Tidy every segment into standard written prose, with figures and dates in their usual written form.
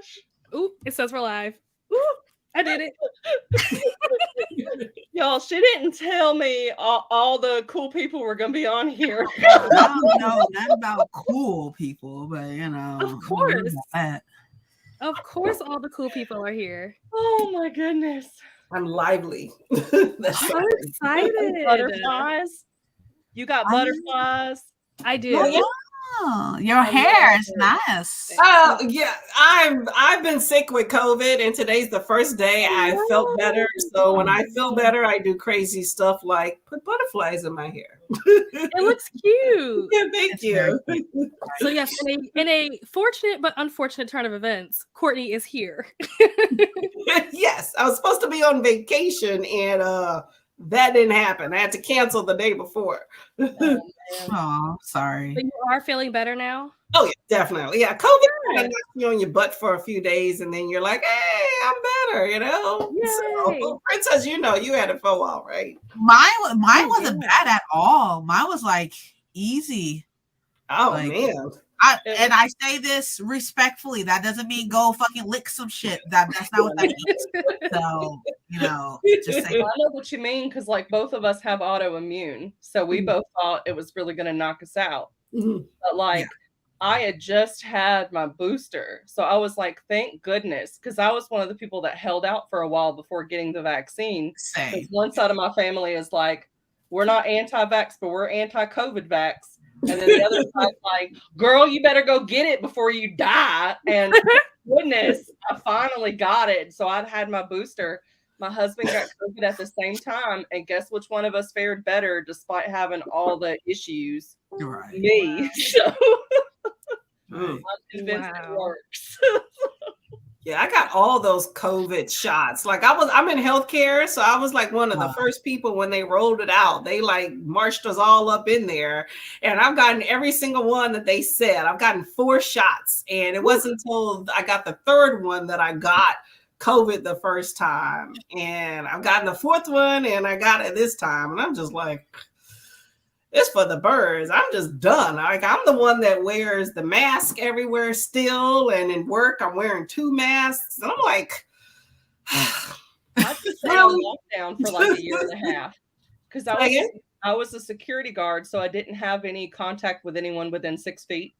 gosh. Ooh, it says we're live. Ooh, I did it. Y'all, she didn't tell me all the cool people were going to be on here. I don't know nothing about cool people, but Of course. Of course, all the cool people are here. Oh my goodness. I'm lively. I'm so excited. Butterflies. You got butterflies. I do. Oh, your hair is nice. Oh yeah, I've been sick with COVID, and today's the first day I felt better. So when I feel better, I do crazy stuff like put butterflies in my hair. It looks cute. Yeah, thank you. So yes, in a fortunate but unfortunate turn of events, Courtney is here. Yes, I was supposed to be on vacation, and that didn't happen. I had to cancel the day before. Oh, sorry. But you are feeling better now? Oh, yeah, definitely. Yeah, COVID kind of knocks you on your butt for a few days, and then you're like, hey, I'm better, you know? Yay. So, Princess, you know, you had it for a while, right? Mine wasn't bad at all. Mine was like easy. Oh, like, man. I say this respectfully. That doesn't mean go fucking lick some shit. That's not what that means. So, you know, just say. I know what you mean, because like both of us have autoimmune. So we both thought it was really going to knock us out. But like, I had just had my booster. So I was like, thank goodness. Because I was one of the people that held out for a while before getting the vaccine. One side of my family is like, we're not anti-vax, but we're anti-COVID vax. And then the other side's like, girl, you better go get it before you die. And goodness, I finally got it. So I'd had my booster. My husband got COVID at the same time. And guess which one of us fared better despite having all the issues? Right. Me. So I'm convinced it works. Yeah, I got all those COVID shots. Like I'm in healthcare, so I was like one of the first people when they rolled it out. They like marched us all up in there, and I've gotten every single one that they said. I've gotten 4 shots, and it wasn't until I got the 3rd one that I got COVID the first time, and I've gotten the 4th one, and I got it this time, and I'm just like, it's for the birds. I'm just done. Like I'm the one that wears the mask everywhere still, and in work I'm wearing 2 masks. And I'm like, I just stayed on lockdown for like a year and a half because I was a security guard, so I didn't have any contact with anyone within 6 feet.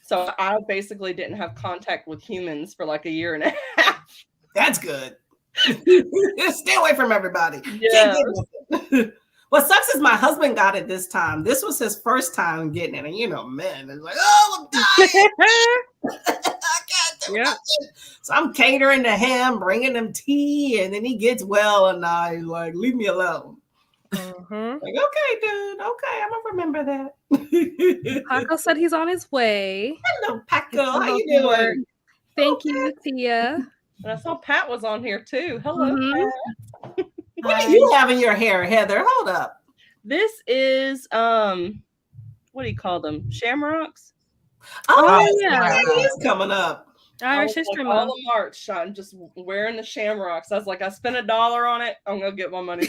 So I basically didn't have contact with humans for like a year and a half. That's good. Stay away from everybody. Yeah. What sucks is my husband got it this time. This was his first time getting it. And you know, man, it's like, oh, I'm dying. I can't do nothing. So I'm catering to him, bringing him tea, and then he gets well, and he's like, leave me alone. Like, okay, dude. Okay, I'm gonna remember that. Paco said he's on his way. Hello, Paco. How you doing? Thank you, Tia. And I saw Pat was on here too. Hello, Pat. What do you have in your hair, Heather? Hold up. This is what do you call them? Shamrocks? Oh yeah, it is coming up. Irish History Month. Month. All of March, I'm just wearing the shamrocks. I was like, I spent $1 on it. I'm gonna get my money.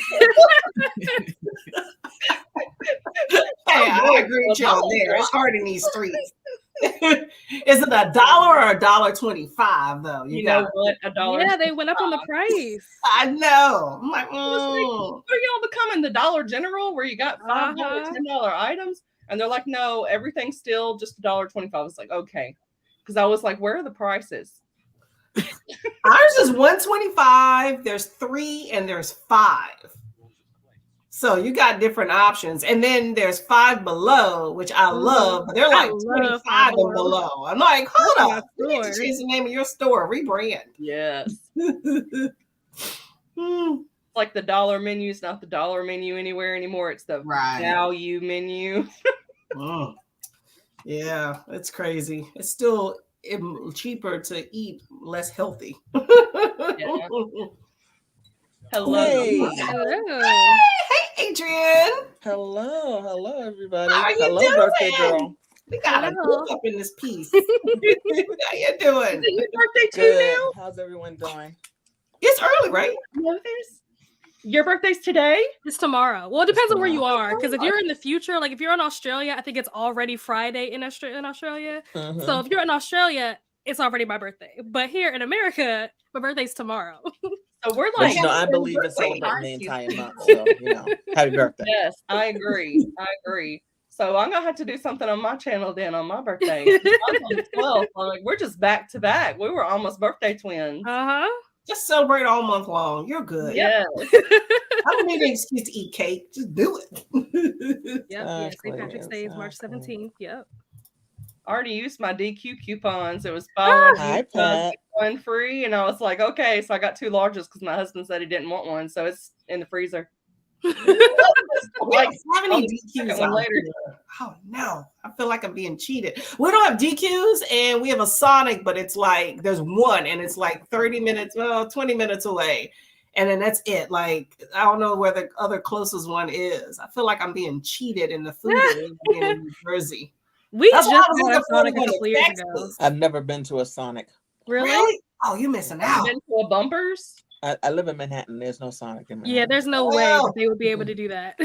Hey, I agree with y'all there. It's hard in these streets. Is it $1 or $1.25 though? You know what? $1. Yeah, they went up on the price. I know. I'm like, what are y'all becoming, the Dollar General where you got $5, $10 items? And they're like, no, everything's still just $1.25. I was like, okay, because I was like, where are the prices? Ours is $1.25. There's 3 and there's 5. So you got different options. And then there's 5 below, which I love, but they're like 25 and below. I'm like, hold on. You need to change the name of your store, rebrand. Yes. Like the dollar menu is not the dollar menu anywhere anymore. It's the value menu. Yeah, it's crazy. It's still cheaper to eat less healthy. Yeah. Hello. Hey, Adrian. Hello, everybody. How you hello, doing? Birthday girl. We got a book up in this piece. How you doing? Is it your birthday too Good. now? How's everyone doing? It's early, right? Your birthday's today? It's tomorrow. Well, it depends on where you are. Because if you're in the future, like if you're in Australia, I think it's already Friday in Australia. So if you're in Australia, it's already my birthday. But here in America, my birthday's tomorrow. So we're But like, I believe in birthday celebrating the party. entire month. So happy birthday. yes, I agree. I agree. So I'm gonna have to do something on my channel then on my birthday. Mine's on the 12th. Like we're just back to back. We were almost birthday twins. Just celebrate all month long. You're good. Yes. I don't need an excuse to eat cake. Just do it. St. Patrick's Day is March 17th. Yep. I already used my DQ coupons. It was buy Hi, one, Pat. one free, and I was like, okay. So I got 2 larges because my husband said he didn't want one, so it's in the freezer. Like how many DQs one later. Oh no, I feel like I'm being cheated. We don't have DQs, and we have a Sonic, but it's like there's one, and it's like 30 minutes, 20 minutes away, and then that's it. Like I don't know where the other closest one is. I feel like I'm being cheated in the food being in New Jersey. We That's just why I was had a looking forward Sonic to a going couple to years Texas. ago. I've never been to a Sonic. Really? Oh, you're missing Have out. you been to a Bumpers? I live in Manhattan. There's no Sonic in Manhattan. Yeah, there's no way that they would be able to do that.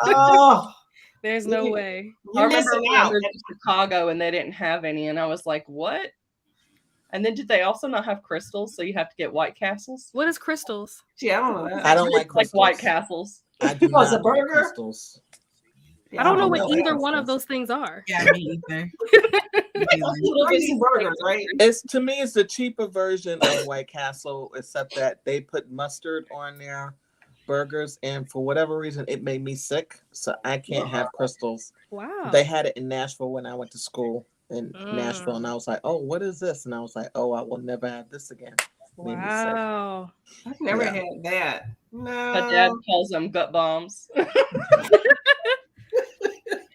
Oh, There's no way. I you're remember missing when I out. moved to Chicago and they didn't have any, and I was like, what? And then did they also not have crystals? So you have to get White Castles? What is crystals? Yeah, I don't know that. I don't like Like crystals. White Castles. I do Oh, it's not a like burger? crystals. I don't know what what know. either one of those things are. Yeah, me either. Crazy burgers, right? It's to me, it's the cheaper version of White Castle, except that they put mustard on their burgers, and for whatever reason, it made me sick, so I can't have crystals. Wow. They had it in Nashville when I went to school in Nashville, and I was like, "Oh, what is this?" And I was like, "Oh, I will never have this again." Made me sick. Wow. I've never Yeah. had that. No. My dad calls them gut bombs.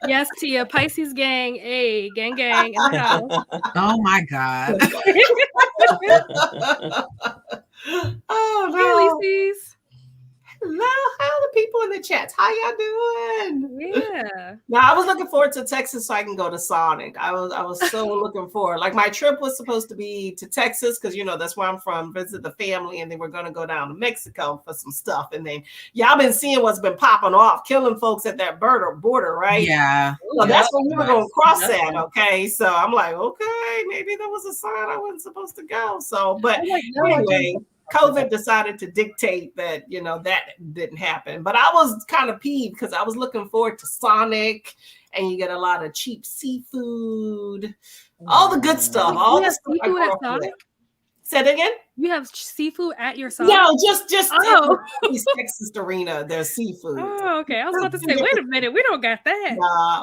Yes, Tia, Pisces gang, a gang in the house. Oh my God. Oh Hey, no. Lisies. Hello, how are the people in the chats? How y'all doing? Yeah. Now I was looking forward to Texas so I can go to Sonic. I was so looking forward. Like my trip was supposed to be to Texas because that's where I'm from, visit the family, and then we're gonna go down to Mexico for some stuff. And then y'all been seeing what's been popping off, killing folks at that border, right? Yeah. So that's when we were gonna cross That's that. nice. Okay. So I'm like, okay, maybe there was a sign I wasn't supposed to go. So, but I'm like, no, I anyway, didn't. COVID decided to dictate that, that didn't happen. But I was kind of peeved because I was looking forward to Sonic, and you get a lot of cheap seafood, all the good stuff. All You the have stuff I seafood grew at up with. Sonic? Say it again? You have seafood at your Sonic? No, just Oh. East Texas Arena. There's seafood. Oh, okay. I was about to say, wait a minute, we don't got that.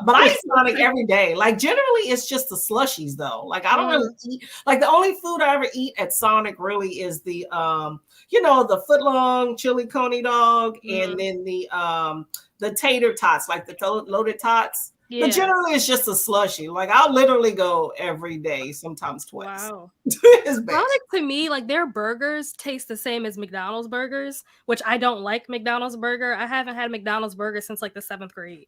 But I eat Sonic every day. Like generally, it's just the slushies though. Like I don't really eat. Like the only food I ever eat at Sonic really is the the foot long chili coney dog, and then the tater tots, like the loaded tots. Yeah. But generally, it's just a slushie. Like I'll literally go every day, sometimes twice. Wow. It's bad. Sonic to me, like their burgers taste the same as McDonald's burgers, which I don't like McDonald's burger. I haven't had McDonald's burger since like the 7th grade.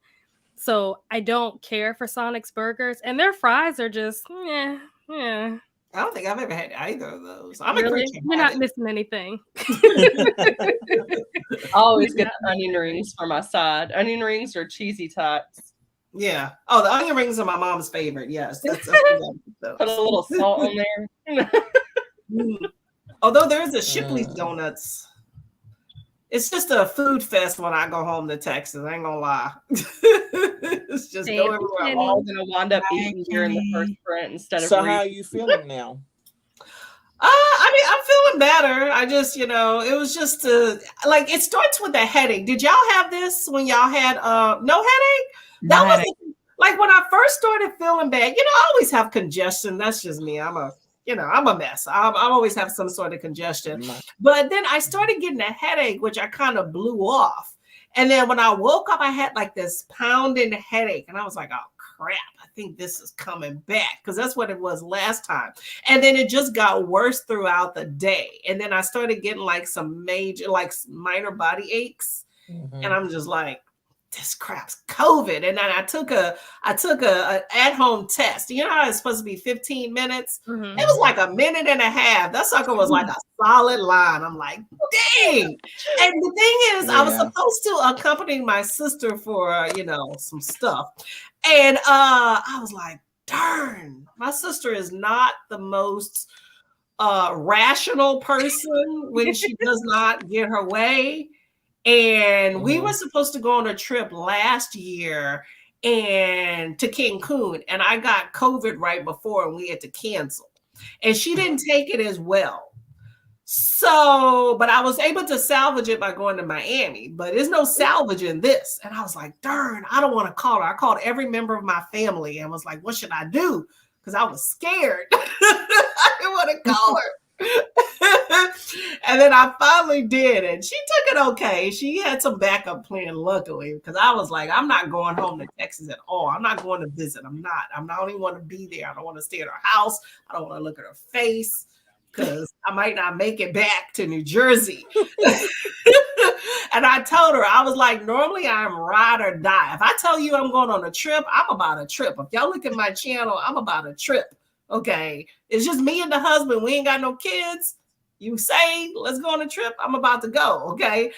So I don't care for Sonic's burgers. And their fries are just, yeah. I don't think I've ever had either of those. I'm Really? a creature. You're not missing anything. I always get the onion rings for my side. Onion rings or cheesy tots. Yeah. Oh, the onion rings are my mom's favorite. Yes. That's Put a little salt on there. Although there is a Shipley's Donuts. It's just a food fest when I go home to Texas. I ain't gonna lie. It's just go everywhere. I'm all gonna wind up eating during the first sprint instead of. So how are you feeling now? I mean, I'm feeling better. I just, it was just like it starts with a headache. Did y'all have this when y'all had no headache? That was like when I first started feeling bad. I always have congestion. That's just me. I'm a mess. I always have some sort of congestion. But then I started getting a headache, which I kind of blew off. And then when I woke up, I had like this pounding headache, and I was like, oh crap, I think this is coming back, because that's what it was last time. And then it just got worse throughout the day. And then I started getting like some minor body aches. And I'm just like, this crap's COVID. And then I took a at-home test. You know how it's supposed to be 15 minutes? It was like a minute and a half. That sucker was like a solid line. I'm like, dang. And the thing is, I was supposed to accompany my sister for, some stuff. And I was like, darn, My sister is not the most rational person when she does not get her way. And we were supposed to go on a trip last year and to Cancun, and I got COVID right before and we had to cancel. And she didn't take it as well. So, but I was able to salvage it by going to Miami, but there's no salvaging this. And I was like, darn, I don't want to call her. I called every member of my family and was like, what should I do? Because I was scared. I didn't want to call her. And then I finally did, and she took it okay. She had some backup plan, luckily, because I was like, I'm not going home to Texas at all. I'm not going to visit. I don't even want to be there. I don't want to stay at her house. I don't want to look at her face because I might not make it back to New Jersey. And I told her, I was like, normally I'm ride or die. If I tell you I'm going on a trip, I'm about a trip. If y'all look at my channel, I'm about a trip. Okay, it's just me and the husband. We ain't got no kids. You say, let's go on a trip. I'm about to go. Okay.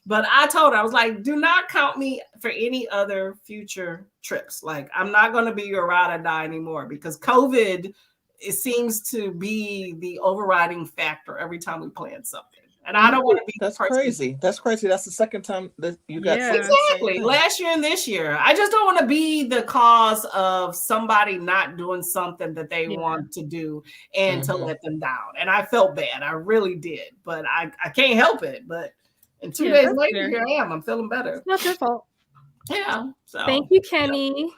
But I told her, I was like, do not count me for any other future trips. Like, I'm not going to be your ride or die anymore because COVID, it seems to be the overriding factor every time we plan something. And I don't want to be That's crazy. That's crazy. That's the second time that you got exactly last year and this year. I just don't want to be the cause of somebody not doing something that they want to do and to let them down. And I felt bad. I really did. But I can't help it. But and 2 days later, here I am. I'm feeling better. It's not your fault. Yeah. So thank you, Kenny.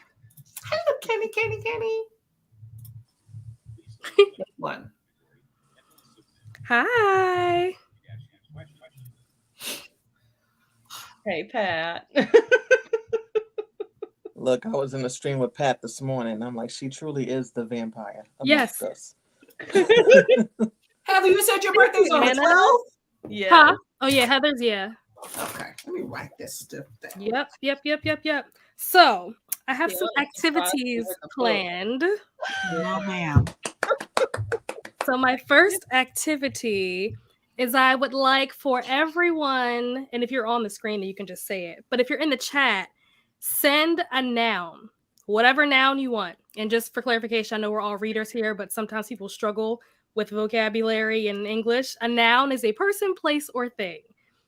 Hello, Kenny. One. Hi. Hey, Pat. Look, I was in the stream with Pat this morning. I'm like, she truly is the vampire. Yes. Heather, you said your birthday's on the 12th? Yeah. Huh? Oh, yeah, Heather's, yeah. Okay, let me write this stuff down. Yep. So, I have some activities planned. Oh, ma'am. So, my first activity is I would like for everyone, and if you're on the screen, you can just say it. But if you're in the chat, send a noun, whatever noun you want. And just for clarification, I know we're all readers here, but sometimes people struggle with vocabulary in English. A noun is a person, place, or thing.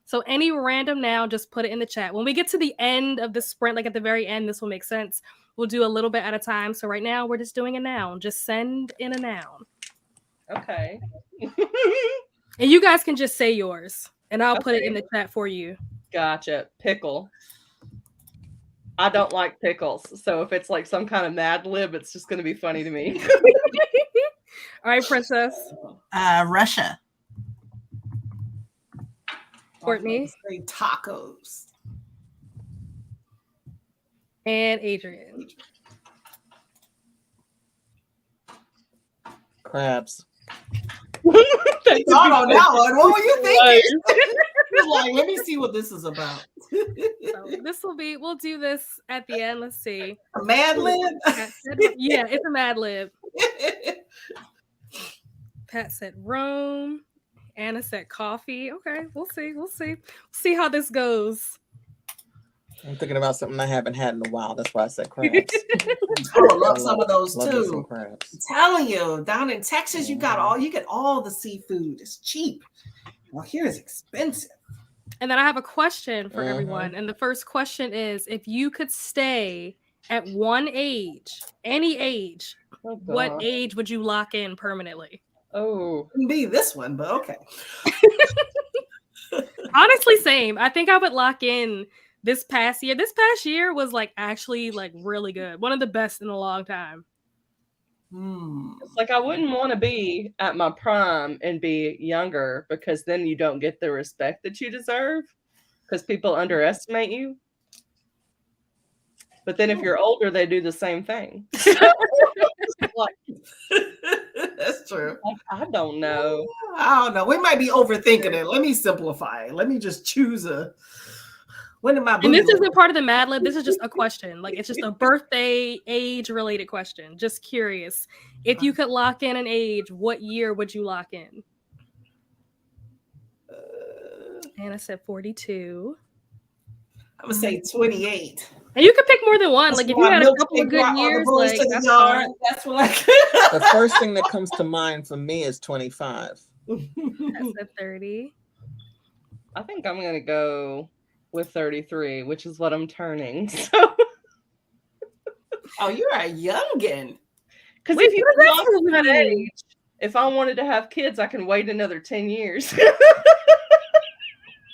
So any random noun, just put it in the chat. When we get to the end of the sprint, like at the very end, this will make sense. We'll do a little bit at a time. So right now, we're just doing a noun. Just send in a noun. Okay. And you guys can just say yours, and I'll put it in the chat for you. Gotcha. Pickle. I don't like pickles, so if it's like some kind of Mad Lib, it's just going to be funny to me. All right, Princess. Russia. Courtney. Say tacos. And Adrian. Crabs. Thought on that one. What were you thinking? Like, let me see what this is about. So we'll do this at the end. Let's see. A Mad Lib? Yeah, it's a Mad Lib. Pat said Rome. Anna said coffee. Okay, we'll see how this goes. I'm thinking about something I haven't had in a while. That's why I said crabs. I love some of those too. Some crabs. I'm telling you, down in Texas, you get all the seafood. It's cheap. Well, here is expensive. And then I have a question for everyone. And the first question is, if you could stay at one age, any age, what age would you lock in permanently? Oh, Couldn't be this one, but okay. Honestly, same. I think I would lock in this past year. This past year was like actually like really good. One of the best in a long time. It's like I wouldn't want to be at my prime and be younger because then you don't get the respect that you deserve because people underestimate you. But then if you're older, they do the same thing. That's true. I don't know. I don't know. We might be overthinking it. Let me simplify it. Let me just choose a. When am I? And this isn't part of the Mad Lib. This is just a question. Like, it's just a birthday age related question. Just curious. If you could lock in an age, what year would you lock in? Anna said 42. I would say 28. And you can pick more than one. That's Like if when you my had a couple milkshake of good brought all the years, boys like to the that's yard. fine. That's what The first thing that comes to mind for me is 25. That's a 30. I think I'm gonna go with 33, which is what I'm turning. So, Oh, you're a youngin. because Wait, if you what does cross that that mean? age, if I wanted to have kids, I can wait another 10 years,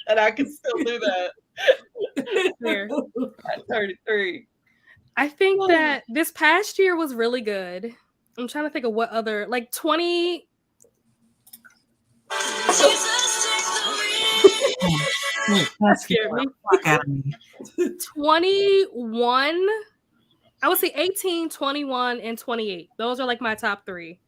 and I can still do that Fair. at 33. I think that this past year was really good. I'm trying to think of what other like 20. That scared me. Fuck out of me. 21. I would say 18, 21, and 28. Those are like my top 3.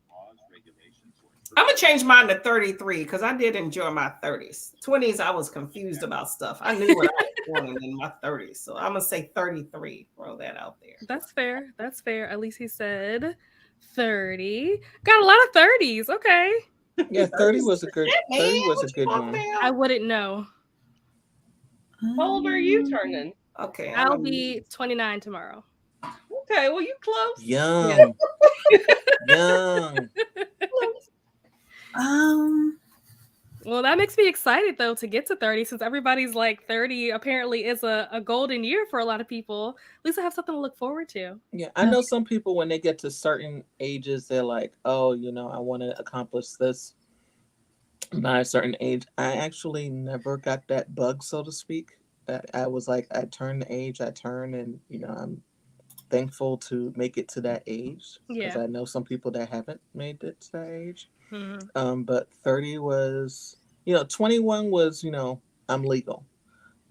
I'm gonna change mine to 33 because I did enjoy my 30s. 20s, I was confused about stuff. I knew what I was wanting in my 30s. So I'm gonna say 33. Throw that out there. That's fair. That's fair. At least he said 30. Got a lot of 30s. Okay. Yeah, 30 was a good. Shit, 30 man, was a what you good talking one. about? I wouldn't know. How old are you turning? Okay, I'll be 29 tomorrow. Okay, well, you close. Young. Young. Well, that makes me excited though to get to 30 since everybody's like 30 apparently is a golden year for a lot of people. At least I have something to look forward to. Yeah, I know some people when they get to certain ages, they're like, oh, I want to accomplish this by a certain age. I actually never got that bug, so to speak. I was like, I turned the age I turned, and I'm thankful to make it to that age because Yeah. I know some people that haven't made it to that age. Mhm. But 30 was, 21 was, I'm legal.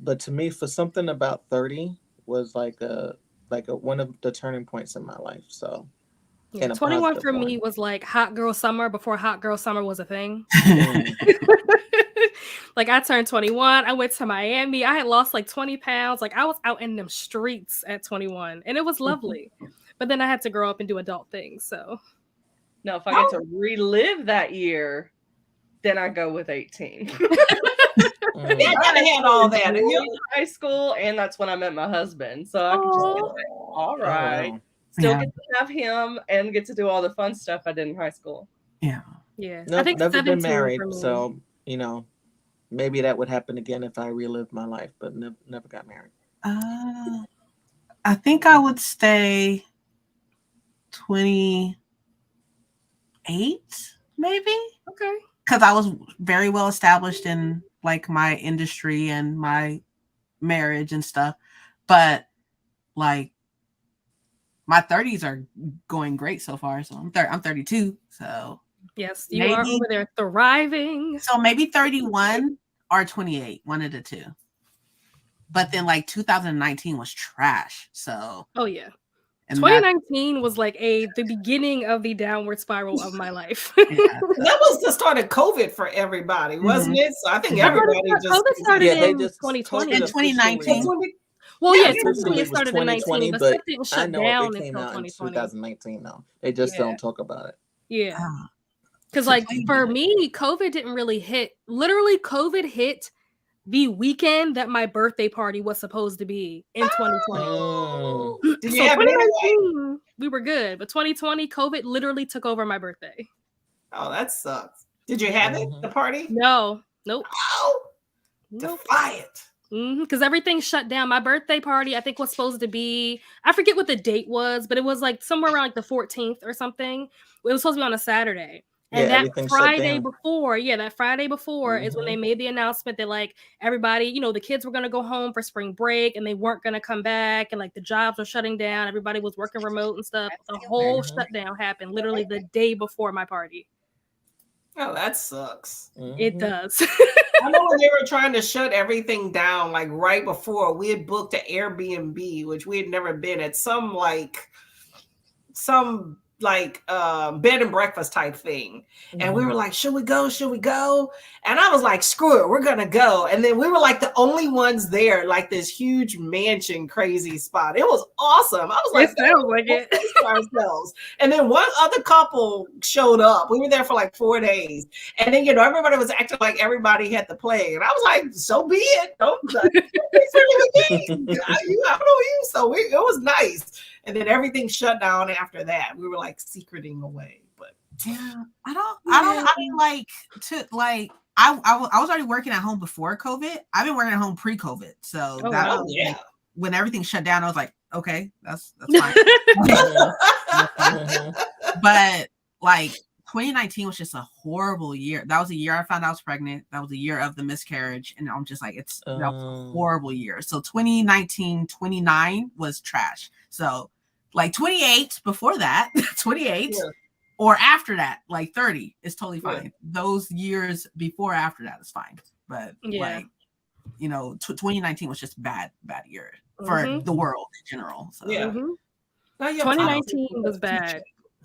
But to me, for something about 30 was like a one of the turning points in my life. So Yeah, in a 21 positive for one. me was like hot girl summer before hot girl summer was a thing. Mm. Like I turned 21, I went to Miami. I had lost like 20 pounds. Like I was out in them streets at 21 and it was lovely. But then I had to grow up and do adult things. So Now, if I get to relive that year, then I go with 18. Yeah, I gotta have all that. And In high school, and that's when I met my husband. So I could just be like, all right. wow. Still Yeah. get to have him and get to do all the fun stuff I did in high school. Yeah. yeah. No, I think never 17 been married, for me. so maybe that would happen again if I relived my life, but never got married. I think I would stay 28, maybe. Okay. Because I was very well established in like my industry and my marriage and stuff. But like my 30s are going great so far. So I'm 32. So yes, you are over there thriving. So maybe 31 or 28, one of the two. But then like 2019 was trash. So oh yeah. and 2019 was like the beginning of the downward spiral of my life. Yeah. That was the start of COVID for everybody, wasn't it? So I think everybody just COVID started they in just 2020. In 2019. Well, yeah, Officially technically it started in 19, but stuff didn't I shut know down it came until out in 2020. 2019 though. They just don't talk about it. Yeah. Ah. Because like for me, COVID didn't really hit. Literally, COVID hit the weekend that my birthday party was supposed to be in 2020. Mm. Did So you have it anyway? 2019, we were good, but 2020, COVID literally took over my birthday. Oh, that sucks. Did you have it, the party? No, nope. Oh, Nope. defiant. Because everything shut down. My birthday party, I think, was supposed to be, I forget what the date was, but it was like somewhere around like the 14th or something. It was supposed to be on a Saturday. And Yeah, that everything shut Friday down. before, is when they made the announcement that like everybody, the kids were going to go home for spring break and they weren't going to come back. And like the jobs were shutting down. Everybody was working remote and stuff. The whole shutdown happened literally the day before my party. Oh, that sucks. It does. I know when they were trying to shut everything down, like right before, we had booked an Airbnb, which we had never been at some bed and breakfast type thing. And we were like, should we go? And I was like, screw it, we're gonna go. And then we were like the only ones there, like this huge mansion crazy spot. It was awesome. I was like, it sounds like it. ourselves. And then one other couple showed up. We were there for like 4 days. And then, everybody was acting like everybody had the plague. And I was like, so be it. Don't you have no use. So it was nice. And then everything shut down after that. We were like secreting away. But yeah, I was already working at home before COVID. I've been working at home pre-COVID. So when everything shut down, I was like, okay, that's fine. But like 2019 was just a horrible year. That was a year I found out I was pregnant. That was a year of the miscarriage. And I'm just like, that was a horrible year. So 2019, 29 was trash. So like 28 before that, 28 or after that, like 30 is totally fine. Yeah. Those years before after that is fine. But 2019 was just bad year for the world in general. So 2019 was bad.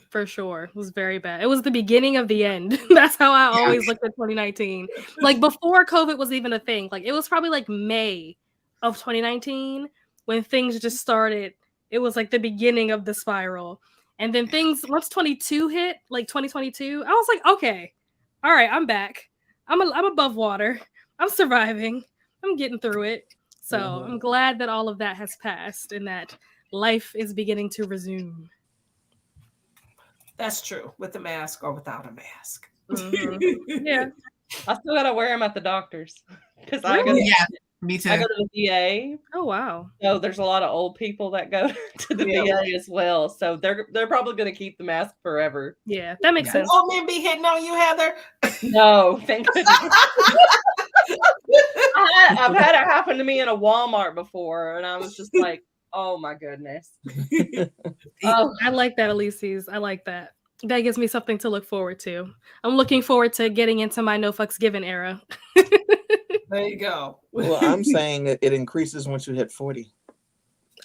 For sure. It was very bad. It was the beginning of the end. That's how I always looked at 2019. Like before COVID was even a thing. Like it was probably like May of 2019 when things just started. It was like the beginning of the spiral. And then once 22 hit, like 2022, I was like, okay, all right, I'm back. I'm above water. I'm surviving. I'm getting through it. So I'm glad that all of that has passed and that life is beginning to resume. That's true, with a mask or without a mask. Yeah. I still gotta wear them at the doctor's because me too. I go to the VA. Oh wow! So there's a lot of old people that go to the VA as well. So they're probably going to keep the mask forever. Yeah, that makes sense. Old men be hitting on you, Heather? No, thank goodness. I've had it happen to me in a Walmart before, and I was just like, "Oh my goodness." I like that, Elysees. I like that. That gives me something to look forward to. I'm looking forward to getting into my no fucks given era. There you go. Well, I'm saying it increases once you hit 40.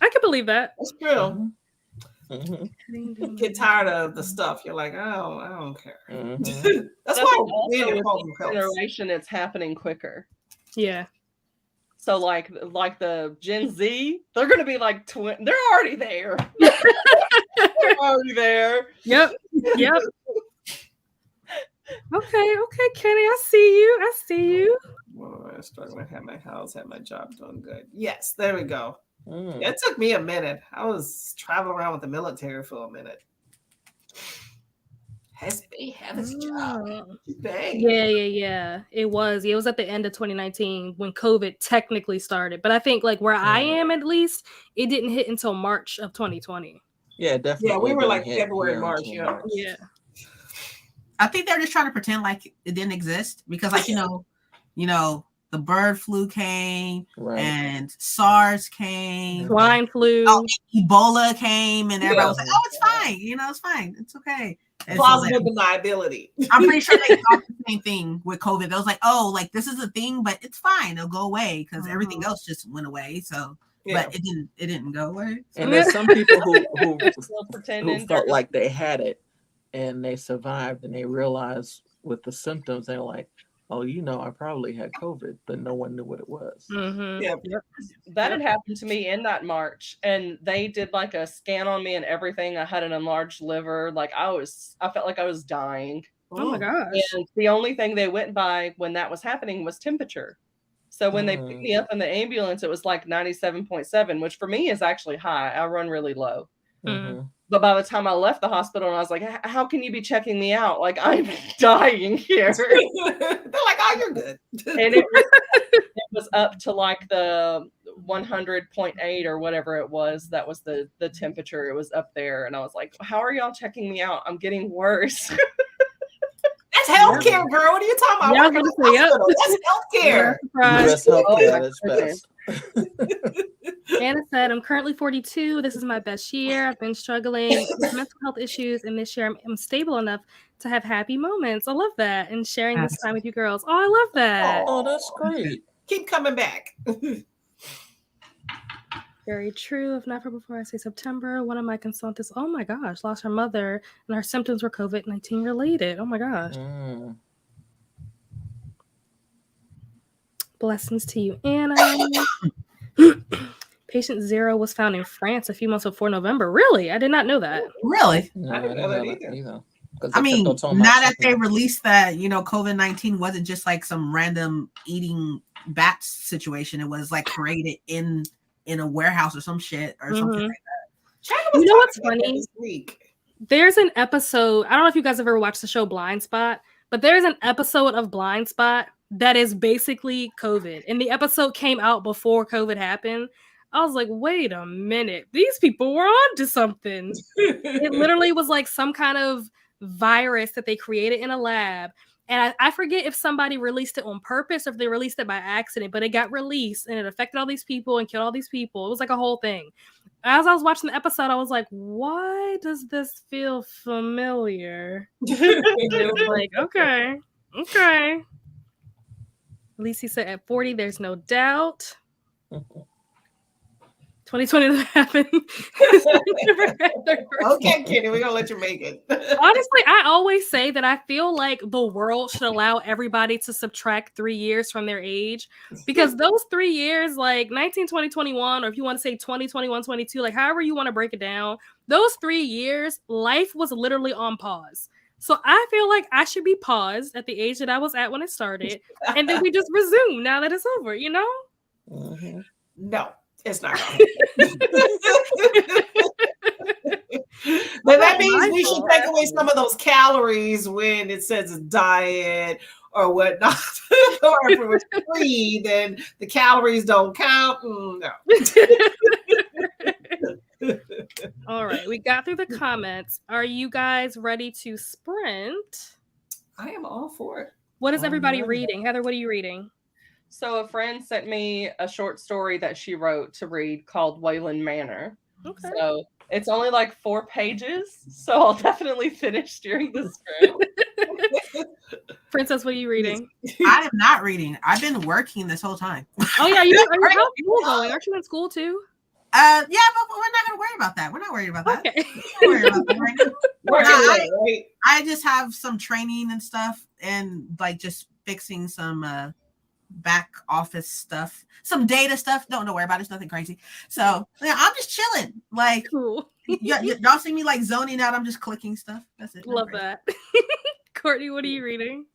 I can believe that. That's true. Mm-hmm. Get tired of the stuff. You're like, oh, I don't care. Mm-hmm. That's why generation it's happening quicker. Yeah. So like the Gen Z, they're gonna be like they're already there. They're already there. Yep. Okay, Kenny, I see you. Well, I'm struggling to have my house, have my job doing good. Yes, there we go. It took me a minute. I was traveling around with the military for a minute. Has his job. Yeah. It was at the end of 2019 when COVID technically started. But I think like where I am at least, it didn't hit until March of 2020. Yeah, definitely. Yeah, we were like February, March. Yeah. I think they're just trying to pretend like it didn't exist because, like, you know, the bird flu came and SARS came, swine flu, Ebola came, and everybody was like, "Oh, it's fine. It's fine. It's okay." Plausible deniability. I'm pretty sure they thought the same thing with COVID. They was like, "Oh, like this is a thing, but it's fine. It'll go away because everything else just went away." So. Yeah. But it didn't go away. And there's some people who felt like they had it and they survived and they realized with the symptoms, they're like, oh, I probably had COVID, but no one knew what it was. Mm-hmm. Yep. That had happened to me in that March, and they did like a scan on me and everything. I had an enlarged liver. Like I felt like I was dying. Oh my gosh. And the only thing they went by when that was happening was temperature. So when they picked me up in the ambulance, it was like 97.7, which for me is actually high. I run really low. Mm-hmm. But by the time I left the hospital, and I was like, how can you be checking me out? Like, I'm dying here. They're like, oh, you're good. And it was up to like the 100.8 or whatever it was. That was the temperature. It was up there. And I was like, how are y'all checking me out? I'm getting worse. That's healthcare, girl. What are you talking about? That's healthcare. That's healthcare. That's best. Anna said, I'm currently 42. This is my best year. I've been struggling with mental health issues, and this year I'm stable enough to have happy moments. I love that. And sharing this time with you girls. Oh, I love that. Oh, that's great. Keep coming back. Very true. If not for before I say September, one of my consultants, oh my gosh, lost her mother and her symptoms were COVID-19 related. Oh my gosh. Blessings to you, Anna. Patient 0 was found in France a few months before November. Really? I did not know that. Really? No, I didn't know that either. I mean, now that they released that, COVID-19 wasn't just like some random eating bats situation. It was like created in a warehouse or some shit or something like that. You know what's funny? This week. There's an episode. I don't know if you guys ever watched the show Blind Spot, but there's an episode of Blind Spot that is basically COVID. And the episode came out before COVID happened. I was like, wait a minute. These people were onto something. It literally was like some kind of virus that they created in a lab. And I forget if somebody released it on purpose or if they released it by accident, but it got released and it affected all these people and killed all these people. It was like a whole thing. As I was watching the episode, I was like, why does this feel familiar? It was like, okay. At least he said at 40, there's no doubt. 2020 doesn't happen. Okay, Kenny, we're gonna let you make it. Honestly, I always say that I feel like the world should allow everybody to subtract 3 years from their age, because those 3 years, like 19, 20, 21, or if you want to say 20, 21, 22, like however you want to break it down, those 3 years, life was literally on pause. So I feel like I should be paused at the age that I was at when it started, and then we just resume now that it's over, you know? Mm-hmm. No. It's not. But that means we should take away some of those calories when it says diet or whatnot. Or if it was free, then the calories don't count. No. All right, we got through the comments. Are you guys ready to sprint? I am all for it. What is everybody reading? Heather, what are you reading? So a friend sent me a short story that she wrote to read called Wayland Manor. Okay. So it's only like 4 pages, so I'll definitely finish during this sprint. Princess, what are you reading? I am not reading. I've been working this whole time. Oh yeah, how's school going? Aren't you in school too? Yeah, but we're not gonna worry about that. We're not worried about that. Okay. We're not worried about that right now. I just have some training and stuff, and like just fixing some back office stuff, some data stuff. Don't worry about it. It's nothing crazy. So yeah, I'm just chilling. Like, cool. Y'all see me like zoning out. I'm just clicking stuff. That's it. Love that. Courtney, what are you reading?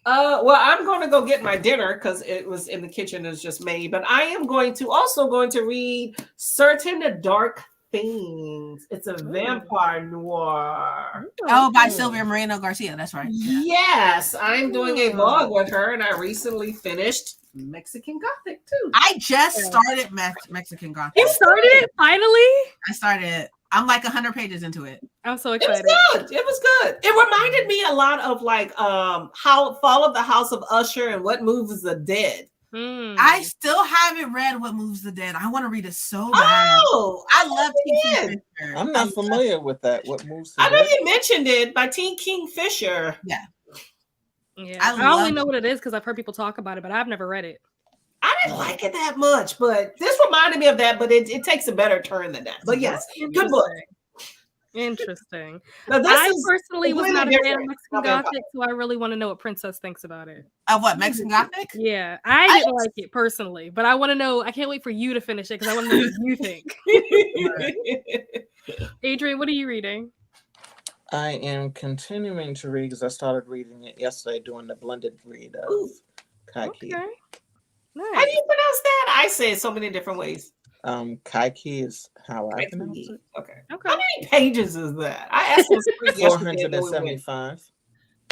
Well, I'm going to go get my dinner because it was in the kitchen. It's just made. But I am going to read Certain Dark Things. It's a vampire noir. Oh, by Sylvia Moreno Garcia. That's right. Yeah. Yes, I'm doing a vlog with her, and I recently finished Mexican Gothic too. I just started Mexican Gothic. You started it finally? I started it. I'm like 100 pages into it. I'm so excited. It was good. It reminded me a lot of like how Fall of the House of Usher and What Moves the Dead. I still haven't read What Moves the Dead. I want to read it so bad. Oh, I love T. Fisher. I'm not familiar with that. What Moves the Dead? I know you mentioned it by T. King Fisher. Yeah. Yeah. I only know what it is because I've heard people talk about it, but I've never read it. I didn't like it that much, but this reminded me of that, but it takes a better turn than that. But yes, good book. Interesting. I personally was not a fan of Mexican Gothic, so I really want to know what Princess thinks about it. Of what, Mexican Gothic? Yeah, I didn't like it personally, but I want to know. I can't wait for you to finish it because I want to know what you think. Adrian, what are you reading? I am continuing to read because I started reading it yesterday, doing the blended read of Kaiki. Okay. Nice. How do you pronounce that? I say it so many different ways. Kaiki is how I pronounce it. Okay. How many pages is that? I asked this 475.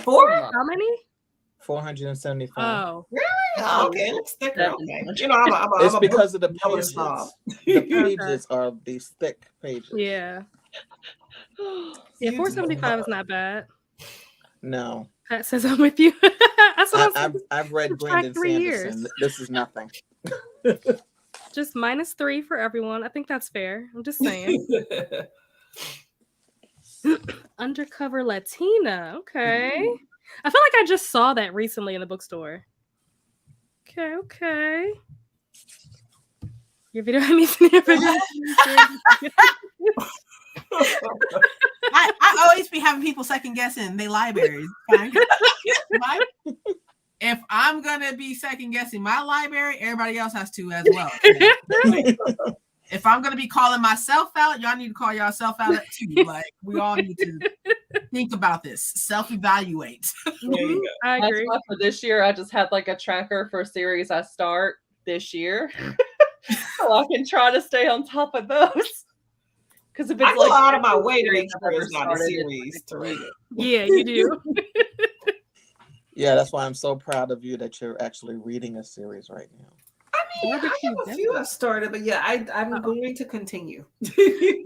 How many? 475. Oh, really? Oh, okay, let's stick it. Okay. You know, it's because of the pages. The pages are these thick pages. Yeah. Yeah, 475 is not bad. No. Pat says I'm with you. That's what I've read Brandon Sanderson. Years. This is nothing. Just -3 for everyone. I think that's fair. I'm just saying. Undercover Latina. Okay. I feel like I just saw that recently in the bookstore. Okay. Your video had me sitting here figuring I always be having people second guessing they libraries. If I'm gonna be second guessing my library, everybody else has to as well. If I'm gonna be calling myself out, y'all need to call yourself out too. Like we all need to think about this, self-evaluate. There you go. I That's agree. why for this year, I just had like a tracker for a series I start this year, so I can try to stay on top of those. Because if I it's go like out of my way to series make I've sure ever it's not a started, series to read it. Yeah, you do. Yeah, that's why I'm so proud of you that you're actually reading a series right now. I mean, I have a few I've started, but yeah, I'm going to continue.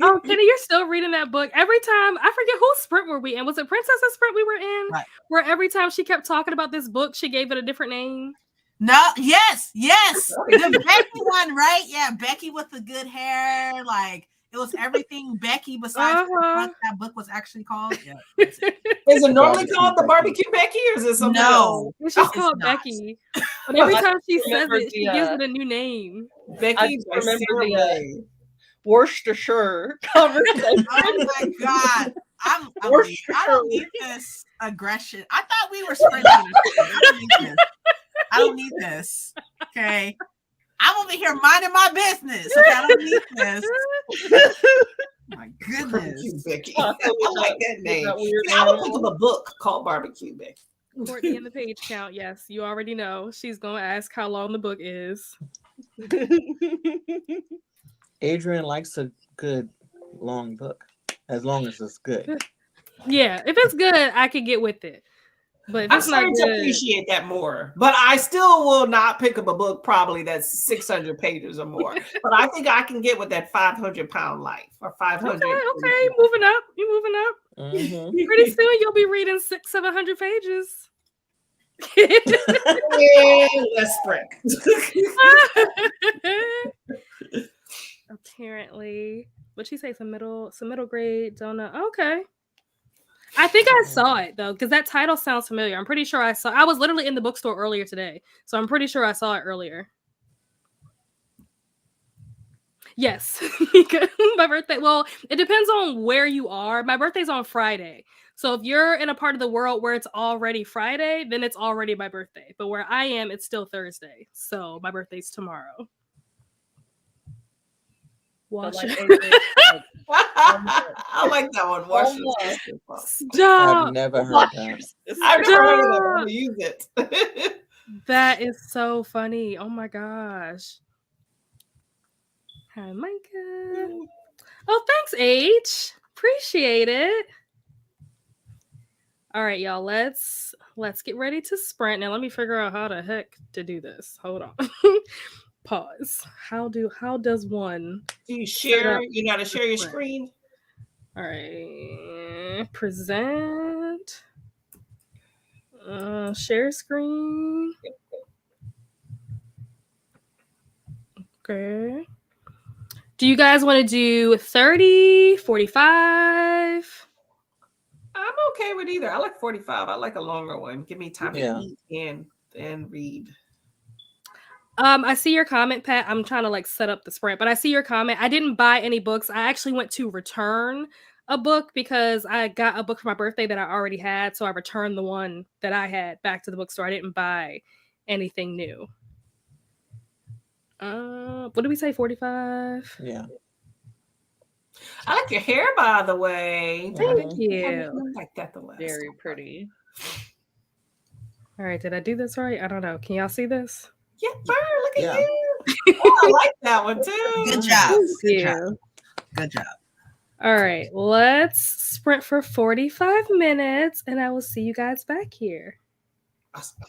Oh, Kenny, you're still reading that book. Every time, I forget whose sprint were we in. Was it Princess's sprint we were in? Right. Where every time she kept talking about this book, she gave it a different name. No, yes. The Becky one, right? Yeah, Becky with the good hair. Like it was everything Becky besides what that book was actually called. Yeah. Is it normally called the Barbecue Becky, or is it something else? It's just called Becky. But every time she says it, she gives it a new name. Becky, I remember the Worcestershire conversation. Oh my God. I don't need this aggression. I thought we were sprinting. I don't need this. Okay. I'm over here minding my business. Okay, I don't need this. My goodness. Becky. I like that name. I would think of a book called Barbecue Becky. Courtney in the page count. Yes, you already know. She's going to ask how long the book is. Adrian likes a good long book, as long as it's good. Yeah, if it's good, I can get with it. But I'm starting to appreciate that more. But I still will not pick up a book probably that's 600 pages or more. But I think I can get with that 500-pound life or 500. Okay, moving up. You're moving up. Mm-hmm. Pretty soon you'll be reading 600-700 pages. Yeah, let's sprint. Apparently, what'd she say? Some middle grade donut. Okay. I think I saw it though, because that title sounds familiar. I'm pretty sure I was literally in the bookstore earlier today, so I'm pretty sure I saw it earlier. Yes. My birthday. Well, it depends on where you are. My birthday's on Friday. So if you're in a part of the world where it's already Friday, then it's already my birthday. But where I am, it's still Thursday. So my birthday's tomorrow. I like that one. Stop. I've never heard that. I've never heard of that. I'm gonna use it. That is so funny. Oh my gosh. Hi, Micah. Oh, thanks, H. Appreciate it. All right, y'all. Let's get ready to sprint. Now let me figure out how the heck to do this. Hold on. Pause. How does one? Do you share? You gotta share your screen. All right. Present. Share screen. Okay. Do you guys want to do 30, 45? I'm okay with either. I like 45. I like a longer one. Give me time to eat and read. I see your comment, Pat. I'm trying to like set up the sprint, but I see your comment. I didn't buy any books. I actually went to return a book because I got a book for my birthday that I already had. So I returned the one that I had back to the bookstore. I didn't buy anything new. What did we say? 45? Yeah. I like your hair, by the way. Thank you. I like that the last Very pretty. All right, did I do this right? I don't know. Can y'all see this? Yeah, look at you. Oh, I like that one too. Good job. Good job. All right, let's sprint for 45 minutes, and I will see you guys back here. Awesome.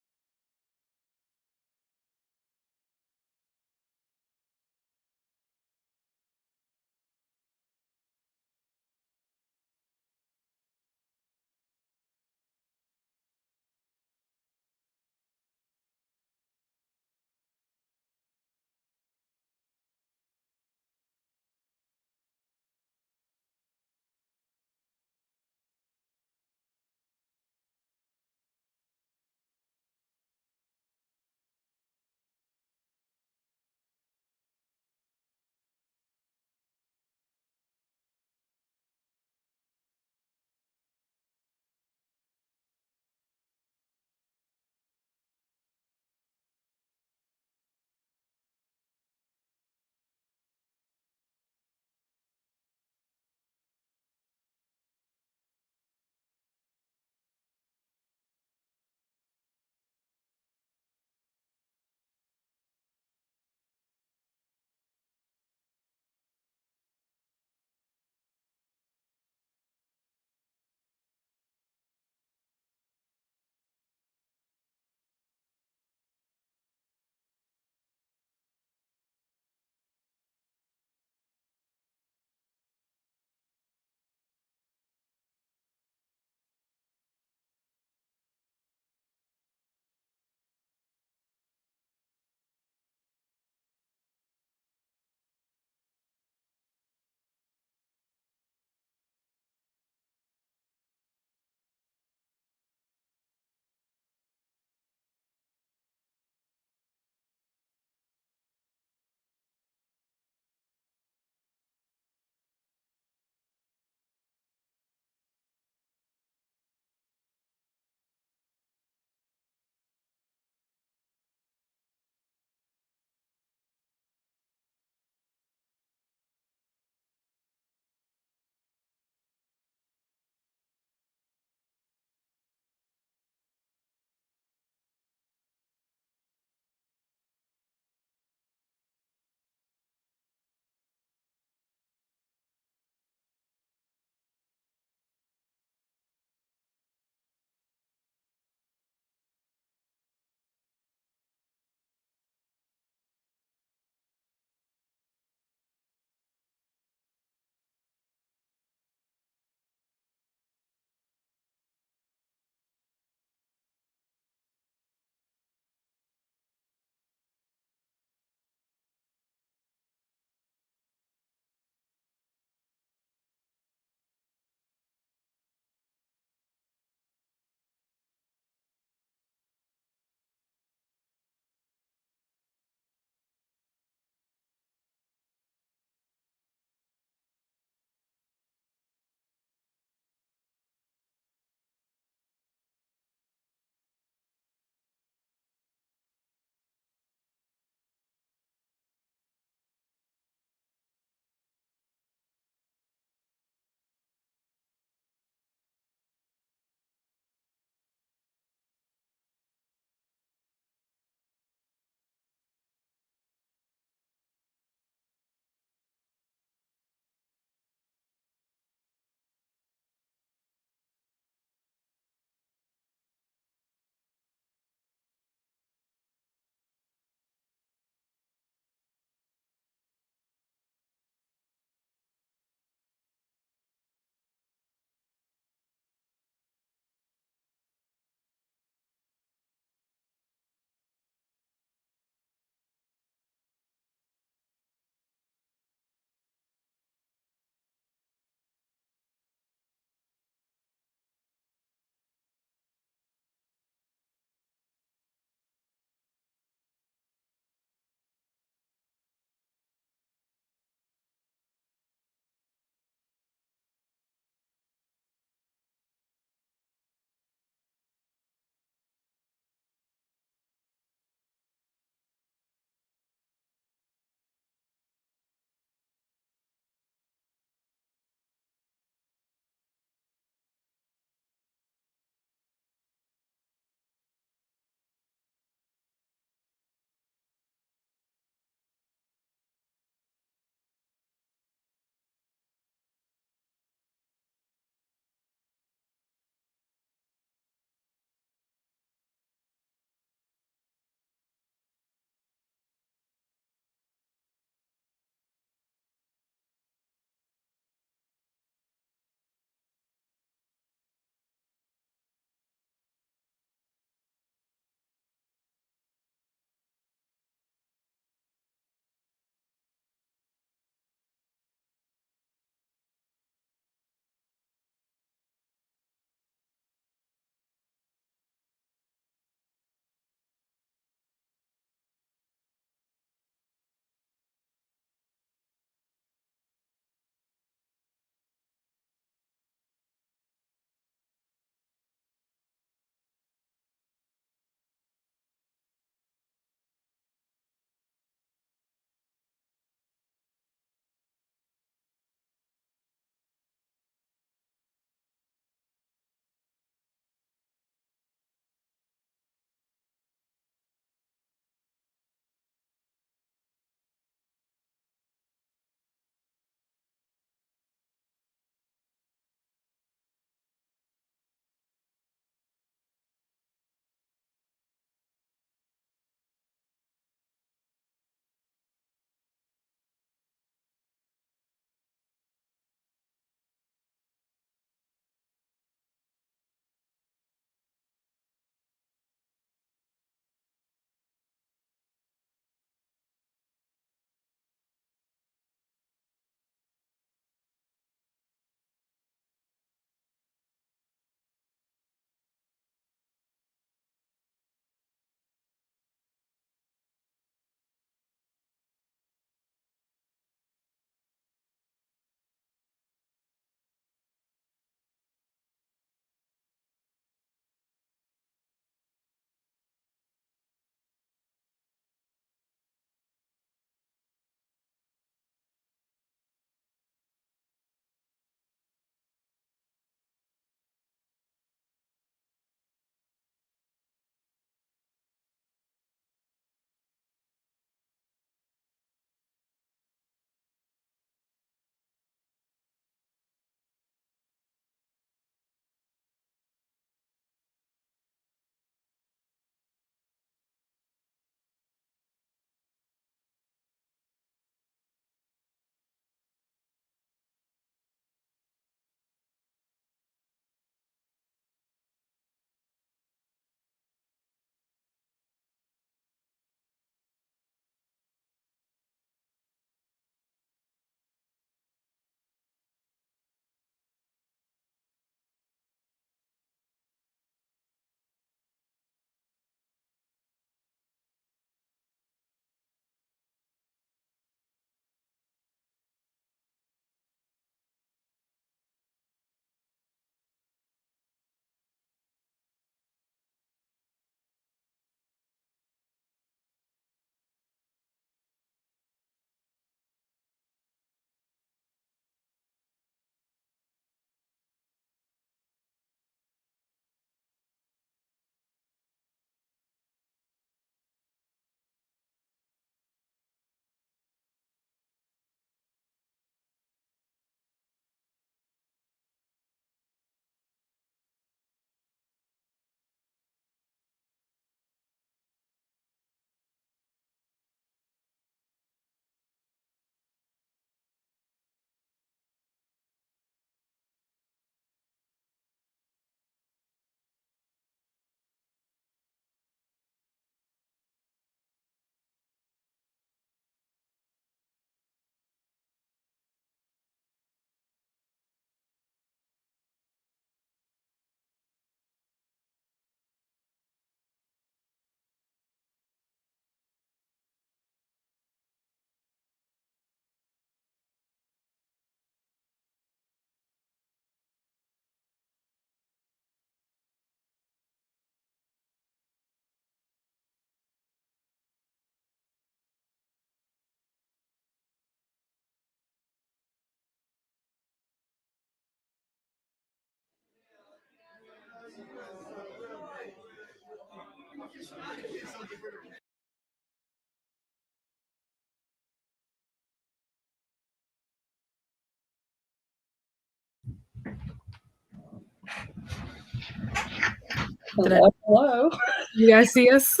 Hello. You guys see us?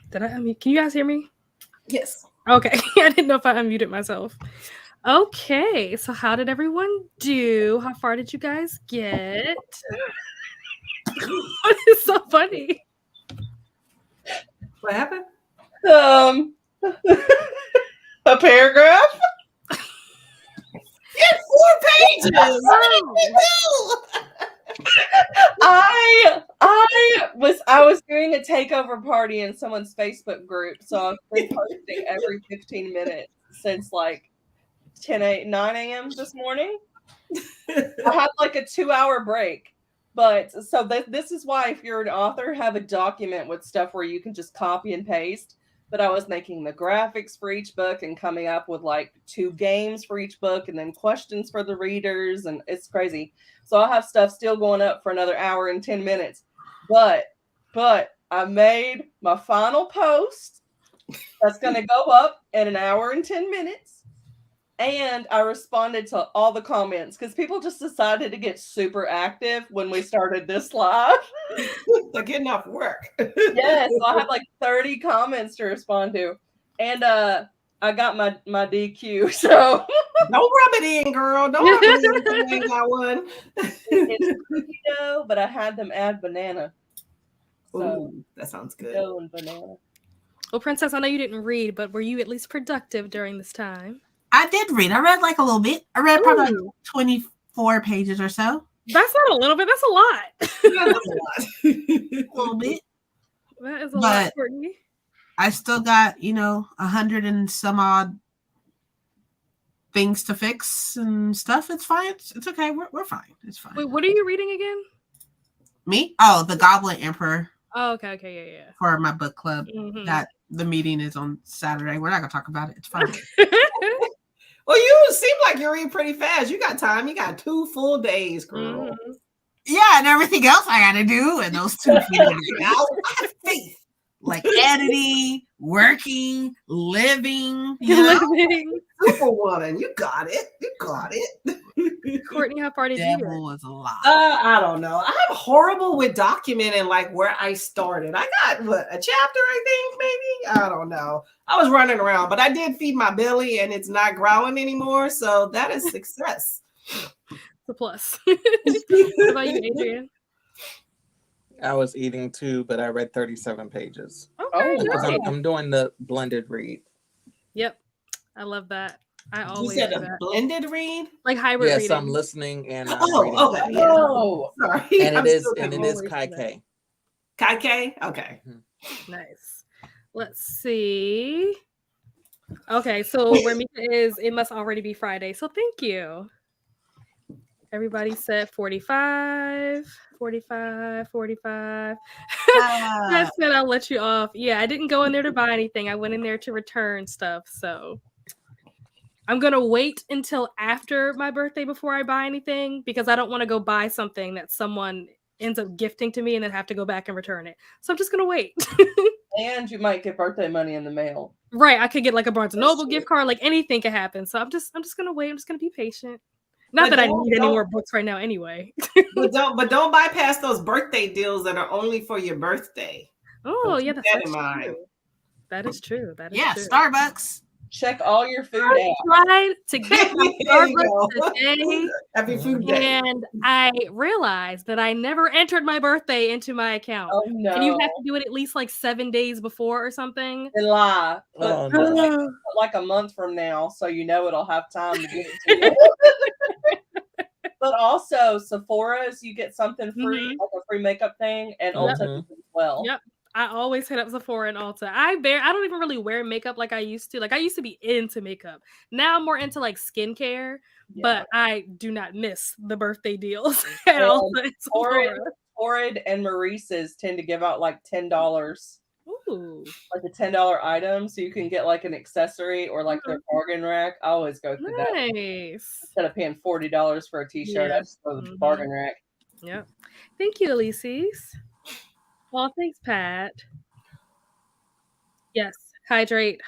Did I unmute? Can you guys hear me? Yes. Okay. I didn't know if I unmuted myself. Okay. So how did everyone do? How far did you guys get? What is so funny? What happened? A paragraph? You had 4 pages. I was doing a takeover party in someone's Facebook group, so I've been posting every 15 minutes since like 9 a.m. this morning. I had like a 2-hour break. But so this is why, if you're an author, have a document with stuff where you can just copy and paste. But I was making the graphics for each book and coming up with like 2 games for each book and then questions for the readers. And it's crazy. So I'll have stuff still going up for another hour and 10 minutes. But I made my final post that's going to go up in an hour and 10 minutes. And I responded to all the comments because people just decided to get super active when we started this live. They're getting off work. Yes, so I had like 30 comments to respond to. And I got my DQ. So don't rub it in, girl. Don't rub it in if you ain't got one. It's keto, but I had them add banana. So ooh, that sounds good. keto and banana. Well, Princess, I know you didn't read, but were you at least productive during this time? I did read. I read like a little bit. I read probably like 24 pages or so. That's not a little bit. That's a lot. Yeah, that's a lot. A little bit. That is a lot, Courtney. I still got, 100 and some odd things to fix and stuff. It's fine. It's okay. We're fine. It's fine. Wait, what are you reading again? Me? Oh, The Goblin Emperor. Oh, okay. Yeah. For my book club. Mm-hmm. That the meeting is on Saturday. We're not gonna talk about it. It's fine. Well, you seem like you read pretty fast. You got time. You got 2 full days, girl. Mm-hmm. Yeah, and everything else I gotta do in those 2 full days. I have faith. Like editing, working, living. Living. Superwoman, you got it. You got it. Courtney, how far did you get? Was a lot. I don't know. I'm horrible with documenting like where I started. I got a chapter, I think, maybe. I don't know. I was running around, but I did feed my belly and it's not growling anymore. So that is success. It's a plus. What about you, Adrian? I was eating too, but I read 37 pages. Okay, because I'm doing the blended read. Yep, I love that. I always you said do a that. blended read, like hybrid reading. Yes, I'm listening and I'm reading. Okay. Oh, sorry. And it is Kai-K. Kai-K? Okay. Nice. Let's see. Okay, so where Mika is, it must already be Friday. So thank you. Everybody said 45. I said I'll let you off. Yeah, I didn't go in there to buy anything. I went in there to return stuff. So I'm going to wait until after my birthday before I buy anything because I don't want to go buy something that someone ends up gifting to me and then have to go back and return it. So I'm just going to wait. And you might get birthday money in the mail. Right. I could get like a Barnes & Noble gift card. Like anything could happen. So I'm just going to wait. I'm just going to be patient. Not that I need any more books right now anyway. but don't bypass those birthday deals that are only for your birthday. Oh, yeah, that's in mind. True. That is true. That is true. Starbucks. Check all your food I tried to get my Starbucks today. Happy food day. And I realized that I never entered my birthday into my account. Oh, no. And you have to do it at least like 7 days before or something. They lie. Oh, no. Like a month from now, so you know it'll have time to get it to you. But also Sephora's, you get something free, like a free makeup thing, and Ulta as well. Yep. I always hit up Sephora and Ulta. I don't even really wear makeup like I used to. Like I used to be into makeup. Now I'm more into like skincare, but I do not miss the birthday deals at Ulta and Sephora. Torrid and Maurice's tend to give out like $10. Ooh. Like a $10 item, so you can get like an accessory or like their bargain rack. I always go through that. Nice. Instead of paying $40 for a t-shirt, I just go to the bargain rack. Yep. Thank you, Elises. Well, thanks, Pat. Yes, hydrate.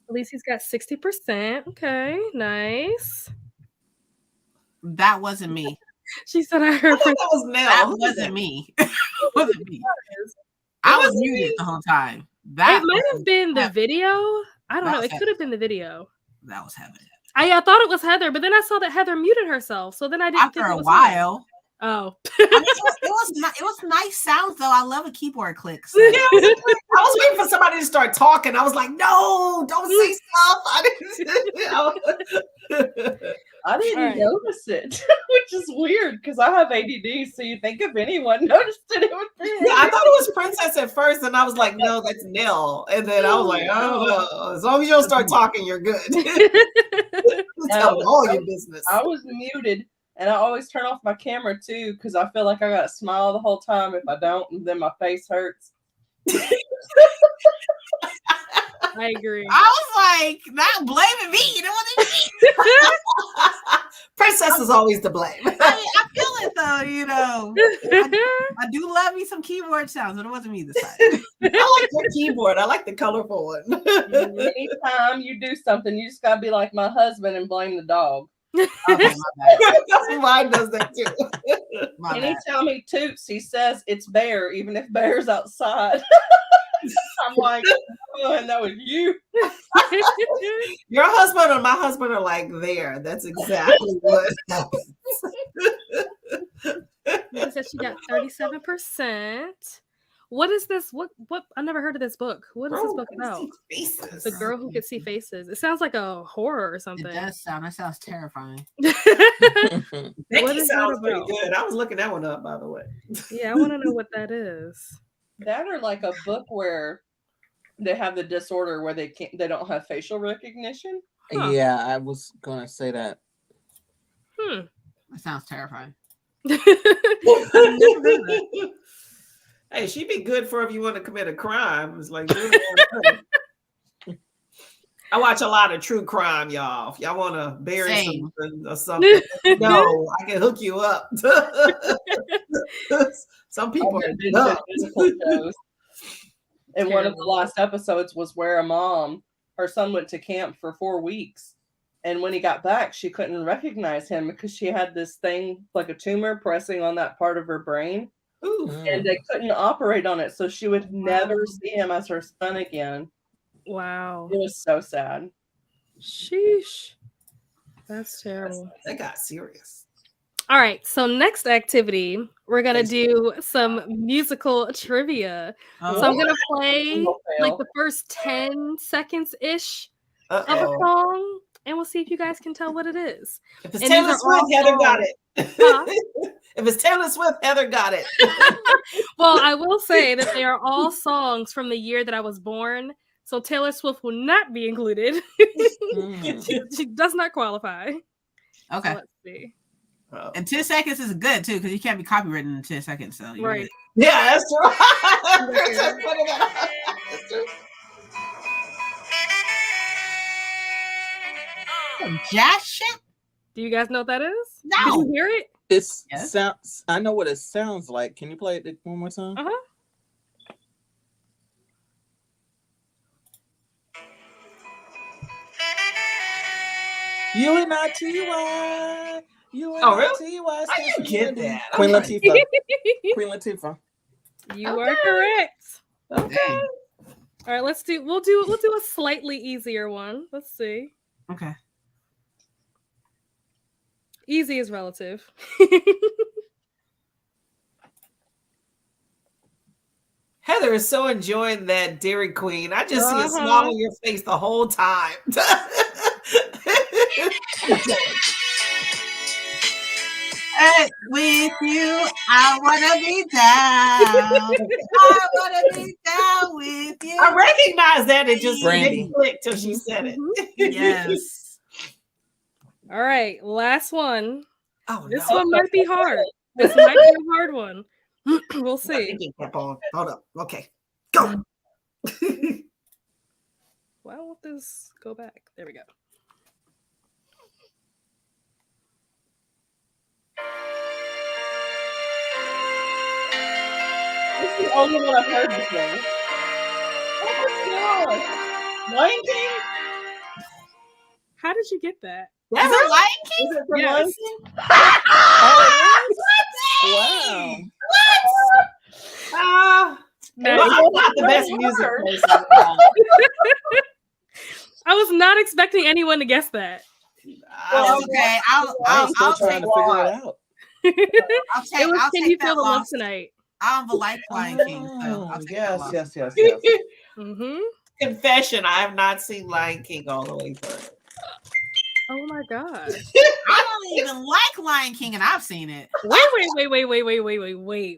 At least he's got 60%. Okay, nice. That wasn't me. She said I heard that was Nell. That wasn't me. Wasn't me. I was muted the whole time. It might have been the video. I don't know. It could have been the video. That was Heather. I thought it was Heather, but then I saw that Heather muted herself. So then I didn't think it was after a while. Her. Oh, it was nice sounds though. I love a keyboard click. So. Yeah, I was waiting for somebody to start talking. I was like, no, don't say stuff. I didn't notice it, which is weird because I have ADD. So you think if anyone noticed it, would be. Yeah, I thought it was Princess at first, and I was like, no, that's Nell. And then I was like, I don't know. As long as you don't start talking, you're good. Tell all your business. I was muted. And I always turn off my camera too because I feel like I got to smile the whole time. If I don't, and then my face hurts. I agree. I was like, not blaming me. You know what I mean? Princess is always to blame. I feel it though, you know. I do love me some keyboard sounds, but it wasn't me this time. I like your keyboard. I like the colorful one. Anytime you do something, you just gotta be like my husband and blame the dog. Okay, my bad. Mine does that too. Anytime he toots, he says it's Bear, even if Bear's outside. I'm like, oh, and that was you. Your husband and my husband are like there. That's exactly what happens. She said she got 37%. What is this? What? I never heard of this book. What is this book about? The Girl Who Could See Faces. It sounds like a horror or something. It does sound. That sounds terrifying. Becky sounds pretty good. I was looking that one up, by the way. Yeah, I want to know what that is. That or like a book where they have the disorder where they don't have facial recognition. Huh. Yeah, I was gonna say that. That sounds terrifying. Hey, she'd be good for if you want to commit a crime. It's like I watch a lot of true crime, y'all. If y'all want to bury something or something, no, I can hook you up. Some people are nuts. And one of the last episodes was where her son went to camp for 4 weeks. And when he got back, she couldn't recognize him because she had this thing like a tumor pressing on that part of her brain. Ooh. And they couldn't operate on it. So she would never see him as her son again. Wow. It was so sad. Sheesh. That's terrible. That got serious. All right. So next activity, we're going to do some musical trivia. So I'm going to play like the first 10 seconds-ish of a song. And we'll see if you guys can tell what it is. If it's Taylor Swift, Heather got it. Huh? If it's Taylor Swift, Heather got it. Well, I will say that they are all songs from the year that I was born. So Taylor Swift will not be included. She does not qualify. Okay. So let's see. And 10 seconds is good too, because you can't be copywritten in 10 seconds. So right. Yeah, that's true. Jazz shit? Do you guys know what that is? No. Did you hear it? Sounds. I know what it sounds like. Can you play it one more time? UNITY. UNITY. I didn't get that. Queen Latifah. Queen Latifah. You are correct. Okay. All right, we'll do a slightly easier one. Let's see. Okay. Easy is relative. Heather is so enjoying that Dairy Queen. I just see a smile on your face the whole time. With you, I wanna be down. I wanna be down with you. I recognize that. It just didn't click till she said it. Yes. All right, last one. Oh, this one might be hard. This might be a hard one. We'll see. Hold up. Okay, go. Why won't this go back? There we go. This is the only one I've heard before. Oh my god. 19? How did you get that? Is it Lion King? Is it the Yes. Wow. No, It's not the best music place. I was not expecting anyone to guess that. Well, It's okay. I'm I'll still trying take to figure it out. It was I'll Can take You that Feel the Love loss. Tonight? I don't like Lion King, so I'll take that loss. Yes. Mm-hmm. Confession, I have not seen Lion King all the way through. Oh my gosh. I don't even like Lion King, and I've seen it. Wait.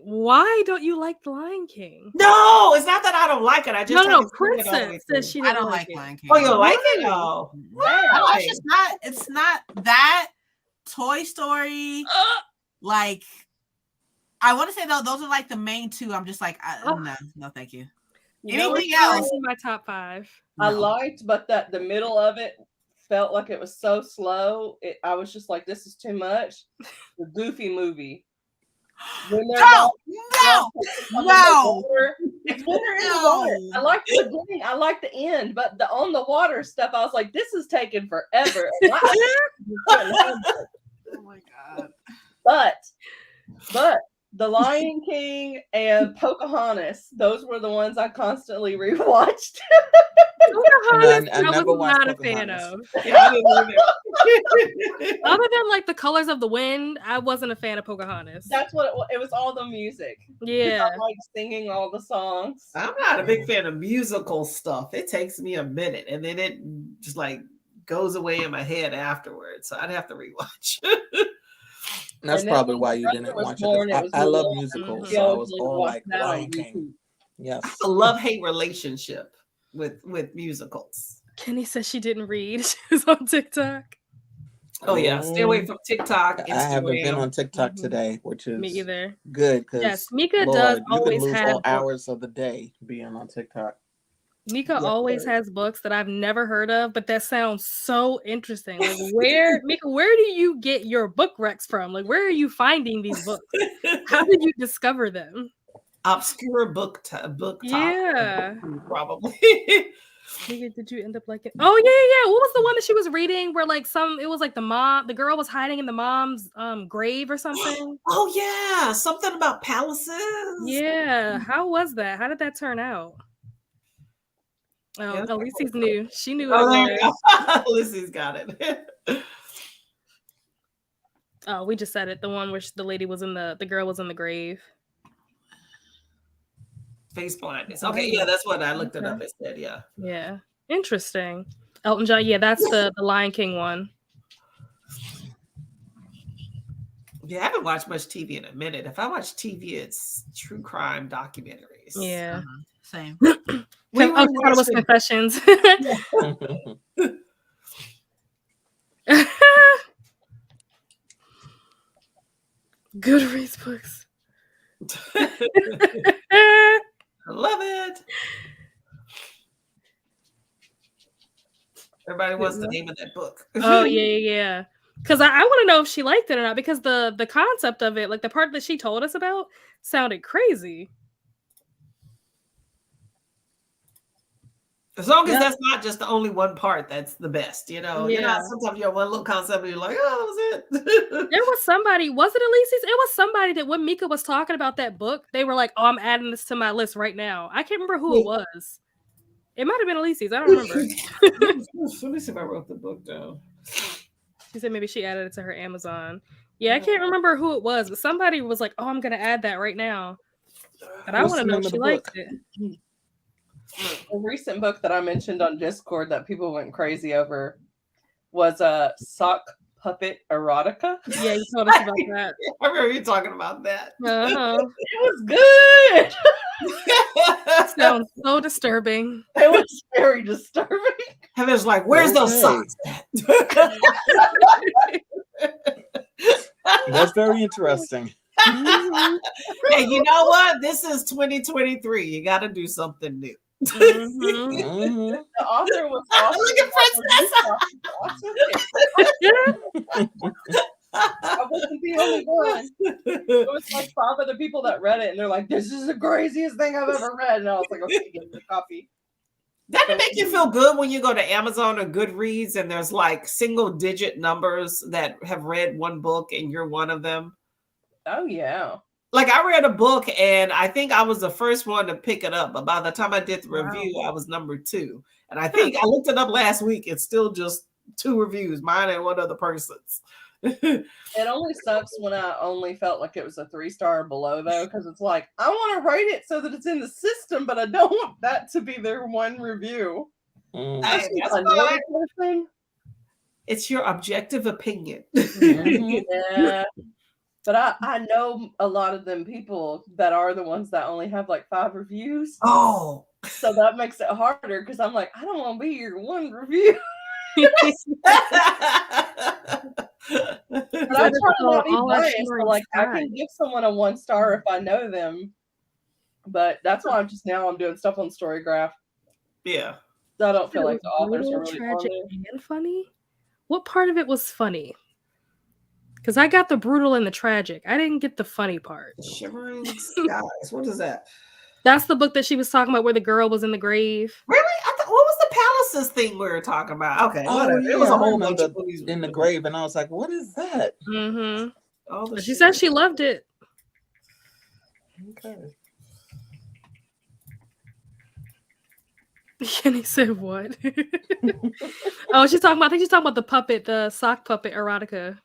Why don't you like The Lion King? No, it's not that I don't like it. I just No, haven't seen it all the Princess way says through. she I didn't don't like like it. Lion King. Oh, you don't like it? Oh, No, it's just not. It's not that Toy Story. Like, I want to say though, those are like the main two. I'm just like, no, thank you. You know Anything It's else? in my top 5. I No. liked, but that the middle of it felt like it was so slow. I was just like, this is too much. The Goofy movie. When they're No. It's when they're in the water. I like the beginning, I like the end, but the on the water stuff, I was like, this is taking forever. Oh my god. But The Lion King and Pocahontas, those were the ones I constantly rewatched. Pocahontas, I I never was watched not a fan Pocahontas. of. yeah, I didn't either. Other than like The Colors of the Wind, I wasn't a fan of Pocahontas. That's what it was all the music. Yeah. I like singing all the songs. I'm not a big fan of musical stuff. It takes me a minute, and then it just like goes away in my head afterwards. So I'd have to rewatch. That's And then probably when why my you brother didn't was watch born, it. it was I love Mulan. musicals, Mhm. so I was Yeah, all watch like that on Lion YouTube. King. Yes. A love-hate relationship with musicals. Kenny says she didn't read. She was on TikTok. Oh yeah, stay away from TikTok, Instagram. I haven't been on TikTok Mhm. today, which is Me either. good because Yes, Mika Lord, does you can always lose have all books. hours of the day being on TikTok. Mika always has books that I've never heard of, but that sounds so interesting. Like, Mika, where do you get your book recs from? Like, where are you finding these books? How did you discover them? Obscure book Yeah. probably. Mika, did you end up liking? Oh yeah. What was the one that she was reading where like it was like the girl was hiding in the mom's grave or something? Oh yeah, something about palaces. Yeah. How was that? How did that turn out? Oh, Yeah. Alici's new. She knew Oh, it. there Was. you go. Lizzie's got it. Oh, we just said it. The one where the lady was in the girl was in the grave. Face blindness. Okay, yeah, that's what I looked it up. It said, yeah. Yeah. Interesting. Elton John. Yeah, that's the Lion King one. Yeah, I haven't watched much TV in a minute. If I watch TV, it's true crime documentaries. Yeah. Same. I thought it was Confessions. Goodreads books. I love it. Everybody wants the name of that book. Oh yeah. Because I want to know if she liked it or not. Because the concept of it, like the part that she told us about, sounded crazy. As long as that's not just the only one part, that's the best. You know, Yeah. sometimes you have one little concept and you're like, oh, that was it. There was somebody, was it Elise's? It was somebody that when Mika was talking about that book, they were like, oh, I'm adding this to my list right now. I can't remember who it was. It might have been Elise's. I don't remember. Let me see if I wrote the book down. She said maybe she added it to her Amazon. Yeah, I can't remember who it was, but somebody was like, oh, I'm going to add that right now. And I want to know if she liked it. A recent book that I mentioned on Discord that people went crazy over was Sock Puppet Erotica. Yeah, you told us about that. I remember you talking about that. Uh-huh. It was good. Sounds so disturbing. It was very disturbing. Heather's like, where's those socks at? That's very interesting. Hey, you know what? This is 2023. You got to do something new. The author was I wasn't the only one. It was like 5 other people that read it, and they're like, "This is the craziest thing I've ever read." And I was like, "Okay, give me a copy." Doesn't it make you feel good when you go to Amazon or Goodreads and there's like single digit numbers that have read one book and you're one of them? Oh yeah. Like I read a book and I think I was the first one to pick it up, but by the time I did the review, I was number 2. And I think I looked it up last week. It's still just 2 reviews, mine and one other person's. It only sucks when I only felt like it was a 3-star or below, though, because it's like I want to rate it so that it's in the system, but I don't want that to be their one review. Hey, that's fine. It's your objective opinion. Yeah, but I know a lot of them people that are the ones that only have like 5 reviews. Oh, so that makes it harder because I'm like, I don't want to be your one review. But I try not to be biased, so like I can give someone a 1-star if I know them, but that's why I'm doing stuff on Storygraph. Yeah, I don't feel like the authors are really tragic and funny. What part of it was funny? Because I got the brutal and the tragic. I didn't get the funny part. Shivering Skies. What is that? That's the book that she was talking about where the girl was in the grave. Really? What was the palaces thing we were talking about? Okay. Oh, yeah, it was a whole bunch of movies in the grave, and I was like, what is that? Mm-hmm. She said she loved it. Okay. Kenny said what? Oh, she's talking about, I think she's talking about the puppet, the sock puppet erotica.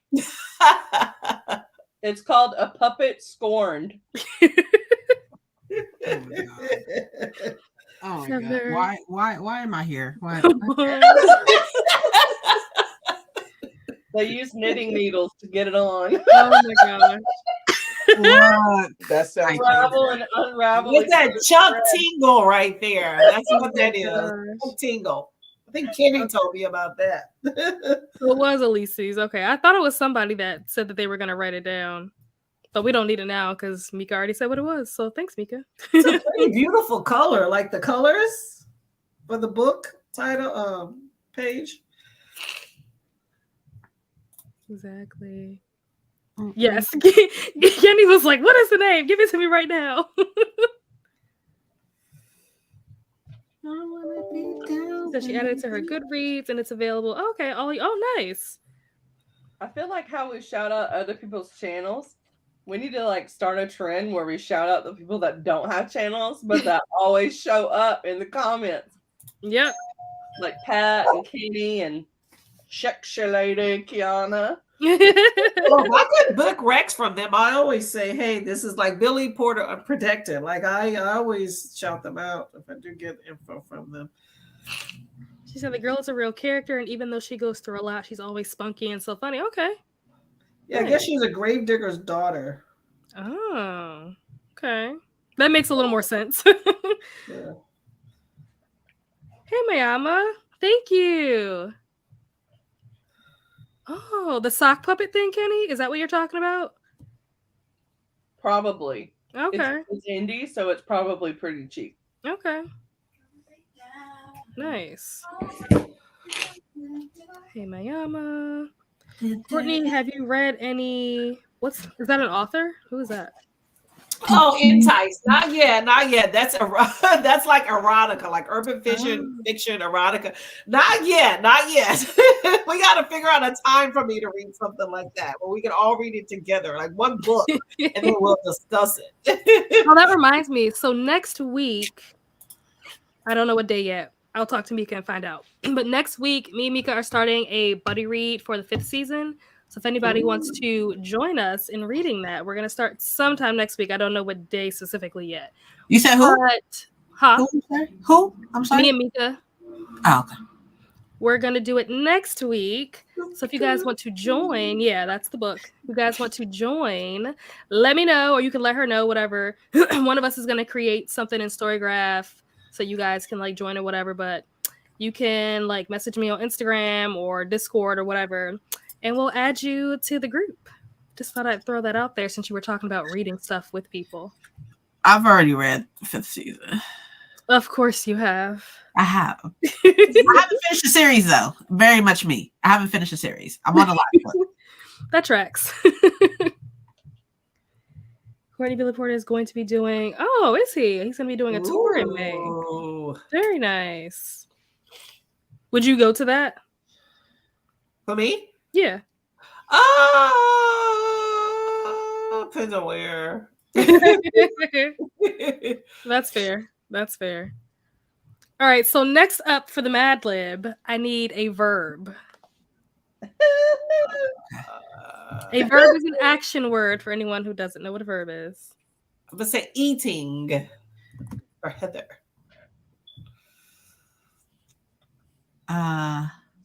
It's called A Puppet Scorned. Oh my god! Why am I here? Why? They use knitting needles to get it on. Oh my gosh! That's unravel and unravel. With that chunk tingle right there. That's what that is. Chunk tingle. I think Kenny told me about that. It was Elise's. Okay, I thought it was somebody that said that they were going to write it down. But we don't need it now because Mika already said what it was. So thanks, Mika. It's a pretty beautiful color. Like the colors for the book title page. Exactly. Yes. Kenny was like, what is the name? Give it to me right now. So she added it to her Goodreads and it's available. Okay. Oh, nice. I feel like how we shout out other people's channels. We need to like start a trend where we shout out the people that don't have channels, but that always show up in the comments. Yep. Like Pat and Kenny and Xoxo Lady Kiana. Well, I get book recs from them. I always say, hey, this is like Billy Porter Unprotected. Like I always shout them out if I do get info from them. She said the girl is a real character, and even though she goes through a lot, she's always spunky and so funny. Okay. Yeah, nice. I guess she's a gravedigger's daughter. Oh, okay. That makes a little more sense. Yeah. Hey, Mayama. Thank you. Oh, the sock puppet thing, Kenny? Is that what you're talking about? Probably. Okay. It's indie, so it's probably pretty cheap. Okay. Nice. Hey, Mayama. Courtney, have you read any? Is that an author? Who is that? Oh, Entice. Not yet. That's like erotica, like urban fiction erotica. Not yet. We got to figure out a time for me to read something like that where we can all read it together, like one book, and then we'll discuss it. Oh, that reminds me. So next week, I don't know what day yet. I'll talk to Mika and find out. But next week, me and Mika are starting a buddy read for the 5th season. So if anybody wants to join us in reading that, we're going to start sometime next week. I don't know what day specifically yet. You said who? Who? I'm sorry. Me and Mika. Oh, okay. We're going to do it next week. So if you guys want to join, yeah, that's the book. If you guys want to join, let me know, or you can let her know, whatever. One of us is going to create something in Storygraph so you guys can like join or whatever. But you can like message me on Instagram or Discord or whatever, and we'll add you to the group. Just thought I'd throw that out there since you were talking about reading stuff with people. I've already read the 5th season. Of course you have. I have. I haven't finished the series though. Very much me. I haven't finished the series. I'm on a lot. That tracks. Courtney Billy Porter is going to be doing. Oh, is he? He's going to be doing a tour in May. Ooh. Very nice. Would you go to that? For me? Yeah. Depends on where. That's fair. That's fair. All right. So next up for the Mad Lib, I need a verb. A verb is an action word for anyone who doesn't know what a verb is. I'm gonna say eating or Heather.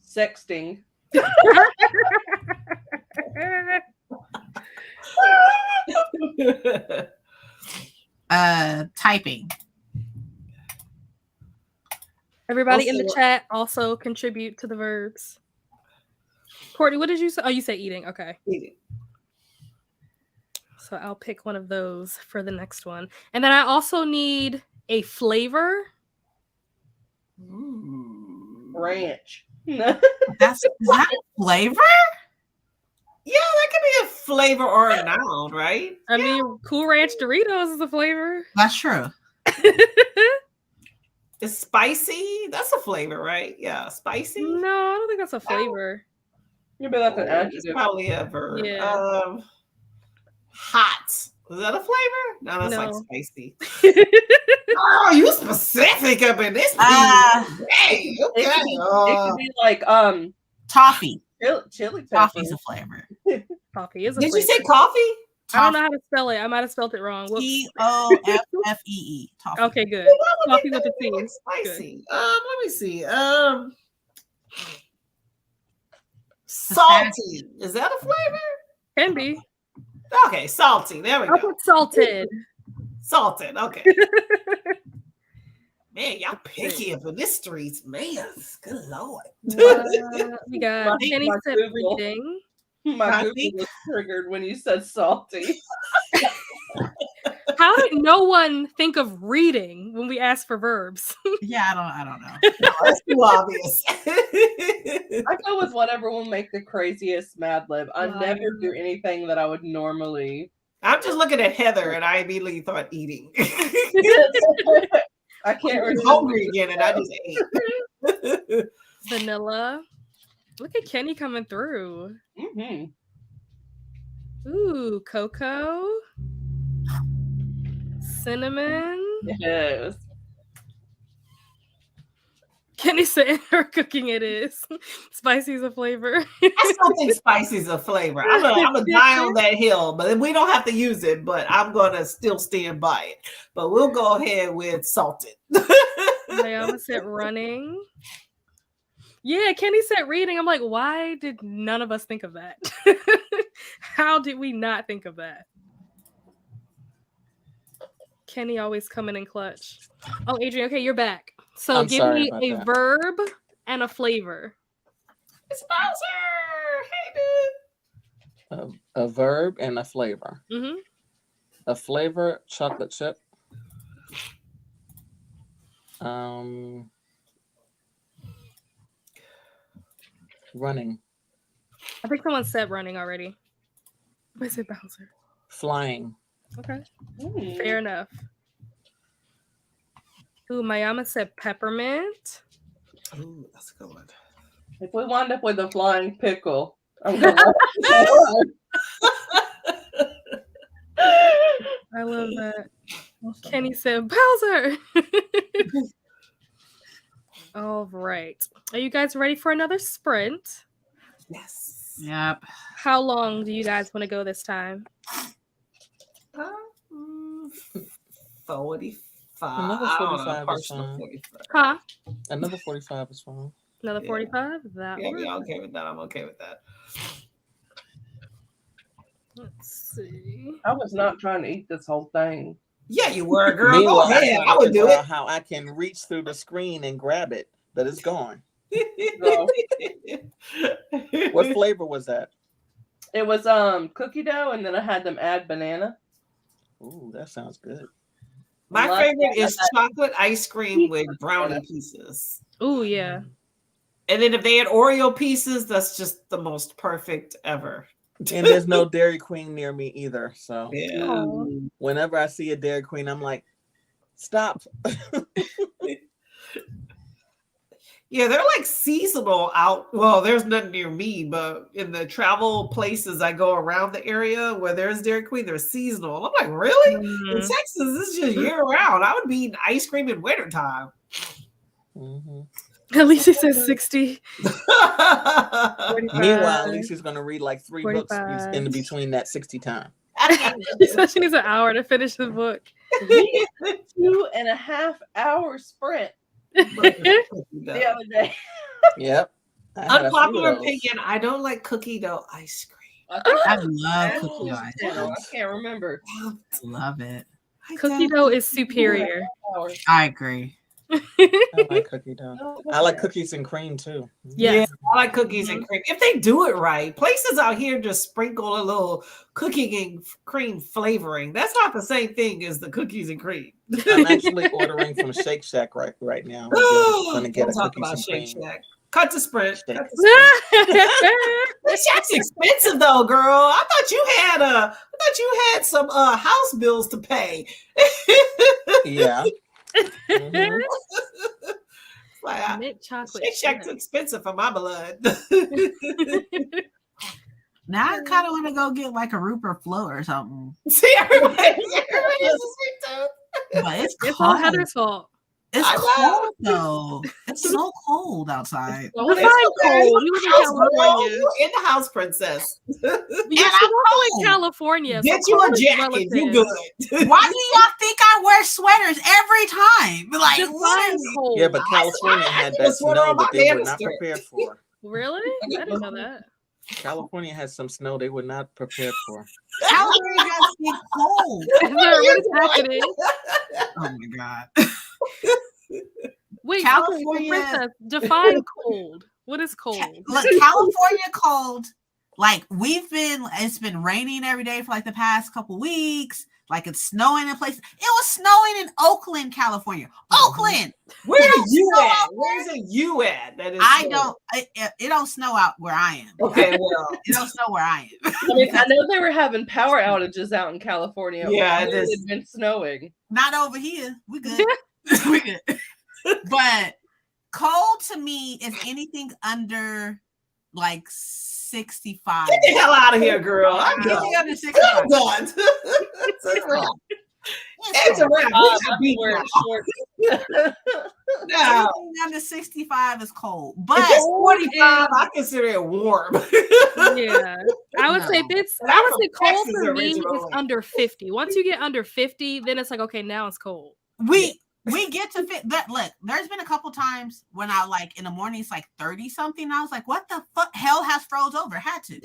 Sexting. Typing. Everybody in the chat also contribute to the verbs. Courtney, what did you say? Oh, you say eating. Okay. Eating. So I'll pick one of those for the next one. And then I also need a flavor. Ranch. Is that a flavor? Yeah, that could be a flavor or a noun, right? I mean, Cool Ranch Doritos is a flavor. That's true. It's spicy. That's a flavor, right? Yeah, spicy. No, I don't think that's a flavor. You'll be like an It's adjective. probably a verb. Yeah. Hot. Is that a flavor? No, that's like No. spicy. Oh, you specific up in this. Hey, okay. It could be like Toffee. chili pepper. Toffee's a flavor. Coffee is a Did flavor. you say coffee? I don't know how to spell it. I might have spelled it wrong. Whoops. Toffee. Toffee. Okay, good. Well, why would Coffee they with a do C. like spicy. Let me see. Salty. Is that a flavor? Can be. Okay, salty. There we I'll go. put salted. Salted. Okay. Man, y'all picky up in this streets, man. Good lord. We got Kenny my said Google. reading. My Google was triggered when you said salty. How did no one think of reading when we asked for verbs? Yeah, I don't know. No, that's too obvious. I go with whatever will make the craziest Mad Lib. I Wow. never do anything that I would normally. I'm just looking at Heather and I immediately thought eating. I can't I was remember. hungry again and I just ate. Vanilla. Look at Kenny coming through. Mm-hmm. Ooh, cocoa. Cinnamon. Yes. Kenny said her cooking it is. Spicy is a flavor. I still think spicy is a flavor. I'm gonna die on that hill, but we don't have to use it. But I'm gonna still stand by it. But we'll go ahead with salted. Mayama said running. Yeah, Kenny said reading. I'm like, why did none of us think of that? How did we not think of that? Kenny always coming in clutch. Oh, Adrian, okay, you're back. So I'm give sorry me about a that. verb and a flavor. It's Bowser. Hey, dude. A verb and a flavor. Mm-hmm. A flavor, chocolate chip. Running. I think someone said running already. What is it, Bowser? Flying. Okay, Mm. fair enough. Ooh, Mayama said peppermint. Ooh, that's a good one. If we wind up with a flying pickle, I'm gonna. I love that. Kenny said Bowser. All right. Are you guys ready for another sprint? Yes. Yep. How long do you guys want to go this time? 45. Another I don't 45 know, is personal fine. 45. Huh? Another 45 is fine. Another Yeah. 45? That Yeah, works. yeah, okay with that. I'm okay with that. Let's see. I was not trying to eat this whole thing. Yeah, you were, girl. Go Meanwhile, ahead. I'm I would trying to do figure it. out how I can reach through the screen and grab it, but it's gone. No. What flavor was that? It was cookie dough, and then I had them add banana. Ooh, that sounds good. My Love favorite that. is chocolate ice cream with brownie pieces. Ooh, yeah. And then if they had Oreo pieces, that's just the most perfect ever. And there's no Dairy Queen near me either. So Yeah. whenever I see a Dairy Queen, I'm like, stop. Yeah, they're like seasonal out. Well, there's nothing near me, but in the travel places I go around the area where there's Dairy Queen, they're seasonal. I'm like, really? In Texas, this is just year round. I would be eating ice cream in wintertime. At least he says 60. Meanwhile, at least he's going to read like 3 books in between that 60 time. She said she needs an hour to finish the book. 2.5 hour sprint the other day. Yep. Unpopular opinion, I don't like cookie dough ice cream. I love cookie dough ice cream. I can't remember. Love it. Cookie dough is superior. I agree. I like cookie dough. I like cookies and cream too. Yes. Yeah, I like cookies and cream. If they do it right, places out here just sprinkle a little cookie and cream flavoring. That's not the same thing as the cookies and cream. I'm actually ordering from Shake Shack right now. I'm going to get a cookies and cream. Shack. Cut to Sprint. Shake Shack's expensive though, girl. I thought you had some house bills to pay. Yeah. Like, Shake Shack's expensive for my blood. Now I kind of want to go get like a Rupert float or something. See, everybody is a sweet tooth. But it's all cold. Heather's fault. It's cold though. It's so cold outside. Well, it's cold. You live in California. You're in the house, princess. And I'm in California. Get you a jacket. You good. Why do y'all think I wear sweaters every time? Like, cold. Yeah, but California had that snow that they were not prepared for. Really? I didn't know that. California has some snow they were not prepared for. California has been cold. What is happening? Oh my god. Wait, California. Princess, define cold. What is cold? Look, California cold. Like it's been raining every day for like the past couple weeks. Like it's snowing in places. It was snowing in Oakland, California. Oakland. Where are you at? Where's it you at? That is. It don't snow out where I am. Okay, well, it don't snow where I am. I mean, I know they were having power outages out in California. Yeah, it had been snowing. Not over here. We good. We good. But cold to me is anything under like 65. Get the hell out of here, girl. I'm anything under 65. I'm done. It's a wrap. Anything under 65 is cold. But 45, I consider it warm. Yeah. I would say cold for me is under 50. Once you get under 50, then it's like, okay, now it's cold. We get to fit that. Look, there's been a couple times when I like in the morning it's like 30 something. I was like, what the fuck? Hell has froze over. Had to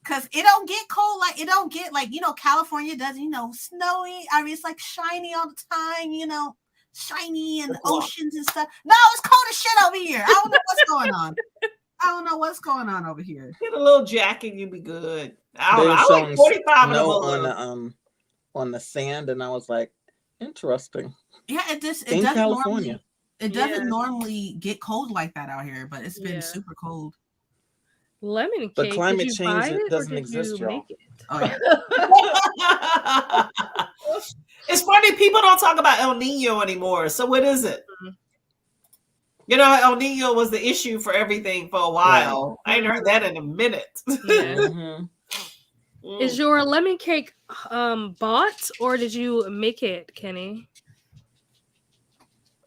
because it don't get cold like it don't get like California does snowy. I mean it's like shiny all the time. Shiny and oceans and stuff. No, it's cold as shit over here. I don't know what's going on. I don't know what's going on over here. Get a little jacket, you'd be good. I don't know. I like 45 on the sand, and I was like, interesting. Yeah, it doesn't California. Doesn't normally get cold like that out here, but it's been super cold. Lemon cake. But climate change doesn't exist, y'all. Oh yeah. It's funny, people don't talk about El Nino anymore. So what is it? El Nino was the issue for everything for a while. Right. I ain't heard that in a minute. Yeah. Is your lemon cake bought or did you make it, Kenny?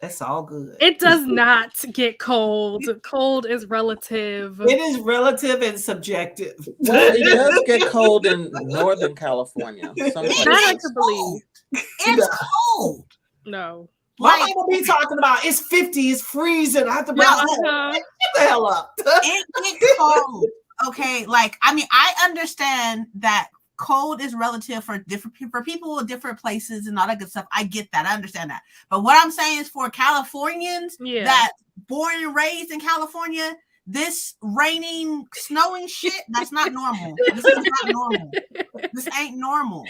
That's all good. It does not get cold. Cold is relative. It is relative and subjective. Well, it does get cold in Northern California. That I could believe. It's cold. No. My mama be talking about it's 50, it's freezing. I have to get the hell up. It gets cold. Okay, I understand that cold is relative for people in different places and all that good stuff. I get that. I understand that. But what I'm saying is for Californians that born and raised in California, this raining, snowing shit, that's not normal. This is not normal. This ain't normal.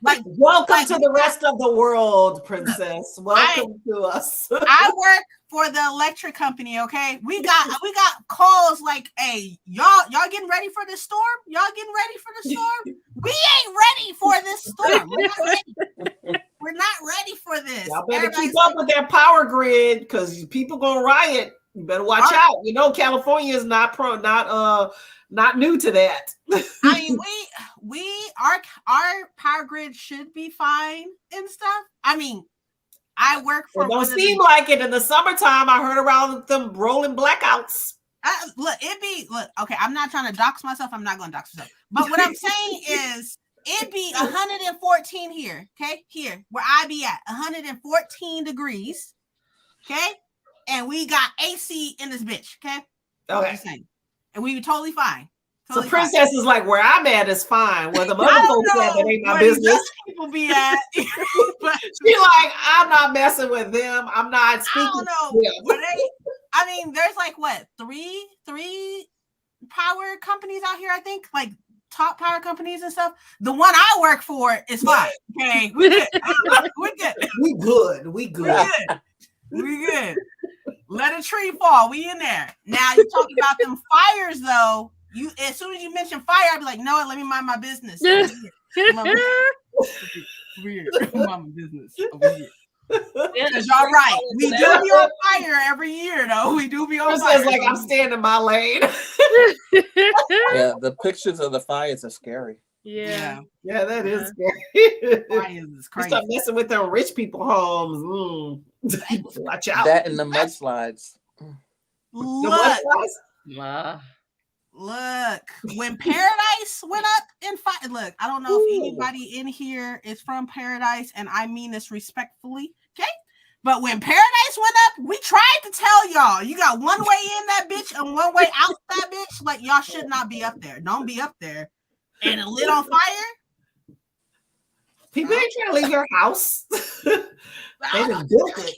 Like, welcome to the rest of the world, princess. Welcome to us. I work for the electric company. Okay, we got calls like, "Hey, y'all getting ready for this storm? Y'all getting ready for the storm? We ain't ready for this storm. We're not ready. We're not ready for this. Y'all better keep up with their power grid because people gonna riot. You better watch out. You know, California is not new to that. I mean, our power grid should be fine and stuff. I mean, I work for. It don't seem like it in the summertime. I heard around them rolling blackouts. Look. Okay, I'm not trying to dox myself. I'm not going to dox myself. But what I'm saying is, it'd be 114 here. Okay, here where I be at 114 degrees. Okay, and we got AC in this bitch. Okay. Okay. And we be totally fine. So princess is like, where I'm at is fine. Where the other folks at, that ain't my business. People be at. But she like, I'm not messing with them. I'm not speaking. I don't know. I mean, there's like what three power companies out here. I think like top power companies and stuff. The one I work for is fine. Okay, we good. We good. We good. Let a tree fall. We in there. Now you talking about them fires though. You as soon as you mention fire, I'd be like, no, let me mind my business. Mind my business over here. Because y'all right. We do be on fire every year though. We do be on fire. Like I'm staying in my lane. Yeah, the pictures of the fires are scary. Yeah, that is scary. Fires is crazy. You start messing with them rich people homes. Watch out. That and the mudslides. Look, when Paradise went up in fire, look, I don't know if anybody in here is from Paradise, and I mean this respectfully, okay? But when Paradise went up, we tried to tell y'all, you got one way in that bitch and one way out that bitch. Like, y'all should not be up there. Don't be up there. And it lit on fire. People ain't trying to leave your house. They just built it.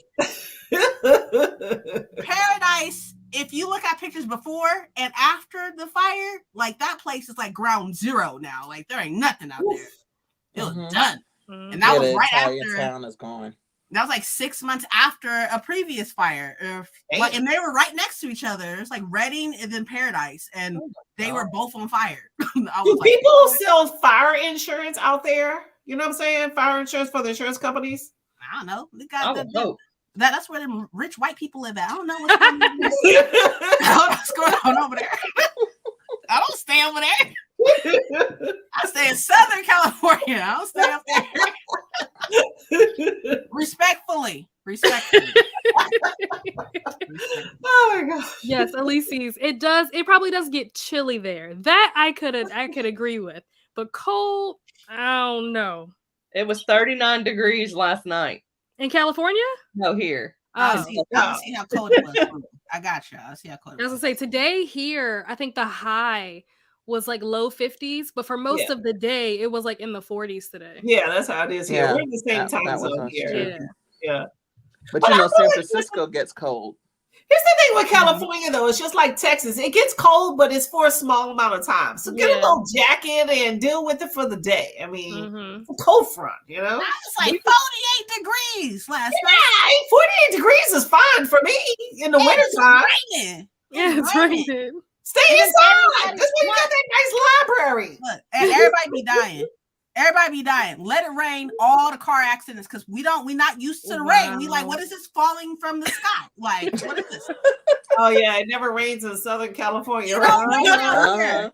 Paradise, if you look at pictures before and after the fire, like that place is like ground zero now. Like there ain't nothing out there. It was done. And that was right after town is gone. That was like 6 months after a previous fire. And they were right next to each other. It's like Redding and then Paradise. And they were both on fire. Do people sell fire insurance out there? You know what I'm saying? Fire insurance for the insurance companies? I don't know. They got that's where the rich white people live at. I don't know what's going on. I don't know what's going on over there. I don't stay over there. I stay in Southern California. I don't stay up there. Respectfully. Oh my god. Yes, Elise's. It probably does get chilly there. That I could agree with. But cold, I don't know. It was 39 degrees last night. In California? No, here. I'll see how cold it was. I got you. I'll see how cold it was. I was going to say, today here, I think the high was like low 50s, but for most of the day, it was like in the 40s today. Yeah, that's how it is here. We're in the same time zone here. Yeah. But you know, San Francisco gets cold. Here's the thing with California, though. It's just like Texas. It gets cold, but it's for a small amount of time. So get a little jacket and deal with it for the day. I mean, it's a cold front, you know? It's like 48 degrees last night. 48 degrees is fine for me in the wintertime. It's raining. Stay inside. That's why you got that nice library. Look, and everybody be dying. Let it rain. All the car accidents, because we're not used to the rain. We like, what is this falling from the sky? Like, what is this? Oh yeah, it never rains in Southern California. It don't rain out here.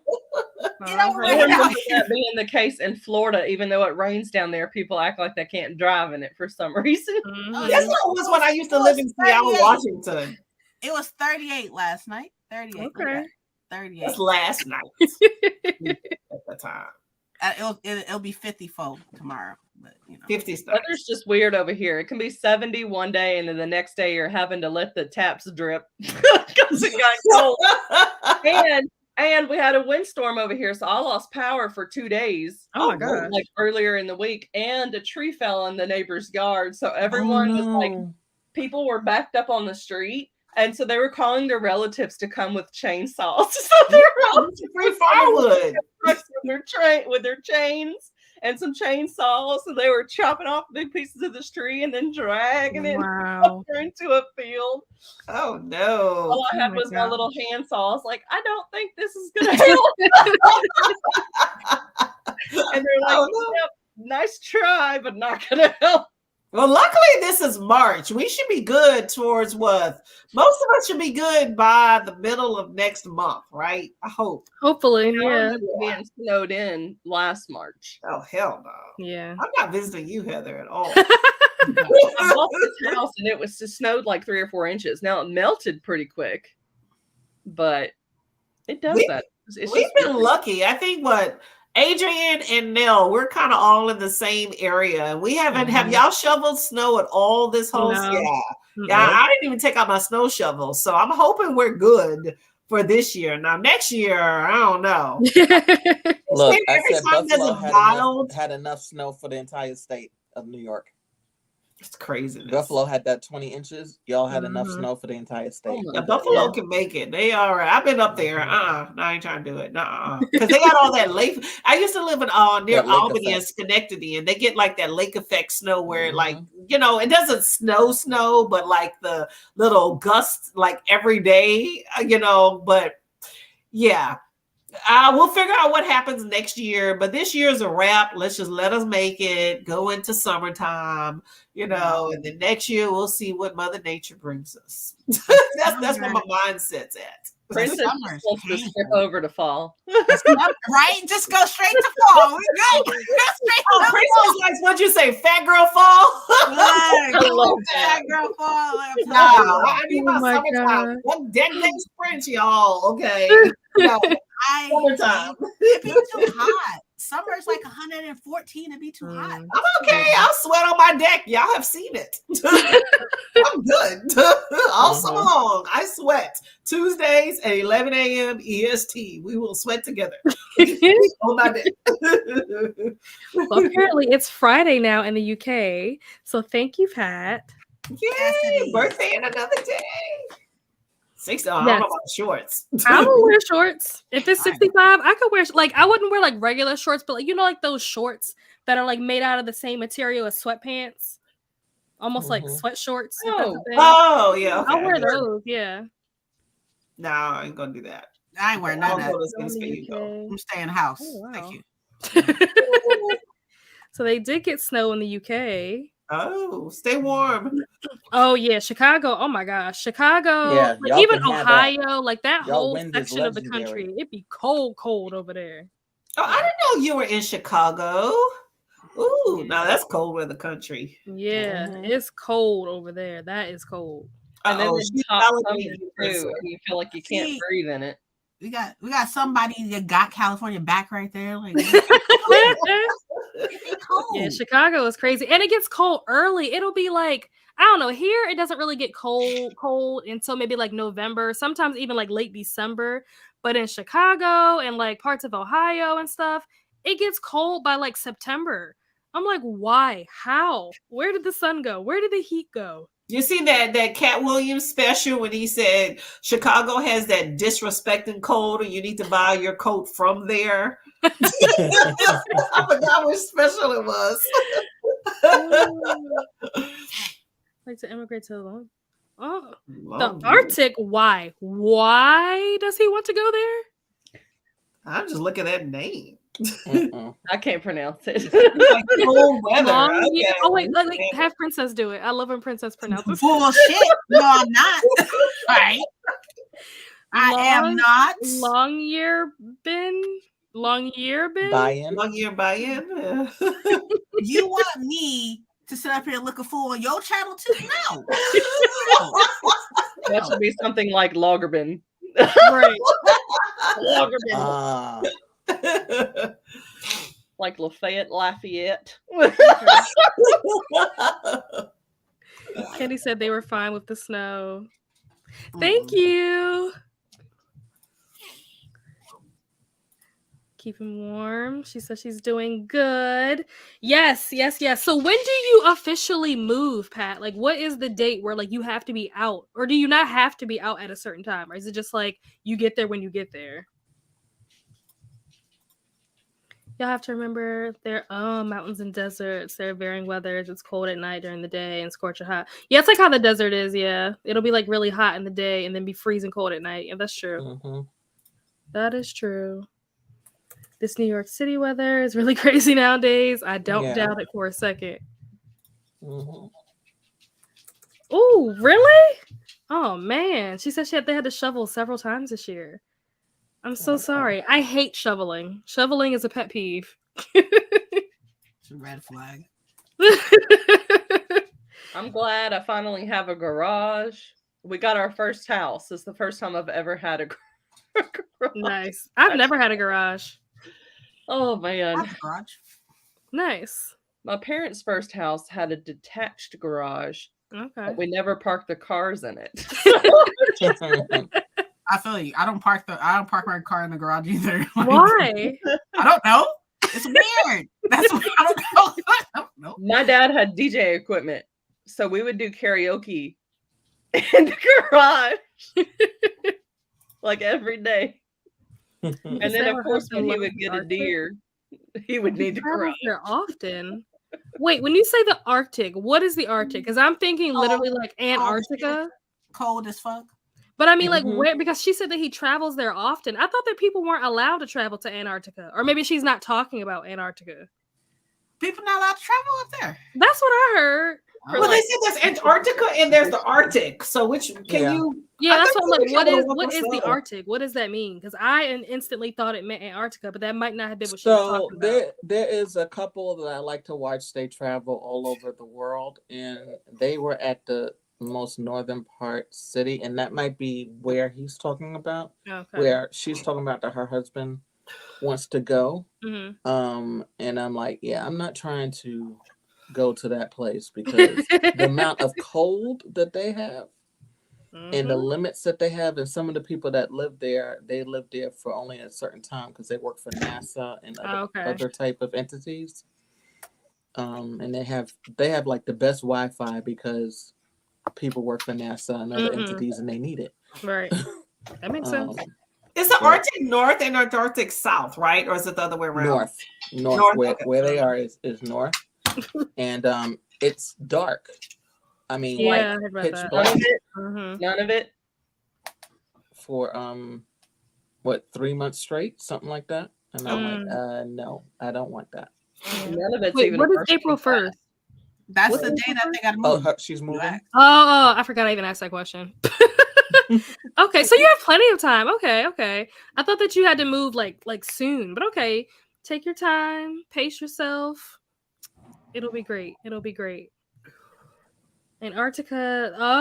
It don't rain out here. That being the case in Florida, even though it rains down there, people act like they can't drive in it for some reason. That's what was when I used to live in Seattle, Washington. It was 38 last night. 38. Okay. 38. That's last night. At the time. It'll be 50-fold tomorrow, but 50 stuff. Weather's just weird over here. It can be 70 one day, and then the next day you're having to let the taps drip because it got cold. And we had a windstorm over here, so I lost power for 2 days. Oh my god! Like earlier in the week, and a tree fell in the neighbor's yard, so everyone was like, people were backed up on the street. And so they were calling their relatives to come with chainsaws. So their relatives free firewood with their chains and some chainsaws. So they were chopping off big pieces of this tree and then dragging it into a field. Oh no. All I had was my little handsaw. I was like, I don't think this is gonna help. And they're like, yep, nice try, but not gonna help. Well, luckily this is March. We should be good towards what? Most of us should be good by the middle of next month, right? I hope. Hopefully, yeah. Being snowed in last March. Oh, hell no. Yeah. I'm not visiting you, Heather, at all. I bought this house and it snowed like 3 or 4 inches. Now it melted pretty quick, but it does that. We've been lucky. I think Adrian and Nell, we're kind of all in the same area. We haven't have y'all shoveled snow at all this whole Yeah, I didn't even take out my snow shovel. So I'm hoping we're good for this year. Now next year, I don't know. Look, I said Buffalo had enough snow for the entire state of New York. It's crazy. Buffalo had that 20 inches. Y'all had enough snow for the entire state. Yeah, Buffalo can make it. They are. I've been up there. No, I ain't trying to do it. Because they got all that lake. I used to live in near Albany and Schenectady, and they get like that lake effect snow where like, it doesn't snow, but like the little gusts like every day, but yeah. We'll figure out what happens next year, but this year's a wrap. Let's just let us make it, go into summertime, and then next year we'll see what Mother Nature brings us. that's where my mindset's at. Princess wants to skip over to fall. Right? Just go straight to fall. We go. Princess likes, what'd you say, fat girl fall? Fat girl fall. No, I need my summertime. One dead day sprint, y'all. Okay. Summertime. It'd be too hot. Summer's like 114. It'd be too hot. I'm okay. I'll sweat on my deck. Y'all have seen it. I'm good. All summer long. I sweat. Tuesdays at 11 a.m. EST. We will sweat together. On my deck. Well, apparently it's Friday now in the UK. So thank you, Pat. Yay! Birthday in another day. 60. I don't know about shorts. I will wear shorts. If it's 65, I could wear I wouldn't wear like regular shorts, but like those shorts that are like made out of the same material as sweatpants, almost like sweat shorts. Oh yeah, okay. I'll wear those. Yeah. No, I ain't gonna do that. I ain't wearing none of that. I'm staying in the house. Oh, wow. Thank you. So they did get snow in the UK. Oh, stay warm. Oh yeah, Chicago. Oh my gosh, Chicago. Yeah, even Ohio, like that whole wind section of the country, it'd be cold over there. Oh, I didn't know you were in Chicago. Ooh, now that's cold weather country. Yeah, it's cold over there. That is cold. And then it's hot too, and you feel like you can't breathe in it. We got somebody that got California back right there. Like, yeah, Chicago is crazy, and it gets cold early. It'll be like, I don't know. Here, it doesn't really get cold until maybe like November. Sometimes even like late December. But in Chicago and like parts of Ohio and stuff, it gets cold by like September. I'm like, why? How? Where did the sun go? Where did the heat go? You see that Cat Williams special when he said Chicago has that disrespecting cold and you need to buy your coat from there? I forgot which special it was. Like to immigrate to the Arctic. Why? Why does he want to go there? I'm just looking at that name. I can't pronounce it. Like cold weather. Okay. Oh wait, like have Princess do it. I love when Princess pronounces. Bullshit. No, I'm not. Right. I am not. Long year bin. Buy-in. You want me to sit up here and look a fool on your channel too? No. That should be something like Loggerbin. Right. Loggerbin. Like Lafayette. Kenny said they were fine with the snow. Thank you. Keeping warm. She says she's doing good. Yes. So when do you officially move, Pat? Like, what is the date where like you have to be out, or do you not have to be out at a certain time, or is it just like you get there when you get there? Y'all have to remember there are mountains and deserts. There are varying weathers. It's cold at night during the day and scorching hot. Yeah, it's like how the desert is. Yeah, it'll be like really hot in the day and then be freezing cold at night. Yeah, that's true. Mm-hmm. That is true. This New York City weather is really crazy nowadays. I don't doubt it for a second. Mm-hmm. Oh, really? Oh man, she said they had to shovel several times this year. I'm so sorry. I hate shoveling. Shoveling is a pet peeve. It's a red flag. I'm glad I finally have a garage. We got our first house. It's the first time I've ever had a garage. Nice. I've never had a garage. Oh man. I have a garage. Nice. My parents' first house had a detached garage. Okay. But we never parked the cars in it. I feel you. I don't park my car in the garage either. Like, why? I don't know. It's weird. That's what I don't know. I don't know. My dad had DJ equipment, so we would do karaoke in the garage like every day. And then of course when he would get a deer, he would need the garage. There often. Wait, when you say the Arctic, what is the Arctic? Because I'm thinking literally like Antarctica. Cold as fuck. But I mean, like, where? Because she said that he travels there often. I thought that people weren't allowed to travel to Antarctica, or maybe she's not talking about Antarctica. People not allowed to travel up there. That's what I heard. Well, they said there's Antarctica and there's the Arctic. So which can you? Yeah, that's what I'm like. What is the Arctic? What does that mean? Because I instantly thought it meant Antarctica, but that might not have been what she was talking about. There is a couple that I like to watch. They travel all over the world, and they were at the most northern part city, and that might be where he's talking about. Okay. Where she's talking about that her husband wants to go. Mm-hmm. And I'm like, yeah, I'm not trying to go to that place because the amount of cold that they have and the limits that they have, and some of the people that live there, they live there for only a certain time because they work for NASA and other type of entities. And they have like the best Wi-Fi because people work for NASA and other entities and they need it. Right. That makes sense. Is the Arctic north and Antarctic south, right? Or is it the other way around? North. Where they are is north. And it's dark. I mean, yeah, like pitch black. None of it. For 3 months straight, something like that. And I'm like, no, I don't want that. None of it's even. What is April 1st? That's the day that they got to move. She's moving. Oh, I forgot I even asked that question. Okay, so you have plenty of time. Okay. I thought that you had to move like soon, but okay. Take your time, pace yourself. It'll be great. Antarctica. Oh.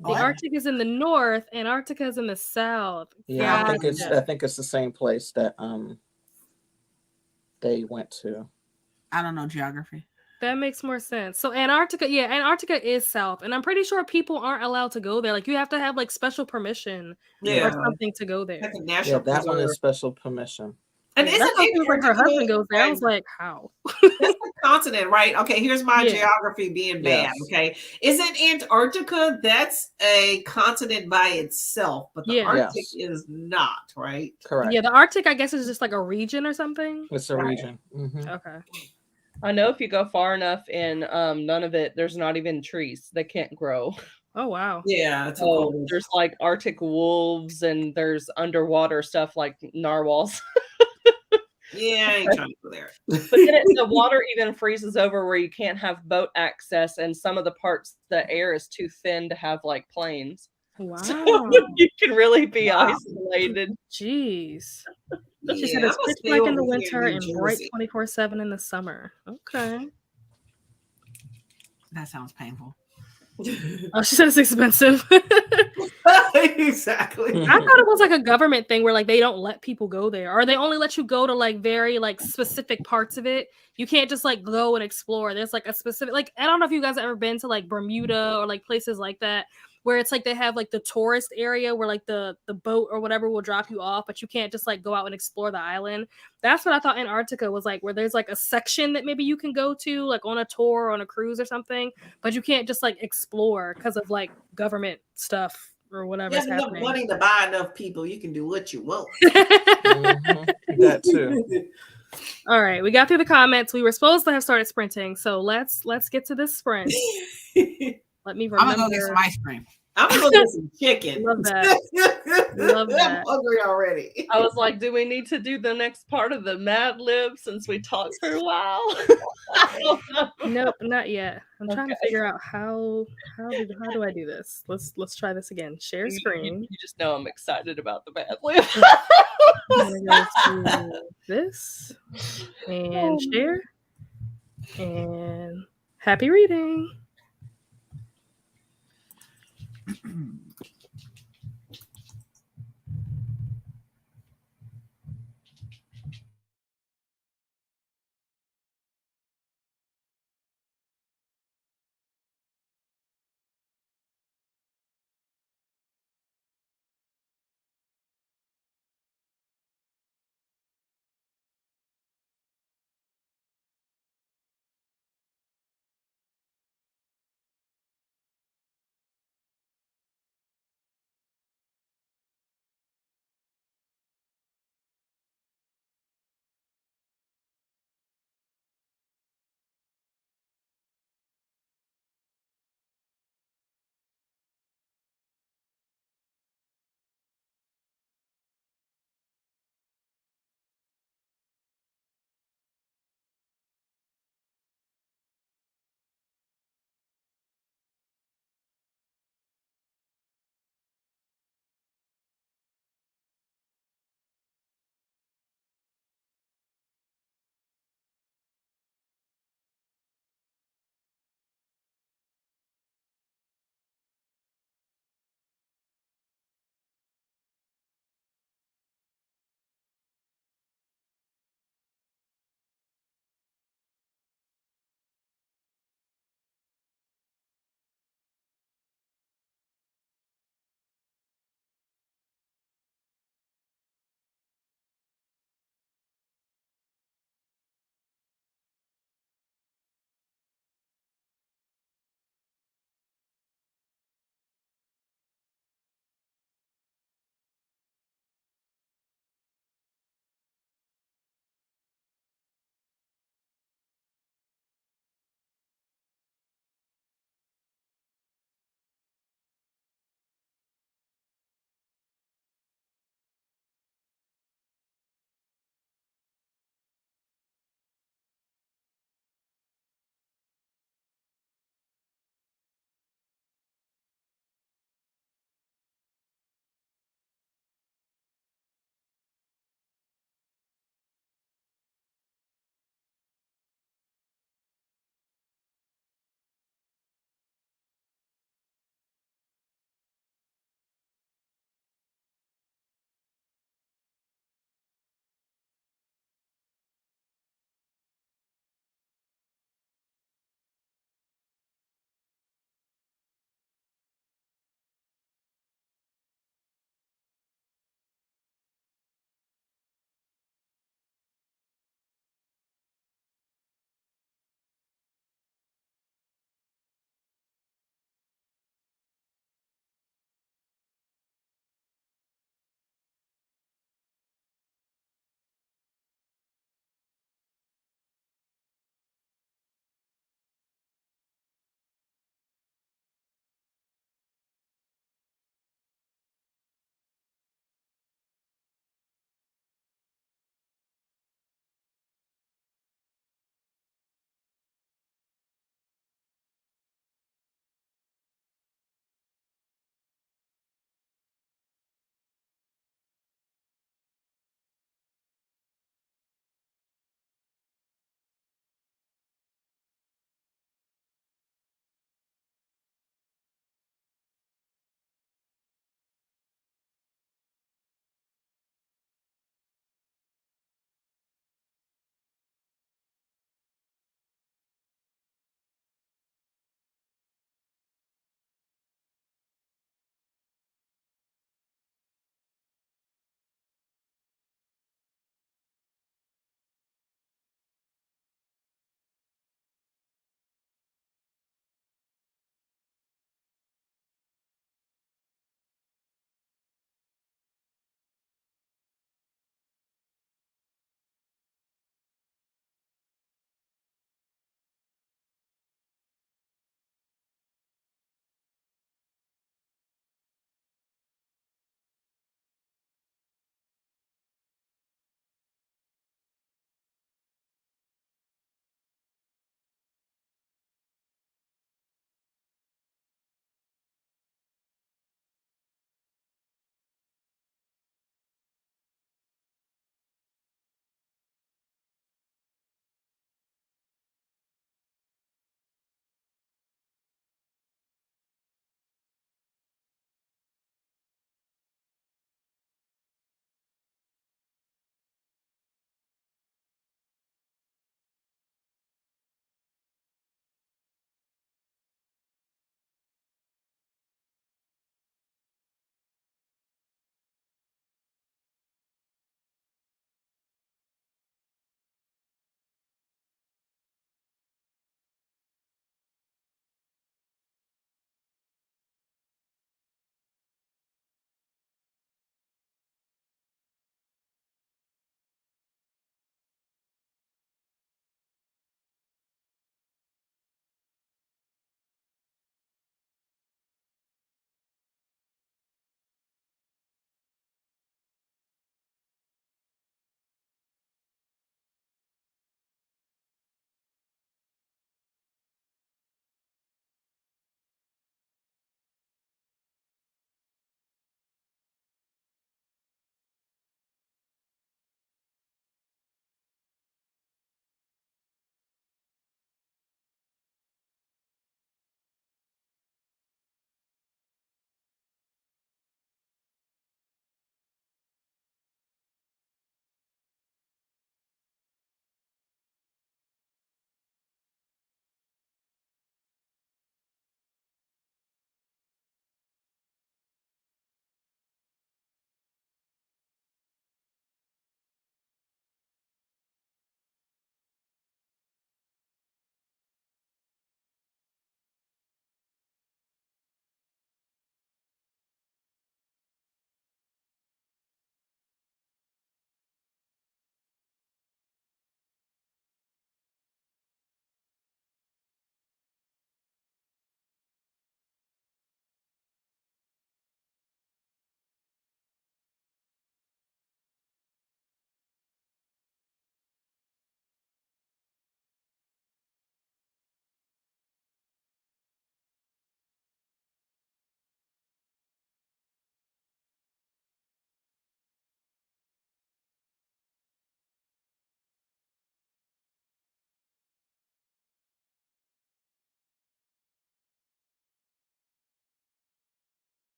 The Arctic is in the north, Antarctica is in the south. Yeah, I think it's the same place that they went to. I don't know geography. That makes more sense. So Antarctica is south, and I'm pretty sure people aren't allowed to go there. Like you have to have like special permission or something to go there. Like that one is special permission. And isn't it where her husband goes there? I was like, how? It's a continent, right? Okay, here's my geography being bad. Yes. Okay, isn't Antarctica? That's a continent by itself, but the Arctic is not, right? Correct. Yeah, the Arctic, I guess, is just like a region or something. It's a region. Mm-hmm. Okay. I know if you go far enough in none of it, there's not even trees. They can't grow. Oh wow. Yeah. There's like Arctic wolves and there's underwater stuff like narwhals. Yeah, I ain't trying to go there. But then the water even freezes over where you can't have boat access, and some of the parts the air is too thin to have like planes. Wow. So you can really be isolated. Jeez. She said it's pitch black in the winter and bright 24/7 in the summer. Okay. That sounds painful. Oh, she said it's expensive. Exactly. I thought it was like a government thing where like they don't let people go there, or they only let you go to like very like specific parts of it. You can't just like go and explore. There's like a specific, like I don't know if you guys have ever been to like Bermuda or like places like that, where it's like they have like the tourist area where like the boat or whatever will drop you off, but you can't just like go out and explore the island. That's what I thought Antarctica was like, where there's like a section that maybe you can go to like on a tour or on a cruise or something, but you can't just like explore because of like government stuff or whatever's enough happening. money to buy enough people, you can do what you want. That too. All right, we got through the comments. We were supposed to have started sprinting, so let's get to this sprint. Let me remember. I'm gonna go get some ice cream. I'm gonna go get some chicken. Love that. Love that. I'm hungry already. I was like, do we need to do the next part of the Mad Lib since we talked for a while? Nope, not yet. I'm trying to Okay. figure out how do I do this? Let's try this again. Share screen. You just know I'm excited about the Mad Lib. I'm gonna go to this and share and happy reading.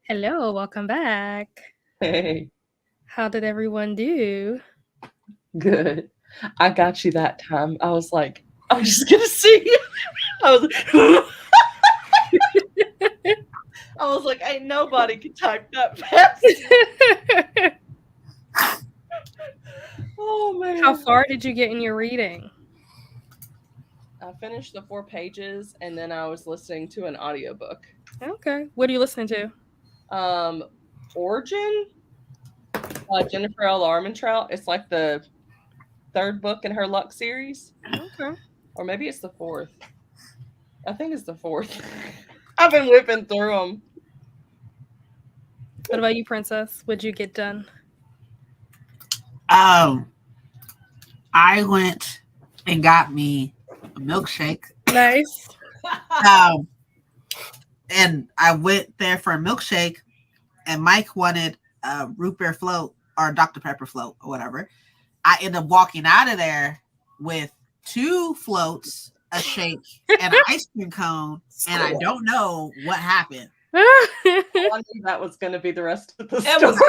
Hello, welcome back. Hey, How did everyone do? good. I got you that time. I was like, I'm just gonna sing. I was I was like, ain't nobody can type that fast. Oh man. How far did you get in your reading? I finished the 4 pages and then I was listening to an audiobook. Okay. What are you listening to? Origin, Jennifer L. Armentrout. It's like the 3rd book in her Luck series. Okay. Or maybe it's the 4th. I think it's the 4th. I've been whipping through them. What about you, Princess? What'd you get done? I went and got me a milkshake. Nice. And I went there for a milkshake, and Mike wanted a root beer float or Dr. Pepper float or whatever. I ended up walking out of there with 2 floats, a shake, and an ice cream cone, and I don't know what happened. I knew that was going to be the rest of the story. That's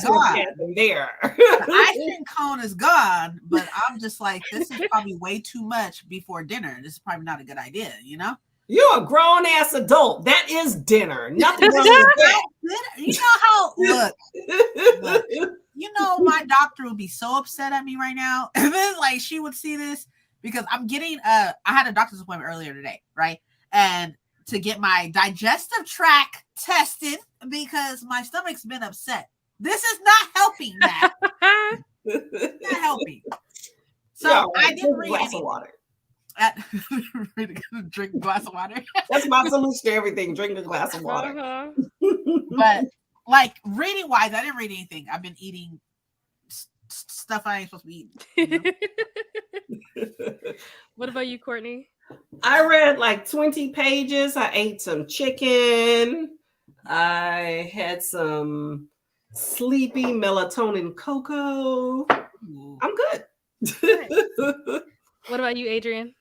what happened there. The ice cream cone is gone, but I'm just like, this is probably way too much before dinner. This is probably not a good idea, you know? You're a grown ass adult. That is dinner. Nothing wrong with that. You know how look, you know, my doctor would be so upset at me right now. And then like she would see this because I'm getting I had a doctor's appointment earlier today, right? And to get my digestive tract tested because my stomach's been upset. This is not helping that. Not helping. So yeah, I didn't read glass of water. Drink a glass of water. That's my solution to everything. Drink a glass of water. But like reading wise, I didn't read anything. I've been eating stuff I ain't supposed to be eating. You know? What about you, Courtney? I read like 20 pages. I ate some chicken. I had some sleepy melatonin cocoa. I'm good. Nice. What about you, Adrian?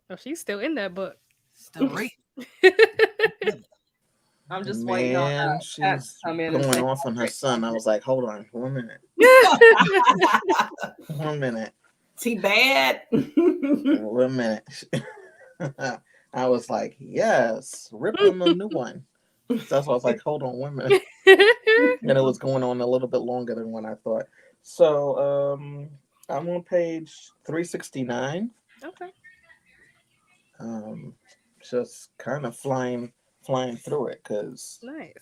Oh, she's still in that book. Still reading. I'm just waiting on that cat to come in and going off on her son. I was like, hold on, 1 minute. 1 minute. Is he bad? 1 minute. I was like, yes, rip him a new one. So that's why I was like, hold on 1 minute. And it was going on a little bit longer than what I thought. So I'm on page 369. Okay. Just kind of flying through it because nice.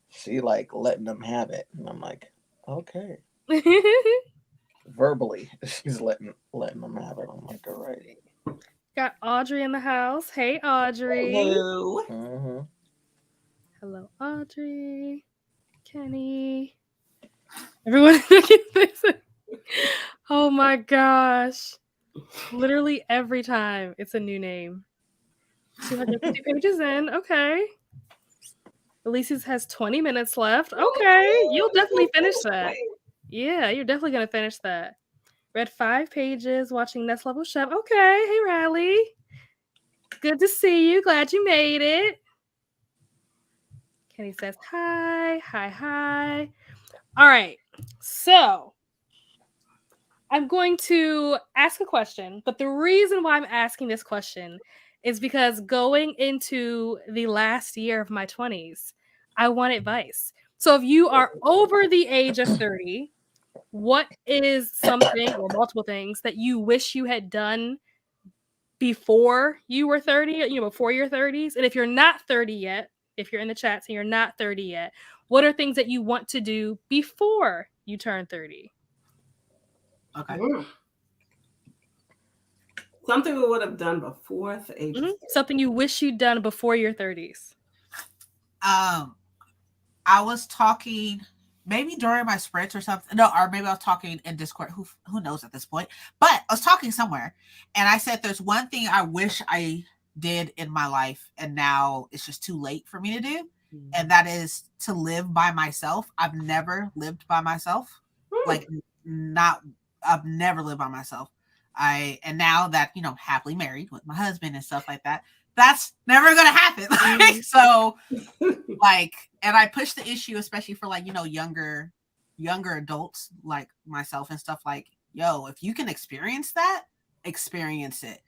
She like letting them have it, and I'm like, okay. Verbally, she's letting them have it. I'm like, all right. Got Audrey in the house. Hey, Audrey. Hello. Mm-hmm. Hello, Audrey. Kenny. Everyone. Oh my gosh. Literally every time it's a new name. 250 pages in. Okay. Elise's has 20 minutes left. Okay. You'll definitely finish that. Yeah, you're definitely going to finish that. Read 5 pages, watching Next Level Chef. Okay. Hey, Riley. Good to see you. Glad you made it. Kenny says, hi. Hi, hi. All right. So I'm going to ask a question, but the reason why I'm asking this question is because going into the last year of my 20s, I want advice. So if you are over the age of 30, what is something or multiple things that you wish you had done before you were 30, before your 30s? And if you're not 30 yet, if you're in the chats and you're not 30 yet, what are things that you want to do before you turn 30? Okay. Something we would have done before the age. Mm-hmm. Something you wish you'd done before your 30s. I was talking maybe during my sprints or something. No, or maybe I was talking in Discord. Who knows at this point? But I was talking somewhere, and I said there's one thing I wish I did in my life, and now it's just too late for me to do. and that is to live by myself. I've never lived by myself. Like I've never lived by myself. And now that, happily married with my husband and stuff like that, that's never gonna happen. So and I push the issue, especially for younger adults like myself and stuff, like, yo, if you can experience that, experience it.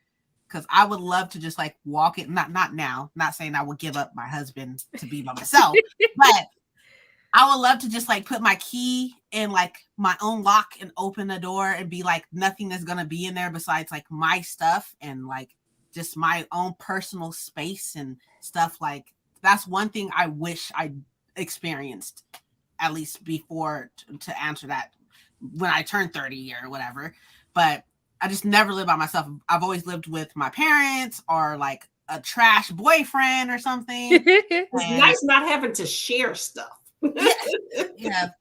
Because I would love to just walk it, not now, not saying I would give up my husband to be by myself, but I would love to just put my key in my own lock and open the door and be nothing is gonna be in there besides my stuff and just my own personal space and stuff. That's one thing I wish I experienced, at least before to answer that when I turned 30 or whatever. But I just never lived by myself. I've always lived with my parents or a trash boyfriend or something. It's nice not having to share stuff. Yeah.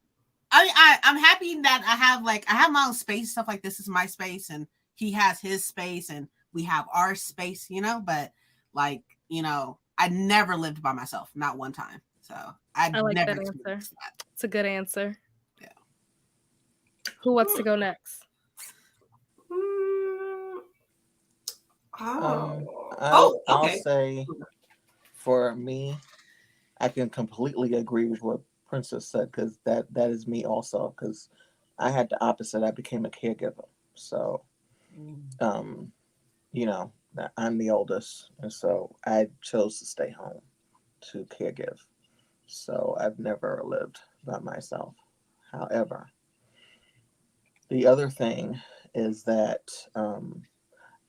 I'm happy that I have my own space, stuff like this is my space and he has his space and we have our space, but I never lived by myself, not one time. So I like never that answer. It's a good answer. Yeah. Who wants to go next? I'll say for me, I can completely agree with what Princess said, because that is me also, because I had the opposite. I became a caregiver. So, I'm the oldest, and so I chose to stay home to caregive. So I've never lived by myself. However, the other thing is that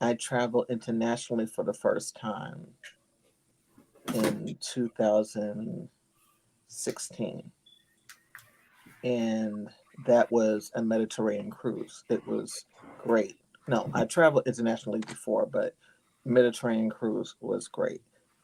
I traveled internationally for the first time in 2016. And that was a Mediterranean cruise. It was great. No, I traveled internationally before, but Mediterranean cruise was great.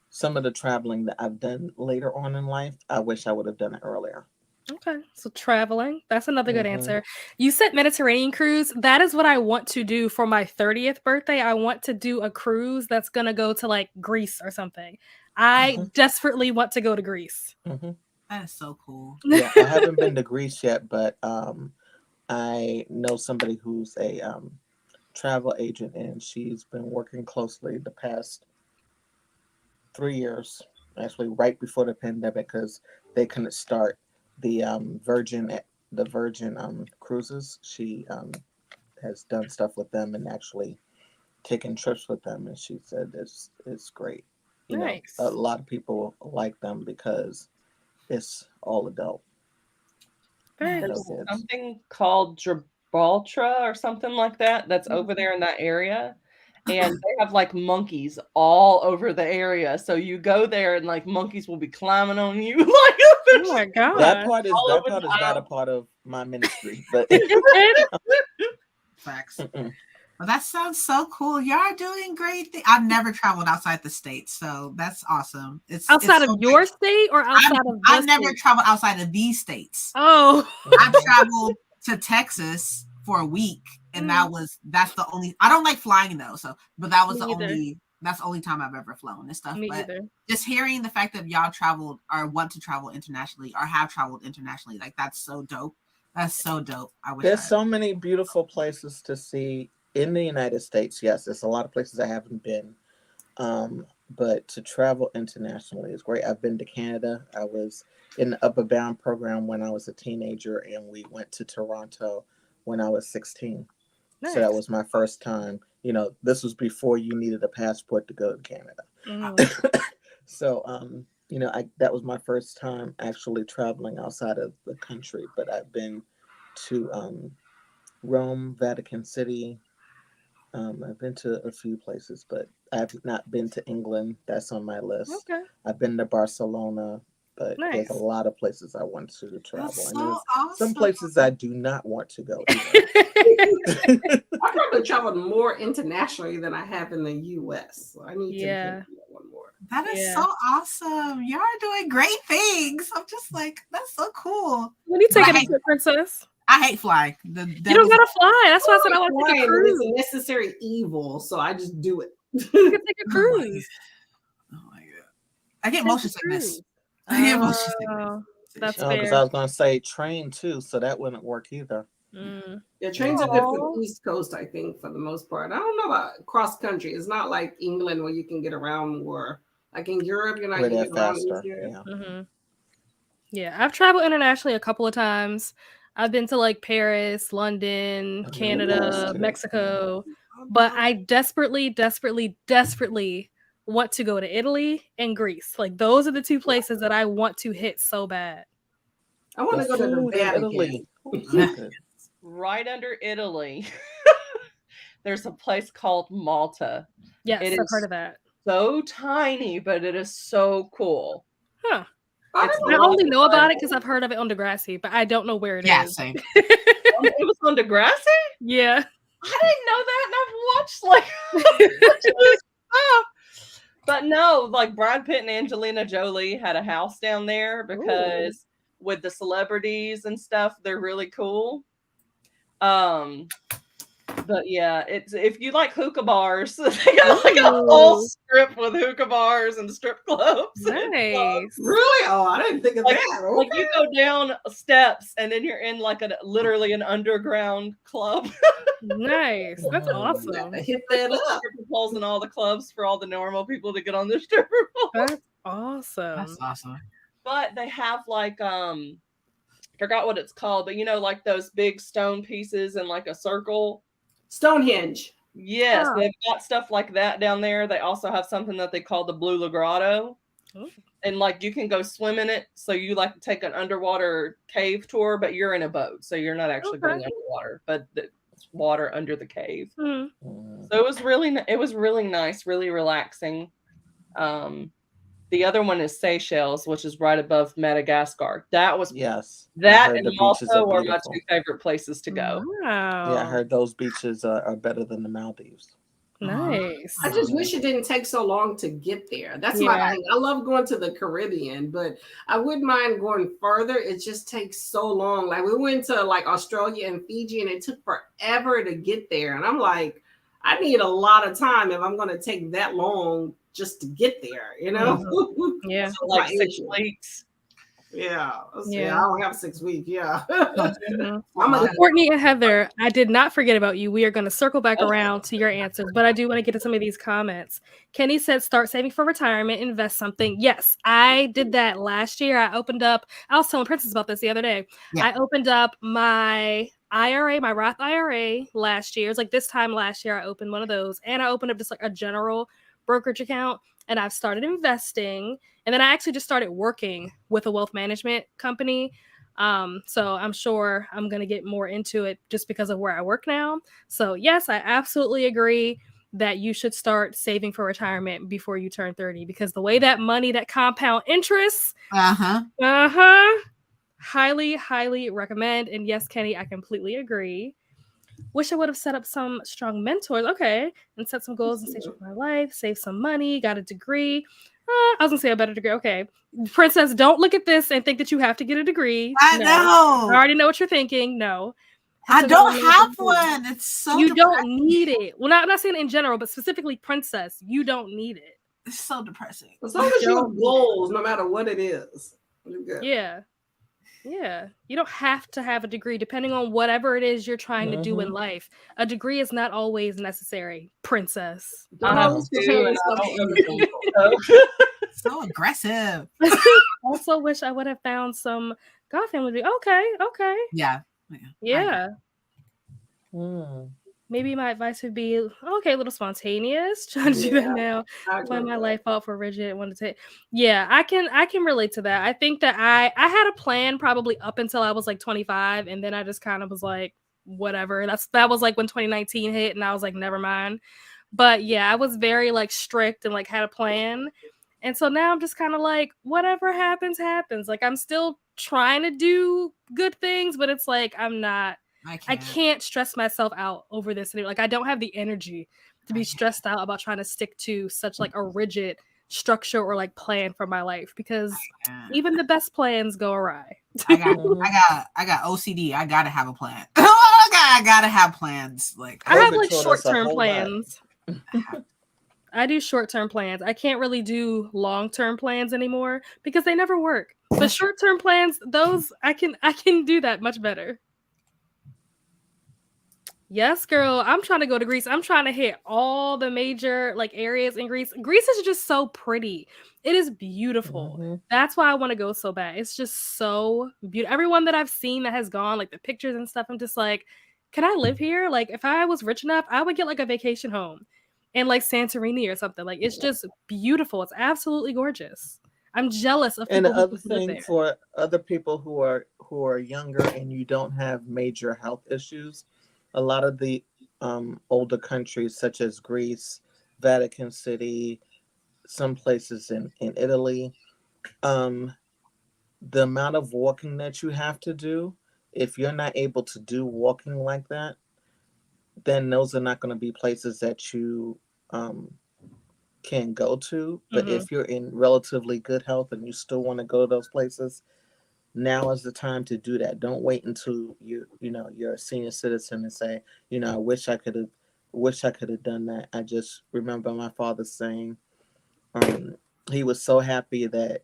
Some of the traveling that I've done later on in life, I wish I would have done it earlier. Okay, so traveling, that's another good answer. You said Mediterranean cruise. That is what I want to do for my 30th birthday. I want to do a cruise that's going to go to Greece or something. I desperately want to go to Greece. That is so cool. Yeah, I haven't been to Greece yet, but I know somebody who's a travel agent, and she's been working closely the past 3 years, actually right before the pandemic, because they couldn't start the Virgin cruises. She has done stuff with them and actually taken trips with them, and she said it's great. Nice. A lot of people like them because it's all adult. There's something called Gibraltar or something like that that's over there in that area. And they have monkeys all over the area. So you go there and monkeys will be climbing on you. Oh my God. That part is not a part of my ministry, but facts. Well, that sounds so cool. Y'all are doing great. I've never traveled outside the States, so that's awesome. It's outside of your state or outside of I've never traveled outside of these states. Oh. I've traveled to Texas for a week, and that's the only. I don't like flying though, but that was that's the only time I've ever flown and stuff. But just hearing the fact that y'all traveled or want to travel internationally or have traveled internationally, that's so dope. That's so dope. There's so many beautiful places to see in the United States. Yes, there's a lot of places I haven't been. But to travel internationally is great. I've been to Canada. I was in the Upper Bound program when I was a teenager, and we went to Toronto when I was 16. Nice. So that was my first time. This was before you needed a passport to go to Canada. So, that was my first time actually traveling outside of the country. But I've been to Rome, Vatican City. I've been to a few places, but I've not been to England. That's on my list. Okay. I've been to Barcelona, but there's a lot of places I want to travel. That's and so awesome. Some places I do not want to go. I've probably traveled more internationally than I have in the U.S. So I need to do one more. That is so awesome. Y'all are doing great things. I'm just that's so cool. When you take a trip, Princess? I hate flying. You don't gotta fly. That's why I said I want to take a cruise. It's a necessary evil, so I just do it. You can take a cruise. Oh my God. I get motion sickness. Yeah, but she's Oh, that's Oh, because fair. I was going to say train too, so that wouldn't work either. Mm. Yeah, trains are good for Aw. the East Coast, I think, for the most part. I don't know about cross country. It's not like England where you can get around more. Like in Europe, you Where can they're get around faster. easier. Yeah. Mm-hmm. Yeah, I've traveled internationally a couple of times. I've been to like Paris, London, Paris Canada, too. Mexico, but I desperately, desperately, desperately want to go to Italy and Greece. Like those are the two places that I want to hit so bad. I want to The go to the food in Vatican. Italy. Oh, so good. Right under Italy, there's a place called Malta. Yes, It I've heard is of that. so tiny, but it is so cool. Huh. It's I only know like- about it because I've heard of it on Degrassi, but I don't know where it yeah, is. same. It was on Degrassi? Yeah. I didn't know that, and I've watched like stuff. But no, like Brad Pitt and Angelina Jolie had a house down there because with the celebrities and stuff, they're really cool. But yeah, it's if you like hookah bars, they got like a whole strip with hookah bars and strip clubs. Nice. Really? Oh, I didn't think of Like, that. like you go down steps and then you're in like literally an underground club. Nice. That's awesome. Hit that up. Stripper poles and all the clubs for all the normal people to get on the stripper pole. That's awesome. That's awesome. But they have like forgot what it's called, but you know, like those big stone pieces in like a circle. Stonehenge. Yes, Oh. they've got stuff like that down there. They also have something that they call the Blue Grotto. Ooh. And like you can go swim in it. So you like take an underwater cave tour, but you're in a boat. So you're not actually going underwater, but it's water under the cave. Mm. So it was really nice, really relaxing. The other one is Seychelles, which is right above Madagascar. That was that and Malta were my two favorite places to go. Wow. Yeah, I heard those beaches are better than the Maldives. Nice. I just wish it didn't take so long to get there. That's my thing. I love going to the Caribbean, but I wouldn't mind going further. It just takes so long. Like we went to like Australia and Fiji, and it took forever to get there. And I'm like, I need a lot of time if I'm going to take that long just to get there, you know? Mm-hmm. Yeah. So like 6 weeks. Yeah. I don't have 6 weeks. Yeah. Mm-hmm. Courtney and Heather, I did not forget about you. We are going to circle back around to your answers, but I do want to get to some of these comments. Kenny said, start saving for retirement, invest something. Yes, I did that last year. I was telling Princess about this the other day. Yeah. I opened up my IRA, my Roth IRA last year. It's like this time last year, I opened one of those, and I opened up just like a general brokerage account, and I've started investing, and then I actually just started working with a wealth management company. So I'm sure I'm going to get more into it just because of where I work now. So yes, I absolutely agree that you should start saving for retirement before you turn 30, because the way that money, that compound interest, highly, highly recommend. And yes, Kenny, I completely agree. Wish I would have set up some strong mentors. Okay. And set some goals and stage of my life, save some money, got a degree. I was going to say a better degree. Okay. Princess, don't look at this and think that you have to get a degree. I know. I already know what you're thinking. No. I don't have one. It's so You don't need it. Well, I'm not saying in general, but specifically Princess, you don't need it. It's so depressing. As long as you have goals, no matter what it is. Yeah. Yeah, you don't have to have a degree depending on whatever it is you're trying to do in life. A degree is not always necessary, Princess. So aggressive. Also wish I would have found some God family. Okay. Yeah. Maybe my advice would be, okay, a little spontaneous. Trying to do that now. Plan my life out for rigid. Yeah, I can relate to that. I think that I had a plan probably up until I was like 25, and then I just kind of was like, whatever. That was like when 2019 hit, and I was like, never mind. But yeah, I was very like strict and like had a plan. And so now I'm just kind of like, whatever happens, happens. Like I'm still trying to do good things, but it's like I can't stress myself out over this anymore. Like I don't have the energy to be stressed out about trying to stick to such like a rigid structure or like plan for my life, because even the best plans go awry. I got OCD. I gotta have a plan. I gotta have plans. Like I have like short-term plans. I do short-term plans. I can't really do long-term plans anymore because they never work. But short-term plans, those I can do that much better. Yes, girl. I'm trying to go to Greece. I'm trying to hit all the major like areas in Greece. Greece is just so pretty. It is beautiful. Mm-hmm. That's why I want to go so bad. It's just so beautiful. Everyone that I've seen that has gone, like the pictures and stuff, I'm just like, can I live here? Like, if I was rich enough, I would get like a vacation home in like Santorini or something. Like, it's just beautiful. It's absolutely gorgeous. I'm jealous of people And the who other live thing there. for other people who are younger and you don't have major health issues, a lot of the older countries such as Greece, Vatican City, some places in Italy, the amount of walking that you have to do, if you're not able to do walking like that, then those are not going to be places that you can go to. But if you're in relatively good health and you still want to go to those places, now is the time to do that. Don't wait until you're a senior citizen and say, I wish I could have done that. I just remember my father saying he was so happy that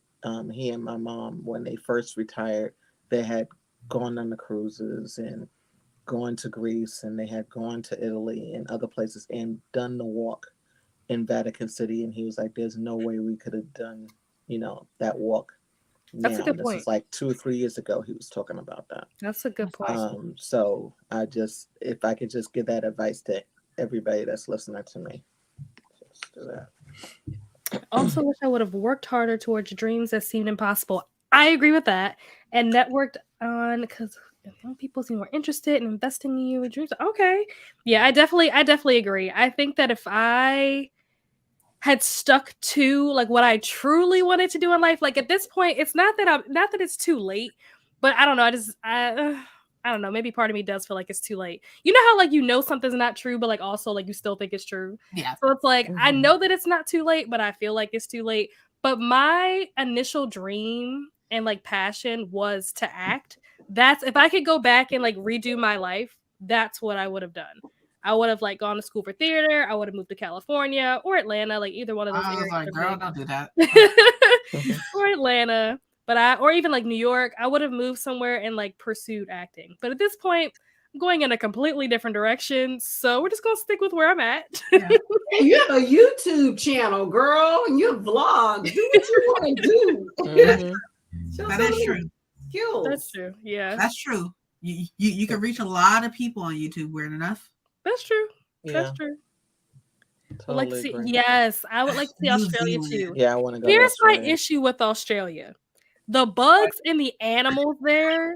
he and my mom, when they first retired, they had gone on the cruises and gone to Greece, and they had gone to Italy and other places and done the walk in Vatican City. And he was like, there's no way we could have done, that walk. That's a good point. This is like 2 or 3 years ago he was talking about that. That's a good point. So if I could just give that advice to everybody that's listening to me, just do that. I also wish I would have worked harder towards dreams that seemed impossible. I agree with that. And networked on, because young people seem more interested in investing in you with dreams. Okay. Yeah, I definitely agree. I think that if I had stuck to like what I truly wanted to do in life, like at this point, it's not that it's too late, but I don't know. I don't know. Maybe part of me does feel like it's too late. You know how like something's not true, but like also like you still think it's true. Yeah. So it's like I know that it's not too late, but I feel like it's too late. But my initial dream and like passion was to act. That's if I could go back and like redo my life, that's what I would have done. I would have like gone to school for theater. I would have moved to California or Atlanta, like either one of those areas. Like, girl, don't do that. Or Atlanta, or even like New York. I would have moved somewhere and like pursued acting. But at this point, I'm going in a completely different direction. So we're just gonna stick with where I'm at. Yeah. You have a YouTube channel, girl, and you vlog. Do what you want to do. That is true. Skills. That's true. Yeah, that's true. You can reach a lot of people on YouTube. Weird enough. That's true. Yeah. That's true. Totally like to see, agree. yes, I would like to see Australia too. Yeah, I want to go. Here's my issue with Australia: the bugs and the animals there.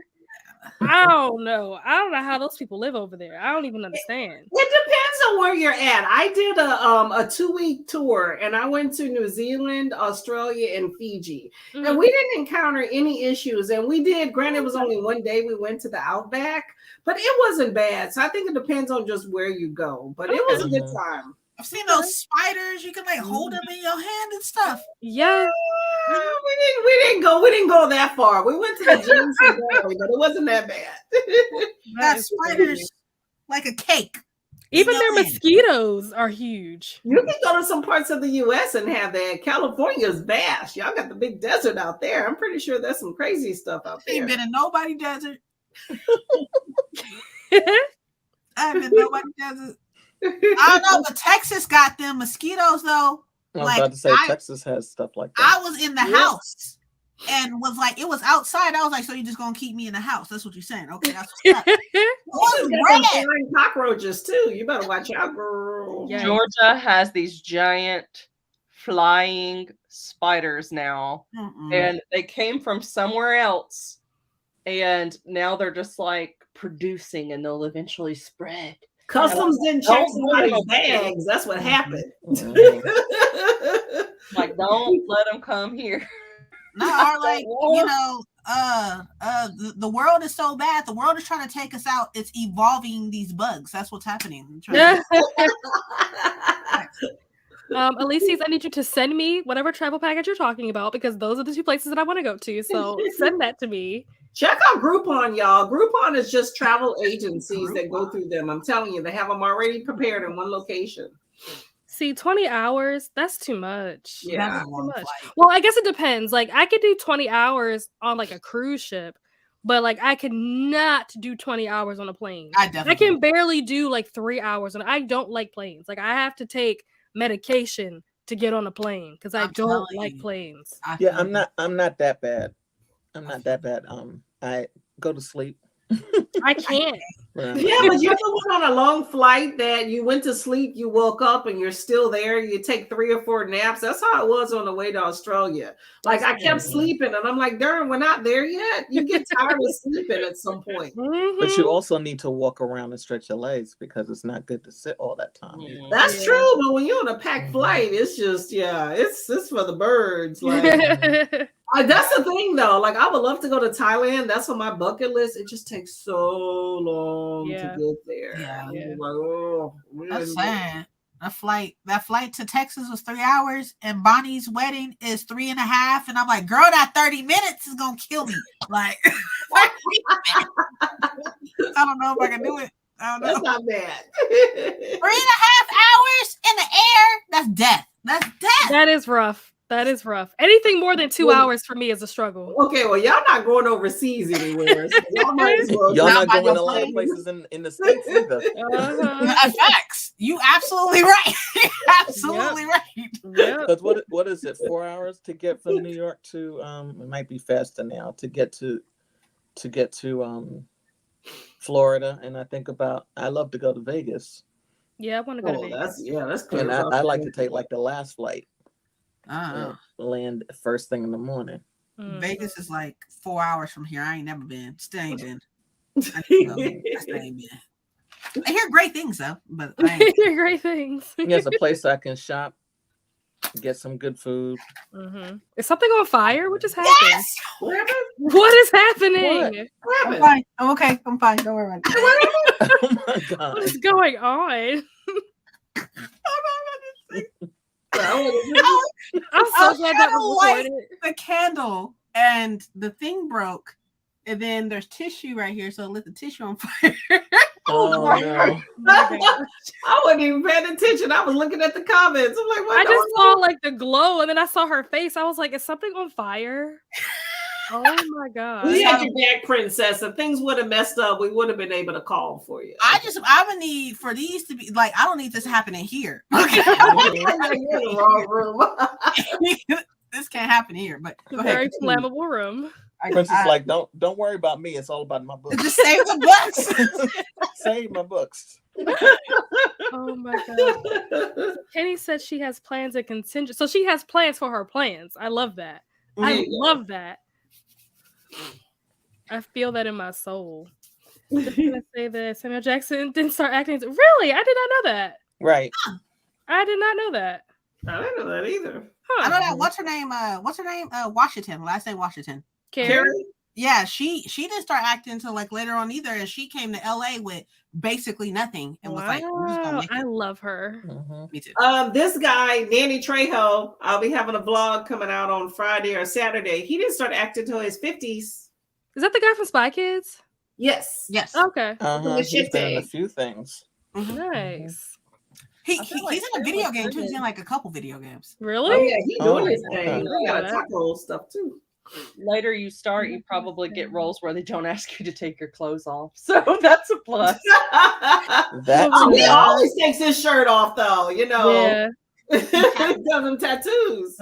I don't know how those people live over there. I don't even understand. It depends on where you're at. I did a 2-week tour, and I went to New Zealand, Australia, and Fiji, and we didn't encounter any issues. And we did. Granted, it was only one day. We went to the outback, but it wasn't bad. So I think it depends on just where you go. But it was a good time. I've seen those spiders. You can like hold them in your hand and stuff. Yeah. We didn't go that far. We went to the James Valley, but it wasn't that bad. That spiders like a cake. Even their mosquitoes are huge. You can go to some parts of the U.S. and have that. California's vast. Y'all got the big desert out there. I'm pretty sure there's some crazy stuff out there. Ain't been in nobody desert. I haven't been in nobody desert. I don't know, but Texas got them mosquitoes though. I was about to say Texas has stuff like that. I was in the house and was like, it was outside. I was like, so you just gonna keep me in the house? That's what you're saying? Okay, that's what's up. It was red. Cockroaches too. You better watch out, girl. Yeah. Georgia has these giant flying spiders now, and they came from somewhere else, and now they're just like producing, and they'll eventually spread. Customs didn't check somebody's bags. That's what happened. Like, don't let them come here. No, or like, the world is so bad. The world is trying to take us out. It's evolving these bugs. That's what's happening. Elysees, I need you to send me whatever travel package you're talking about, because those are the 2 places that I want to go to. So send that to me. Check out Groupon, y'all. Groupon is just travel agencies that go through them. I'm telling you, they have them already prepared in one location. See, 20 hours, that's too much. Yeah. That's a Too long much. flight. Well, I guess it depends. Like, I could do 20 hours on like a cruise ship, but like I could not do 20 hours on a plane. I I definitely can barely do like 3 hours, and I don't like planes. Like, I have to take medication to get on a plane because I I'm don't telling like you. planes. I Yeah, feel I'm you. not that bad. I'm not that bad. I go to sleep. I can't. Yeah. Yeah, but you ever went on a long flight that you went to sleep, you woke up and you're still there, you take 3 or 4 naps? That's how it was on the way to Australia. Like I kept sleeping and I'm like, darn, we're not there yet. You get tired of sleeping at some point. But you also need to walk around and stretch your legs because it's not good to sit all that time. That's true, but when you're on a packed flight, it's just it's for the birds. Like that's the thing though. Like I would love to go to Thailand. That's on my bucket list. It just takes so long to get there. Yeah. I'm like, oh, That's sad. That flight to Texas was 3 hours, and Bonnie's wedding is 3.5. And I'm like, girl, that 30 minutes is gonna kill me. Like, I don't know if I can do it. I don't know. That's not bad. 3.5 hours in the air. That's death. That's death. That is rough. That is rough. Anything more than 2 hours for me is a struggle. Okay, well, y'all not going overseas anywhere. So y'all might as well Y'all not by going your a lot of plane. places in the States either. Facts. You absolutely right. Absolutely right. Yeah. Because what is it? 4 hours to get from New York to it might be faster now to get to Florida. And I love to go to Vegas. Yeah, I want to go to Vegas. That's good. And I like to take like the last flight. Uh-uh. Land first thing in the morning. Vegas is like 4 hours from here. I ain't never been. Still ain't been. I still ain't been. I hear great things though, but I ain't. You're great things. There's a place I can shop, get some good food. Is something on fire? What just happened? Yes! What is happening? I'm fine. I'm okay. I'm fine. Don't worry about it. Oh my god! What is going on? I'm so glad that was recorded. The candle and the thing broke, and then there's tissue right here, so it lit the tissue on fire. Oh no! I wasn't even paying attention. I was looking at the comments. I'm like, what? I just saw like the glow, and then I saw her face. I was like, is something on fire? Oh my god! We had your back, princess. If things would have messed up, we would have been able to call for you. I would need for these to be like, I don't need this happening here. Okay. You're in the wrong room. This can't happen here. But go ahead. Very flammable room. Princess, like, don't worry about me. It's all about my books. Just save the books. Save my books. Oh my god! Kenny said she has plans and contingent. So she has plans for her plans. I love that. I love that. I feel that in my soul. Just gonna say that Samuel Jackson didn't start acting. Really? I did not know that. Right. I did not know that. I didn't know that either. I know that. What's her name? Washington. Last name Washington. Carrie? Yeah, she didn't start acting until like later on either, and she came to LA with basically nothing and was like, "We're just gonna make it." I love her. Me too. This guy, Danny Trejo, I'll be having a vlog coming out on Friday or Saturday. He didn't start acting till his 50s. Is that the guy from Spy Kids? Yes. Okay. He's been in a few things. Nice. He's in a video game too. He's in like a couple video games. Really? Oh yeah, he's doing his thing. okay. He got a taco stuff too. Later you start, you probably get roles where they don't ask you to take your clothes off. So that's a plus. He always takes his shirt off though, you know. Yeah. Does them tattoos.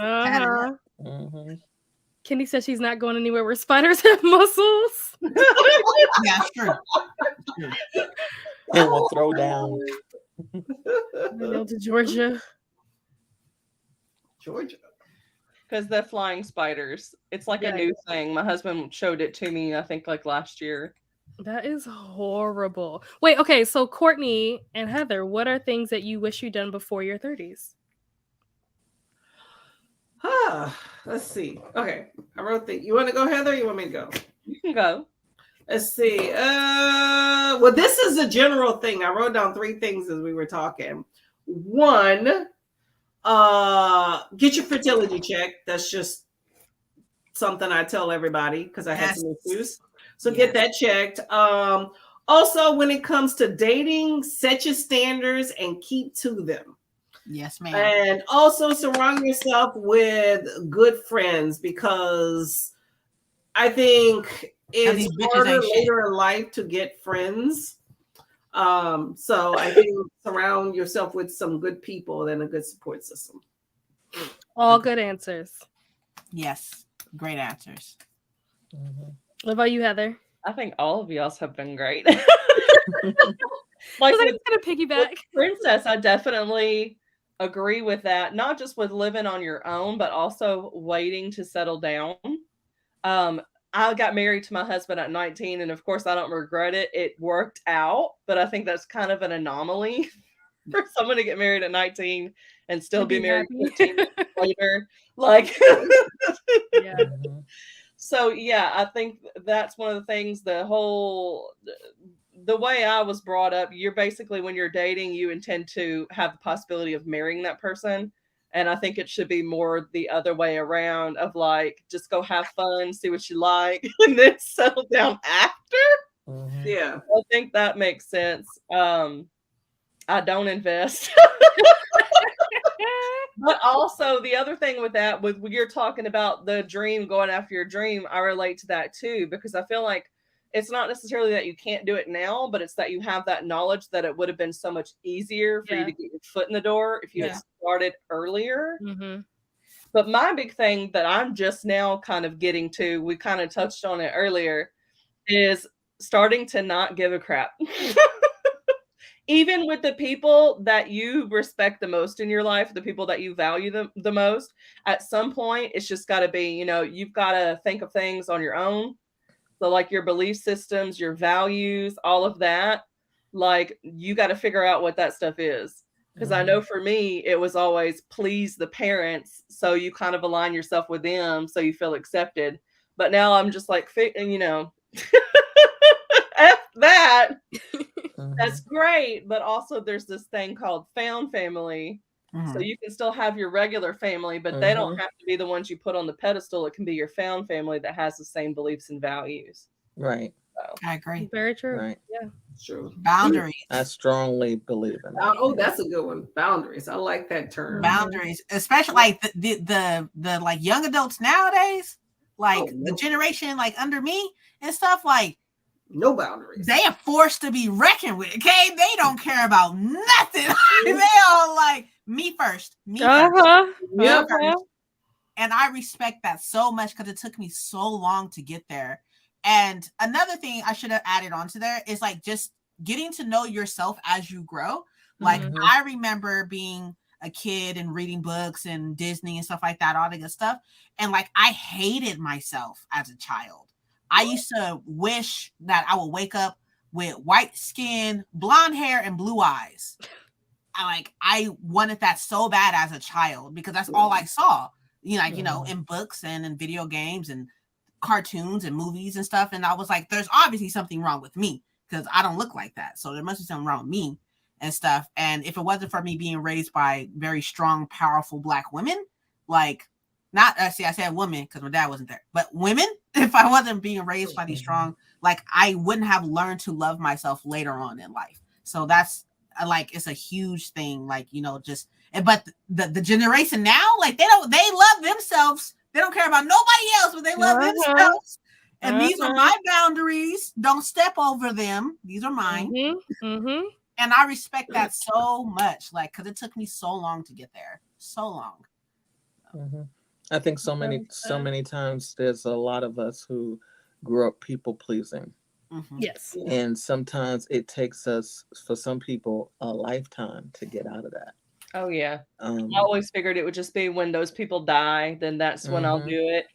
Kenny said she's not going anywhere where spiders have muscles. Yeah, sure. And we'll throw down. Go to Georgia. Because the flying spiders, it's like a new thing. My husband showed it to me, I think, like last year. That is horrible. Wait, okay, so Courtney and Heather, what are things that you wish you'd done before your 30s? Let's see. Okay, I wrote the. You want to go, Heather? Or you want me to go? You can go. Let's see. Well, this is a general thing. I wrote down 3 things as we were talking. 1, get your fertility check. That's just something I tell everybody because I had some issues. So get that checked. Also, when it comes to dating, set your standards and keep to them. Yes, ma'am. And also surround yourself with good friends, because I think it's harder later in life to get friends. So I think surround yourself with some good people and a good support system. All good answers. Yes, great answers. What about you, Heather? I think all of y'all's have been great. Like, it's gonna piggyback. With Princess, I definitely agree with that. Not just with living on your own, but also waiting to settle down. I got married to my husband at 19, and of course I don't regret it. It worked out, but I think that's kind of an anomaly for someone to get married at 19 and still be married 15 years later. Like, yeah. So yeah, I think that's one of the things. The way I was brought up, you're basically, when you're dating, you intend to have the possibility of marrying that person. And I think it should be more the other way around, of like, just go have fun, see what you like, and then settle down after. Yeah. I think that makes sense. I don't invest. But also the other thing with that, with when you're talking about the dream, going after your dream, I relate to that too, because I feel like it's not necessarily that you can't do it now, but it's that you have that knowledge that it would have been so much easier for you to get your foot in the door if you had started earlier. But my big thing that I'm just now kind of getting to, we kind of touched on it earlier, is starting to not give a crap. Even with the people that you respect the most in your life, the people that you value the most, at some point, it's just got to be, you've got to think of things on your own. So like your belief systems, your values, all of that, like you got to figure out what that stuff is. Because I know for me, it was always please the parents. So you kind of align yourself with them so you feel accepted. But now I'm just like, F that. That's great. But also there's this thing called found family. So you can still have your regular family, but they don't have to be the ones you put on the pedestal. It can be your found family that has the same beliefs and values. Right. So. I agree. Very true. Right. Yeah. True. Boundaries. I strongly believe in that. Oh, that's a good one. Boundaries. I like that term. Boundaries, especially like the like young adults nowadays, like the generation like under me and stuff, like no boundaries. They are forced to be reckoned with. Okay, they don't care about nothing. They all like me first. Me first. And I respect that so much because it took me so long to get there. And another thing I should have added onto there is like just getting to know yourself as you grow. Like I remember being a kid and reading books and Disney and stuff like that, all the good stuff. And like I hated myself as a child. I used to wish that I would wake up with white skin, blonde hair, and blue eyes. I wanted that so bad as a child because that's all I saw. In books and in video games and cartoons and movies and stuff. And I was like, there's obviously something wrong with me because I don't look like that. So there must be something wrong with me and stuff. And if it wasn't for me being raised by very strong, powerful Black women, like not, I said women because my dad wasn't there, but women, if I wasn't being raised by these strong, like I wouldn't have learned to love myself later on in life. So that's like, it's a huge thing. Like, but the generation now, like they love themselves. They don't care about nobody else, but they love themselves. And these are my boundaries. Don't step over them. These are mine. And I respect that so much, like, because it took me so long to get there. So long. I think so many times there's a lot of us who grew up people pleasing. Yes. And sometimes it takes us, for some people, a lifetime to get out of that. Oh yeah. I always figured it would just be when those people die, then that's when I'll do it.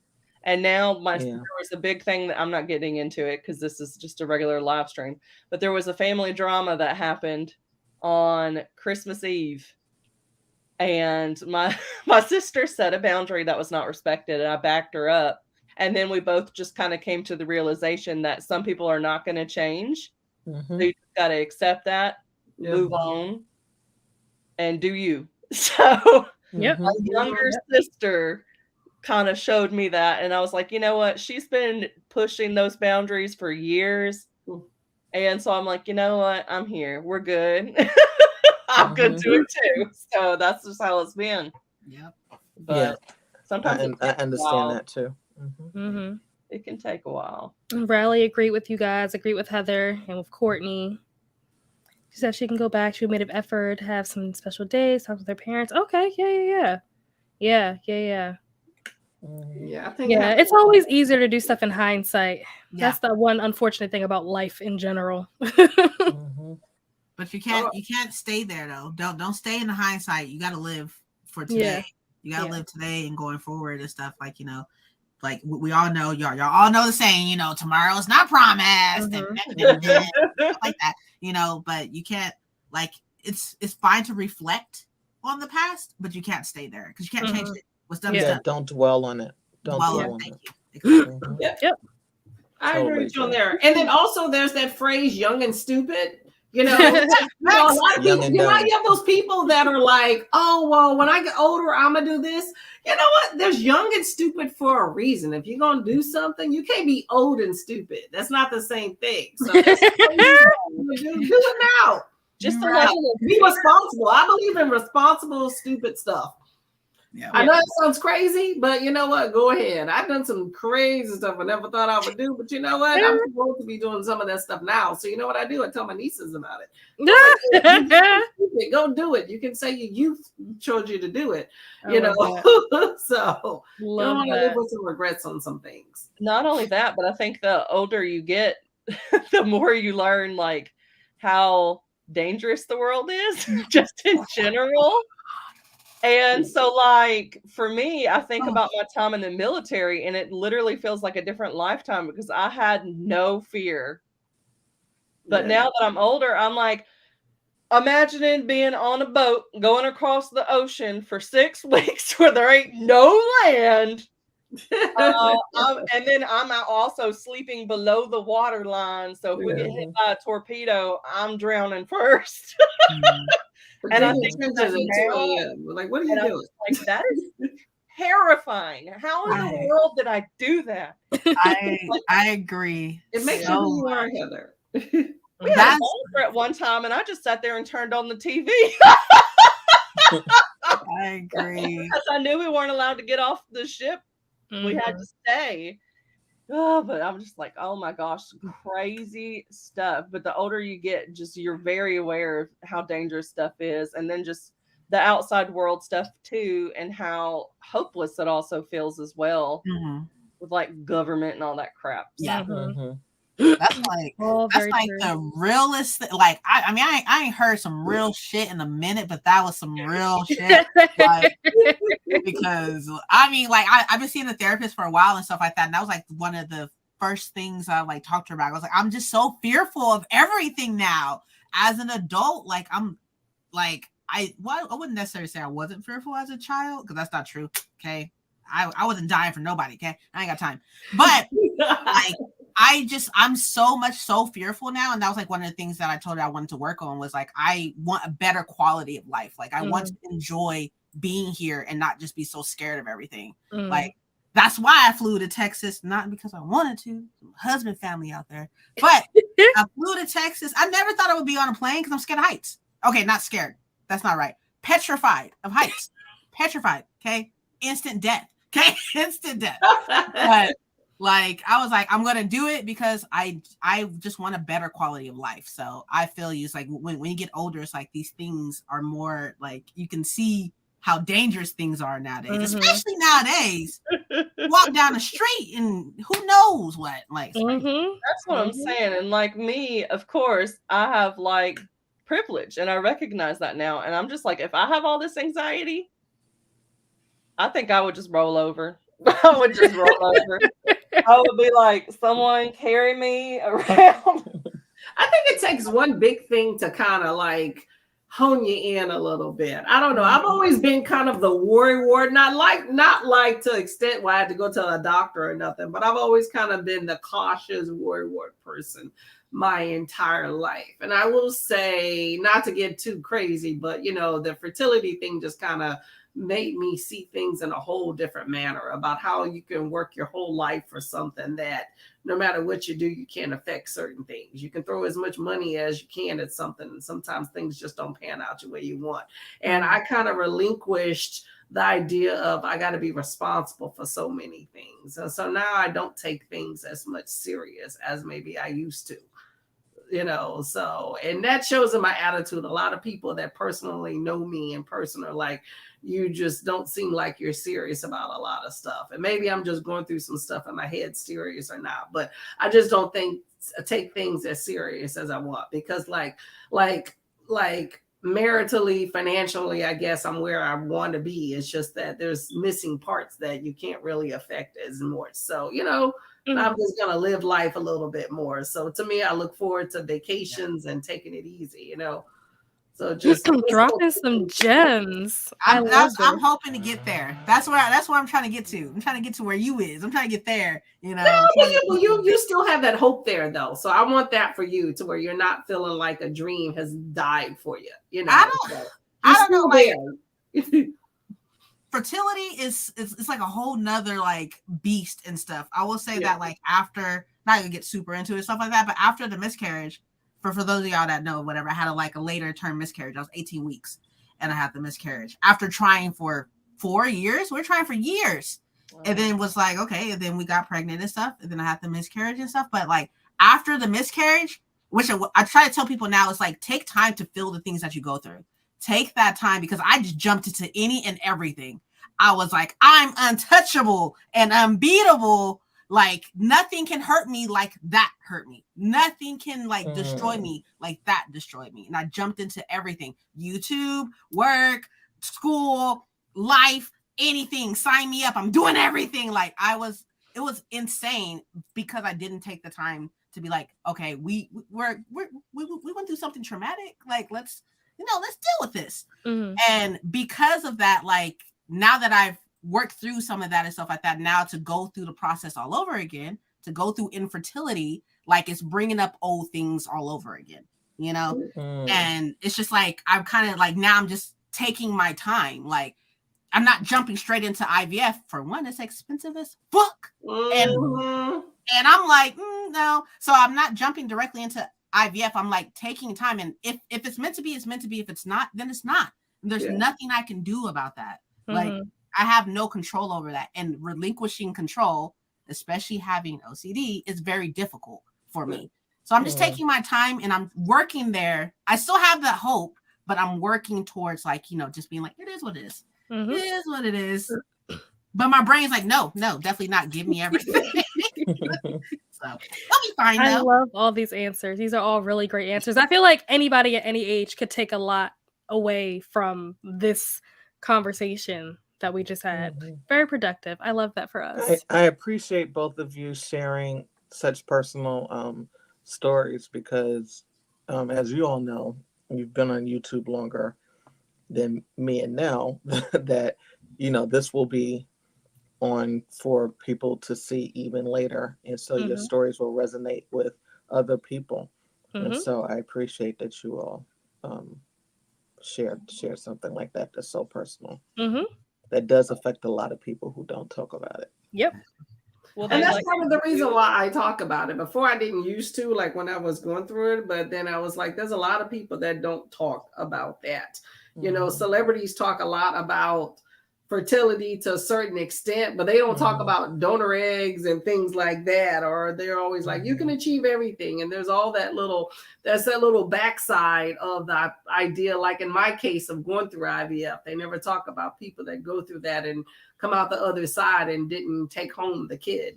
And now there was a big thing that I'm not getting into it because this is just a regular live stream, but there was a family drama that happened on Christmas Eve. And my sister set a boundary that was not respected, and I backed her up. And then we both just kind of came to the realization that some people are not going to change. So you just got to accept that, move on, and do you. So my younger sister kind of showed me that. And I was like, you know what? She's been pushing those boundaries for years. And so I'm like, you know what? I'm here. We're good. I'm good to it too. So that's just how it's been. Yep. But sometimes I understand that too. It can take a while. Riley agreed with you guys, agreed with Heather and with Courtney. She said she can go back. She made an effort to have some special days, talk with her parents. Okay, yeah. Yeah, I think it's always easier to do stuff in hindsight. Yeah. That's the one unfortunate thing about life in general. But you can't stay there though. Don't stay in the hindsight. You got to live for today. Yeah. You got to live today and going forward and stuff. Like, like we all know, y'all all know the saying, tomorrow's not promised and like that, but you can't, like, it's fine to reflect on the past, but you can't stay there because you can't change it. What's done is done. Don't dwell on it. Don't dwell on it. Yep. I agree with you on there. And then also there's that phrase young and stupid. A lot of people, you have those people that are like, oh, well, when I get older, I'm going to do this. You know what? There's young and stupid for a reason. If you're going to do something, you can't be old and stupid. That's not the same thing. So do it now. Just be responsible. I believe in responsible, stupid stuff. Yeah. I know it sounds crazy, but you know what? Go ahead. I've done some crazy stuff I never thought I would do, but you know what? I'm supposed to be doing some of that stuff now. So you know what I do? I tell my nieces about it. Go do it. You can say your youth showed you to do it. So you don't want to live with some regrets on some things. Not only that, but I think the older you get, the more you learn like how dangerous the world is, just in general. And so, like, for me, I think about my time in the military, and it literally feels like a different lifetime because I had no fear. But now that I'm older, I'm like, imagining being on a boat going across the ocean for 6 weeks where there ain't no land. And then I'm also sleeping below the water line. So if we get hit by a torpedo, I'm drowning first. And I think like, what are you doing? Like, that is terrifying. How in the world did I do that? I agree. It makes you who you are, Heather. We had a boulder at one time, and I just sat there and turned on the TV. I agree. Because I knew we weren't allowed to get off the ship. We had to stay. Oh, but I'm just like, oh my gosh, crazy stuff. But the older you get, just you're very aware of how dangerous stuff is. And then just the outside world stuff too, and how hopeless it also feels as well with like government and all that crap. Yeah. That's like the realest like I mean I ain't heard some real shit in a minute, but that was some real shit. Like, because I mean, like I've been seeing a therapist for a while and stuff like that, and that was like one of the first things I like talked to her about. I was like, I'm just so fearful of everything now as an adult. Like I'm like I wouldn't necessarily say I wasn't fearful as a child, because that's not true. Okay, I wasn't dying for nobody. Okay, I ain't got time, but like. I'm so fearful now. And that was like one of the things that I told her I wanted to work on was like, I want a better quality of life. Like I want to enjoy being here and not just be so scared of everything. Like, that's why I flew to Texas, not because I wanted to, husband family out there, but I flew to Texas. I never thought I would be on a plane because I'm scared of heights. Okay. Not scared. That's not right. Petrified of heights. Petrified. Okay. Instant death. Okay. Instant death. But like, I was like, I'm going to do it because I just want a better quality of life. So I feel you. It's like when you get older, it's like these things are more like you can see how dangerous things are nowadays, especially nowadays. Walk down the street and who knows what. Like, that's what I'm saying. And like me, of course, I have like privilege and I recognize that now. And I'm just like, if I have all this anxiety, I think I would just roll over. I would just roll over. I would be like, someone carry me around. I think it takes one big thing to kind of like hone you in a little bit. I don't know. I've always been kind of the worry ward, not like to extent where I had to go to a doctor or nothing, but I've always kind of been the cautious worry ward person my entire life. And I will say, not to get too crazy, but the fertility thing just kind of made me see things in a whole different manner about how you can work your whole life for something that no matter what you do, you can't affect certain things. You can throw as much money as you can at something, and sometimes things just don't pan out the way you want. And I kind of relinquished the idea of I got to be responsible for so many things. And so now I don't take things as much serious as maybe I used to. So, and that shows in my attitude. A lot of people that personally know me in person are like, you just don't seem like you're serious about a lot of stuff. And maybe I'm just going through some stuff in my head, serious or not, but I just don't take things as serious as I want, because like maritally, financially, I guess I'm where I want to be. It's just that there's missing parts that you can't really affect as much. So, I'm just going to live life a little bit more. So to me, I look forward to vacations and taking it easy, So just dropping some gems. I'm hoping to get there. That's where I'm trying to get to. I'm trying to get to where you is. I'm trying to get there. No, but you still have that hope there though. So I want that for you, to where you're not feeling like a dream has died for you. I don't know. Like, fertility is like a whole nother like beast and stuff. I will say that like after, not gonna get super into it, stuff like that, but after the miscarriage, for those of y'all that know, whatever, I had a later term miscarriage. I was 18 weeks and I had the miscarriage after trying for 4 years. We're trying for years. Wow. And then was like, okay, and then we got pregnant and stuff, and then I had the miscarriage and stuff. But like after the miscarriage, which I try to tell people now, is like, take time to feel the things that you go through. Take that time, because I just jumped into any and everything. I was like, I'm untouchable and unbeatable. Like nothing can hurt me like that hurt me. Nothing can like destroy me like that destroyed me. And I jumped into everything. YouTube, work, school, life, anything. Sign me up. I'm doing everything. Like it was insane, because I didn't take the time to be like, okay, we went through something traumatic. Like let's deal with this. And because of that, like now that I've worked through some of that and stuff like that, now to go through the process all over again, to go through infertility, like it's bringing up old things all over again, and it's just like, I'm kind of like, now I'm just taking my time. Like I'm not jumping straight into IVF. For one, it's expensive as fuck. And I'm like, no. So I'm not jumping directly into IVF. I'm like taking time. And if it's meant to be, it's meant to be. If it's not, then it's not. And there's nothing I can do about that. Like I have no control over that. And relinquishing control, especially having OCD, is very difficult for me. So I'm just taking my time and I'm working there. I still have that hope, but I'm working towards like, just being like, it is what it is. It is what it is. But my brain's like, no, definitely not. Give me everything. So I'll be fine though. I love all these answers. These are all really great answers. I feel like anybody at any age could take a lot away from this conversation that we just had. Very productive. I love that for us. I appreciate both of you sharing such personal stories, because as you all know, you've been on YouTube longer than me and Nell, that this will be on for people to see even later, and so your stories will resonate with other people. And so I appreciate that you all share something like that that's so personal. That does affect a lot of people who don't talk about it. Yep. Well, and that's part of the reason why I talk about it. Before I didn't used to, like when I was going through it, but then I was like, there's a lot of people that don't talk about that. Celebrities talk a lot about fertility to a certain extent, but they don't talk about donor eggs and things like that. Or they're always like, you can achieve everything. And there's all that little backside of the idea. Like in my case of going through IVF, they never talk about people that go through that and come out the other side and didn't take home the kid,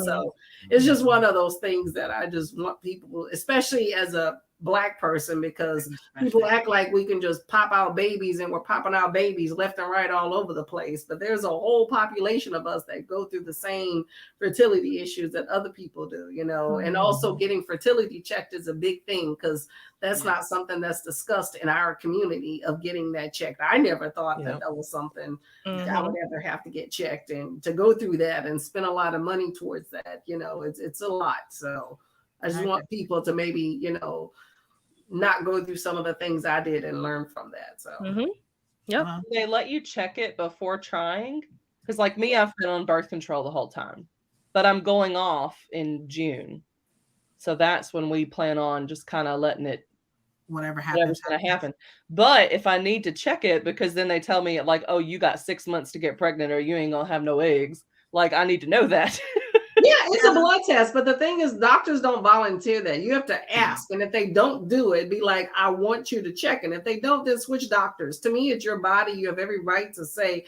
So it's just one of those things that I just want people, especially as a Black person, because people act like we can just pop out babies, and we're popping out babies left and right all over the place. But there's a whole population of us that go through the same fertility issues that other people do, and also getting fertility checked is a big thing, because that's not something that's discussed in our community, of getting that checked. I never thought that was something that I would ever have to get checked, and to go through that and spend a lot of money towards that, it's a lot. So I just want people to maybe, not go through some of the things I did and learn from that. So Yep. They let you check it before trying? Because like me, I've been on birth control the whole time, but I'm going off in June. So that's when we plan on just kind of letting it, Whatever's whatever's going to happen. But if I need to check it, because then they tell me like, oh, you got 6 months to get pregnant or you ain't going to have no eggs. Like I need to know that. Yeah, it's a blood test. But the thing is, doctors don't volunteer that. You have to ask. And if they don't do it, be like, I want you to check. And if they don't, then switch doctors. To me, it's your body. You have every right to say,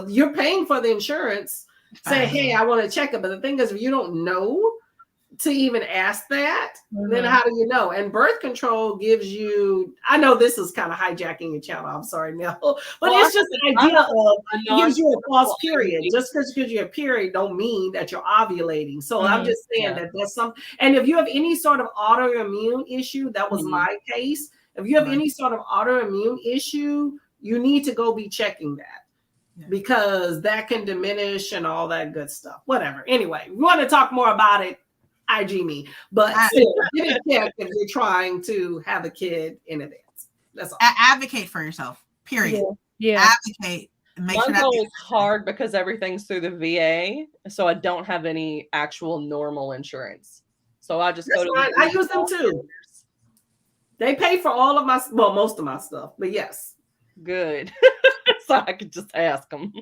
you're paying for the insurance. Say, hey, I want to check it. But the thing is, if you don't know to even ask that, then how do you know? And birth control gives you, I know this is kind of hijacking your channel, I'm sorry, Nell, but it's just the idea of it gives you a false period. Just because it gives you a period don't mean that you're ovulating. So I'm just saying that there's some, and if you have any sort of autoimmune issue, that was my case. If you have any sort of autoimmune issue, you need to go be checking that. Because that can diminish and all that good stuff. Whatever. Anyway, we want to talk more about it. IG me, but still, get it checked if you're trying to have a kid in advance. That's all. Advocate for yourself. Period. Yeah. Advocate. And make Mine's sure always hard because everything's through the VA, so I don't have any actual normal insurance. So I just go to. I use them too. They pay for all of my, well, most of my stuff, but yes. Good. So I could just ask them.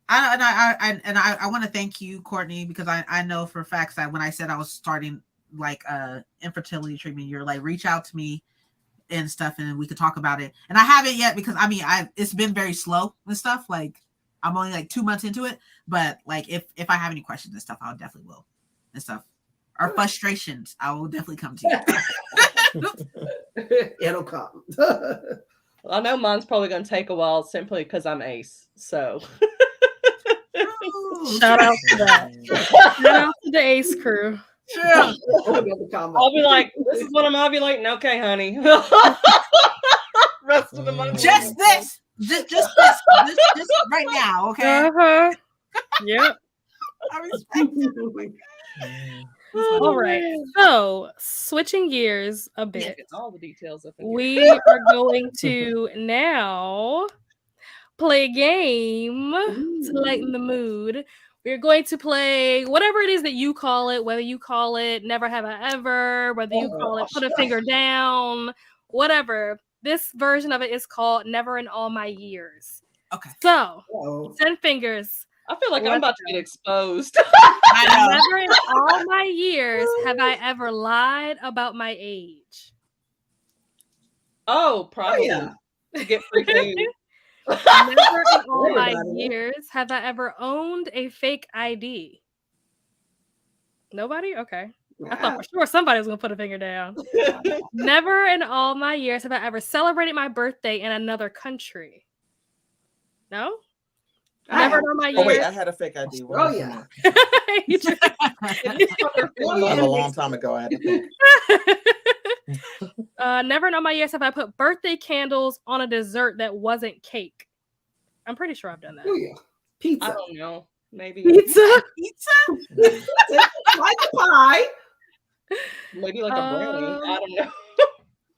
I want to thank you, Courtney, because I know for facts that when I said I was starting like infertility treatment, you're like, reach out to me and stuff, and we could talk about it. And I haven't yet because I mean, it's been very slow and stuff. Like I'm only like 2 months into it, but like if I have any questions and stuff, I'll definitely will and stuff. Or frustrations, I will definitely come to you. It'll come. I know mine's probably going to take a while simply because I'm ace. So. Shout out to that. Shout out to the Ace crew. Sure. I'll be like, this is what I'm ovulating. Okay, honey. Rest of the month. Just this right now, okay? Yep. I respect it. All right. So switching gears a bit. All the details up we are going to now play a game to lighten the mood. We're going to play whatever it is that you call it, whether you call it Never Have I Ever, whether you call it Put a Finger Down, whatever. This version of it is called Never in All My Years. Okay. So, 10 fingers. I feel like I'm about to get exposed. Never in all my years have I ever lied about my age. Oh, probably. To get free food. Never in all my years have I ever owned a fake ID. Nobody? Okay. I thought for sure somebody was going to put a finger down. Never in all my years have I ever celebrated my birthday in another country. No? Never in all my years. Oh, wait, I had a fake ID. Oh, yeah. That was a long time ago. I had to think. Never in all my years have I put birthday candles on a dessert that wasn't cake. I'm pretty sure I've done that. Oh, yeah. Pizza. I don't know. Maybe. Pizza? Like a pie. Maybe like a brownie. I don't know.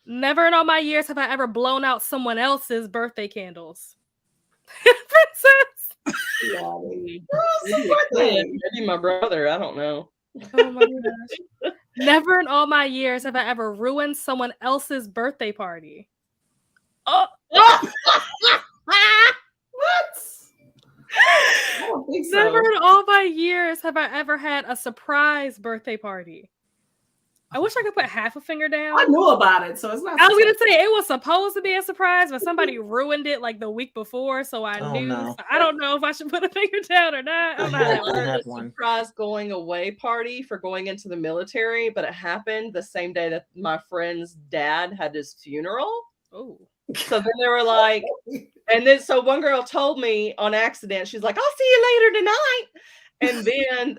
Never in all my years have I ever blown out someone else's birthday candles. Princess. Yeah, maybe my brother. I don't know. Oh my gosh. Never in all my years have I ever ruined someone else's birthday party. Oh. What? I don't think so. Never in all my years have I ever had a surprise birthday party. I wish I could put half a finger down. I knew about it, so it's not. I was gonna say it was supposed to be a surprise, but somebody ruined it like the week before, so I knew. No. So I don't know if I should put a finger down or not. I don't know how that works. I had a surprise going away party for going into the military, but it happened the same day that my friend's dad had his funeral. Oh. So then they were like, and then so one girl told me on accident, she's like, I'll see you later tonight. And then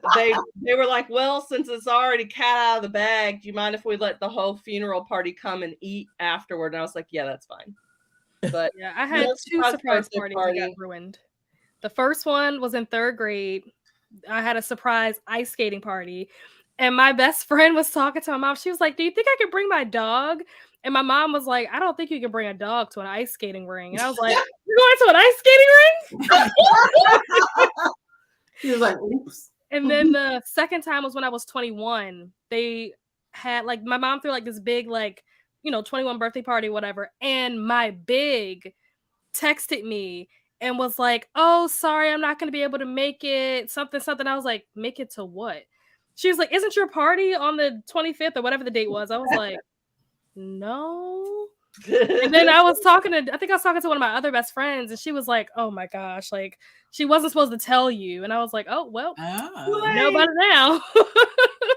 they were like, well, since it's already cat out of the bag, do you mind if we let the whole funeral party come and eat afterward? And I was like, yeah, that's fine. But yeah, I had two surprise parties that got ruined. The first one was in 3rd grade. I had a surprise ice skating party. And my best friend was talking to my mom. She was like, do you think I could bring my dog? And my mom was like, I don't think you can bring a dog to an ice skating ring. And I was like, you're going to an ice skating ring? He was like, oops. And then the second time was when I was 21. They had like my mom threw like this big, like, 21 birthday party, whatever. And my big texted me and was like, oh, sorry, I'm not going to be able to make it. Something. I was like, make it to what? She was like, isn't your party on the 25th or whatever the date was? I was like, no. And then I think I was talking to one of my other best friends, and she was like, oh my gosh, like she wasn't supposed to tell you. And I was like, oh, well, know about it now.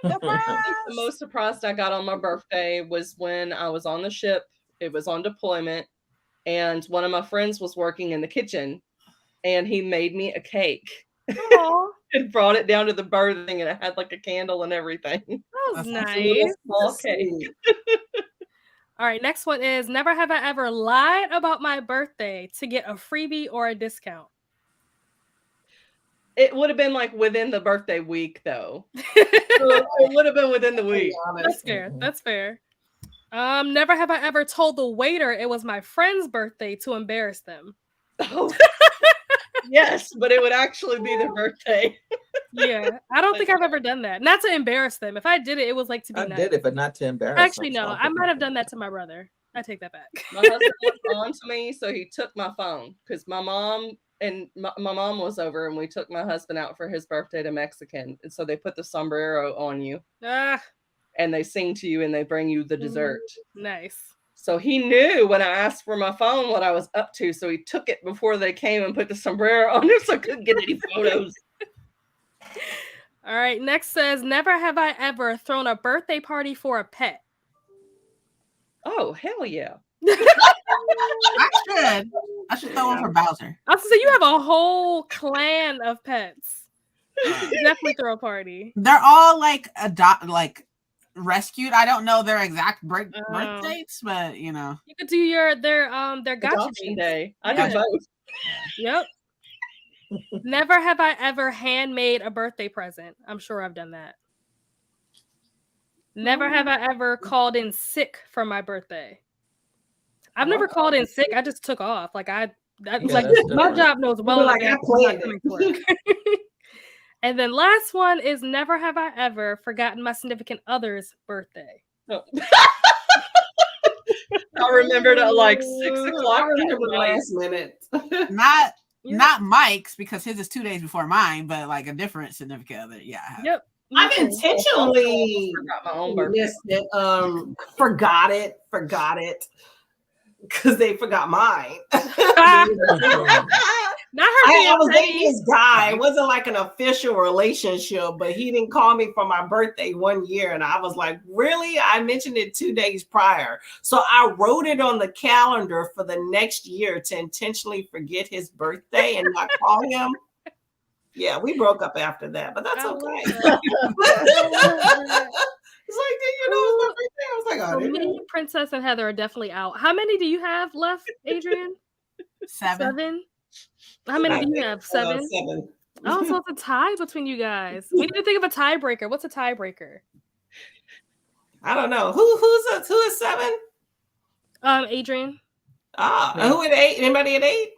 The most surprised I got on my birthday was when I was on the ship. It was on deployment, and one of my friends was working in the kitchen, and he made me a cake. And brought it down to the berthing, and it had like a candle and everything. That was nice. Small cake. All right, next one is never have I ever lied about my birthday to get a freebie or a discount. It would have been like within the birthday week, though. So it would have been within the week. That's fair. That's fair. Never have I ever told the waiter it was my friend's birthday to embarrass them. Oh. Yes, but it would actually be their birthday. Yeah, I don't think I've ever done that. Not to embarrass them. If I did it, it was like to be nice. I did it, but not to embarrass Actually, no. I might have done that to my brother. I take that back. My husband was on to me, so he took my phone because my mom was over, and we took my husband out for his birthday to Mexican. And so they put the sombrero on you, and they sing to you, and they bring you the dessert. Nice. So he knew when I asked for my phone what I was up to, so he took it before they came and put the sombrero on it, so I couldn't get any photos. All right, next says, never have I ever thrown a birthday party for a pet. Oh, hell yeah. I should throw one for Bowser. I was gonna say, you have a whole clan of pets. Definitely throw a party. They're all like rescued. I don't know their exact birth dates, but you could do their gotcha day. I do both. Yep. Never have I ever handmade a birthday present. I'm sure I've done that. Never have I ever called in sick for my birthday. I've never called in sick. I just took off. Like my job knows well. Like I planned it. And then last one is never have I ever forgotten my significant other's birthday. Oh. I remembered at like 6 o'clock. I remember the last minute. Not Mike's, because his is 2 days before mine, but like a different significant other. Yeah. Yep. I've intentionally forgot my own birthday. Forgot it because they forgot mine. I was dating this guy. It wasn't like an official relationship, but he didn't call me for my birthday one year. And I was like, really? I mentioned it 2 days prior. So I wrote it on the calendar for the next year to intentionally forget his birthday and not call him. Yeah, we broke up after that, but that's okay. It's like, it's my birthday. I was like, oh, me, Princess, and Heather are definitely out. How many do you have left, Adrian? 7. How many do you have? 7? 7. Oh, so it's a tie between you guys. We need to think of a tiebreaker. What's a tiebreaker? I don't know. Who is 7? Adrian. Who at 8? Anybody at 8?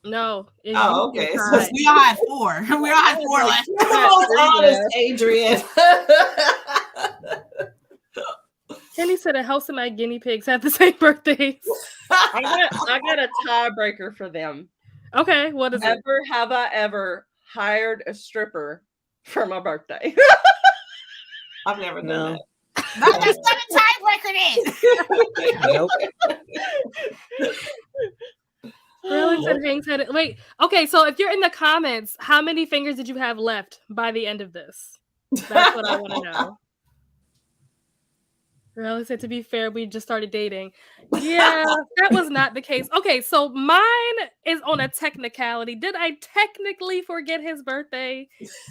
No. Oh, okay. So we all had 4. We all had 4 left. Honest, Adrian. Kenny said it helps that my guinea pigs have the same birthdays. I got a tiebreaker for them. Okay, what is it? Have I ever hired a stripper for my birthday? I've never done that. That's not a tiebreaker then. Nope. Really? Said Hank said it. Wait. Okay, so if you're in the comments, how many fingers did you have left by the end of this? That's what I want to know. Really said, to be fair, we just started dating. Yeah, that was not the case. Okay, so mine is on a technicality. Did I technically forget his birthday?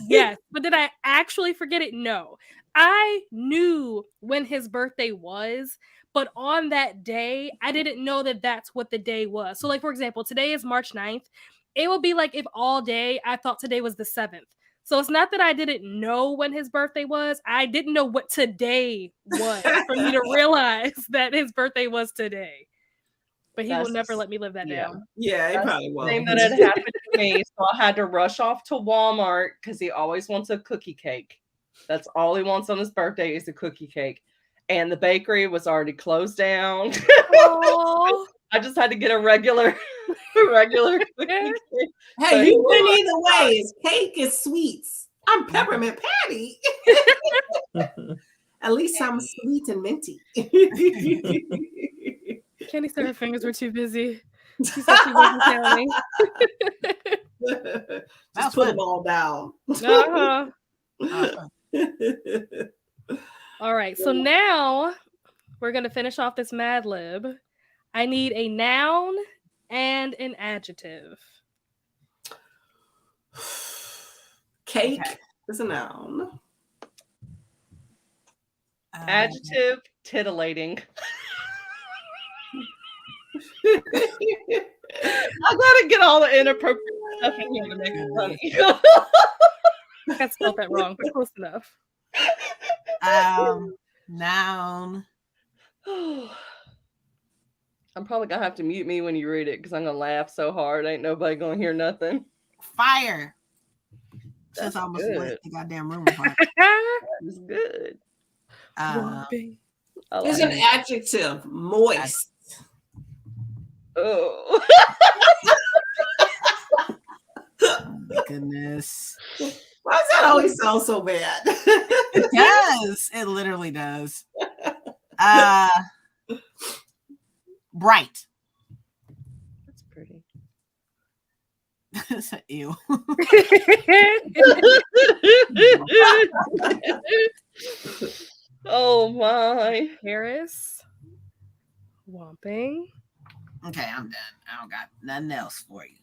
Yes. But did I actually forget it? No. I knew when his birthday was, but on that day, I didn't know that that's what the day was. So like, for example, today is March 9th. It would be like if all day I thought today was the 7th. So it's not that I didn't know when his birthday was. I didn't know what today was for me to realize that his birthday was today. But he will never let me live that down. Yeah, it That's probably the won't. thing that had happened to me. So I had to rush off to Walmart because he always wants a cookie cake. That's all he wants on his birthday is a cookie cake. And the bakery was already closed down. I just had to get a regular cookie cake. Hey, So you win either way. It's cake, it's sweets. I'm peppermint patty. At least I'm sweet and minty. Kenny said her fingers were too busy. She said she wasn't counting. Just put them all down. Uh-huh. All right, so now we're going to finish off this Mad Lib. I need a noun and an adjective. Cake is a noun. Adjective, titillating. I gotta get all the inappropriate stuff in here to make it funny. I spelled that wrong, but close enough. Noun. I'm probably gonna have to mute me when you read it because I'm gonna laugh so hard. Ain't nobody gonna hear nothing. Fire. Since That's I almost good. left the goddamn room. Fire. That is good. It's an adjective. Moist. Oh. Oh my goodness. Why does that always sound so bad? It does. It literally does. Bright. That's pretty. Ew. Oh my. Harris. Whomping. Okay, I'm done. I don't got nothing else for you.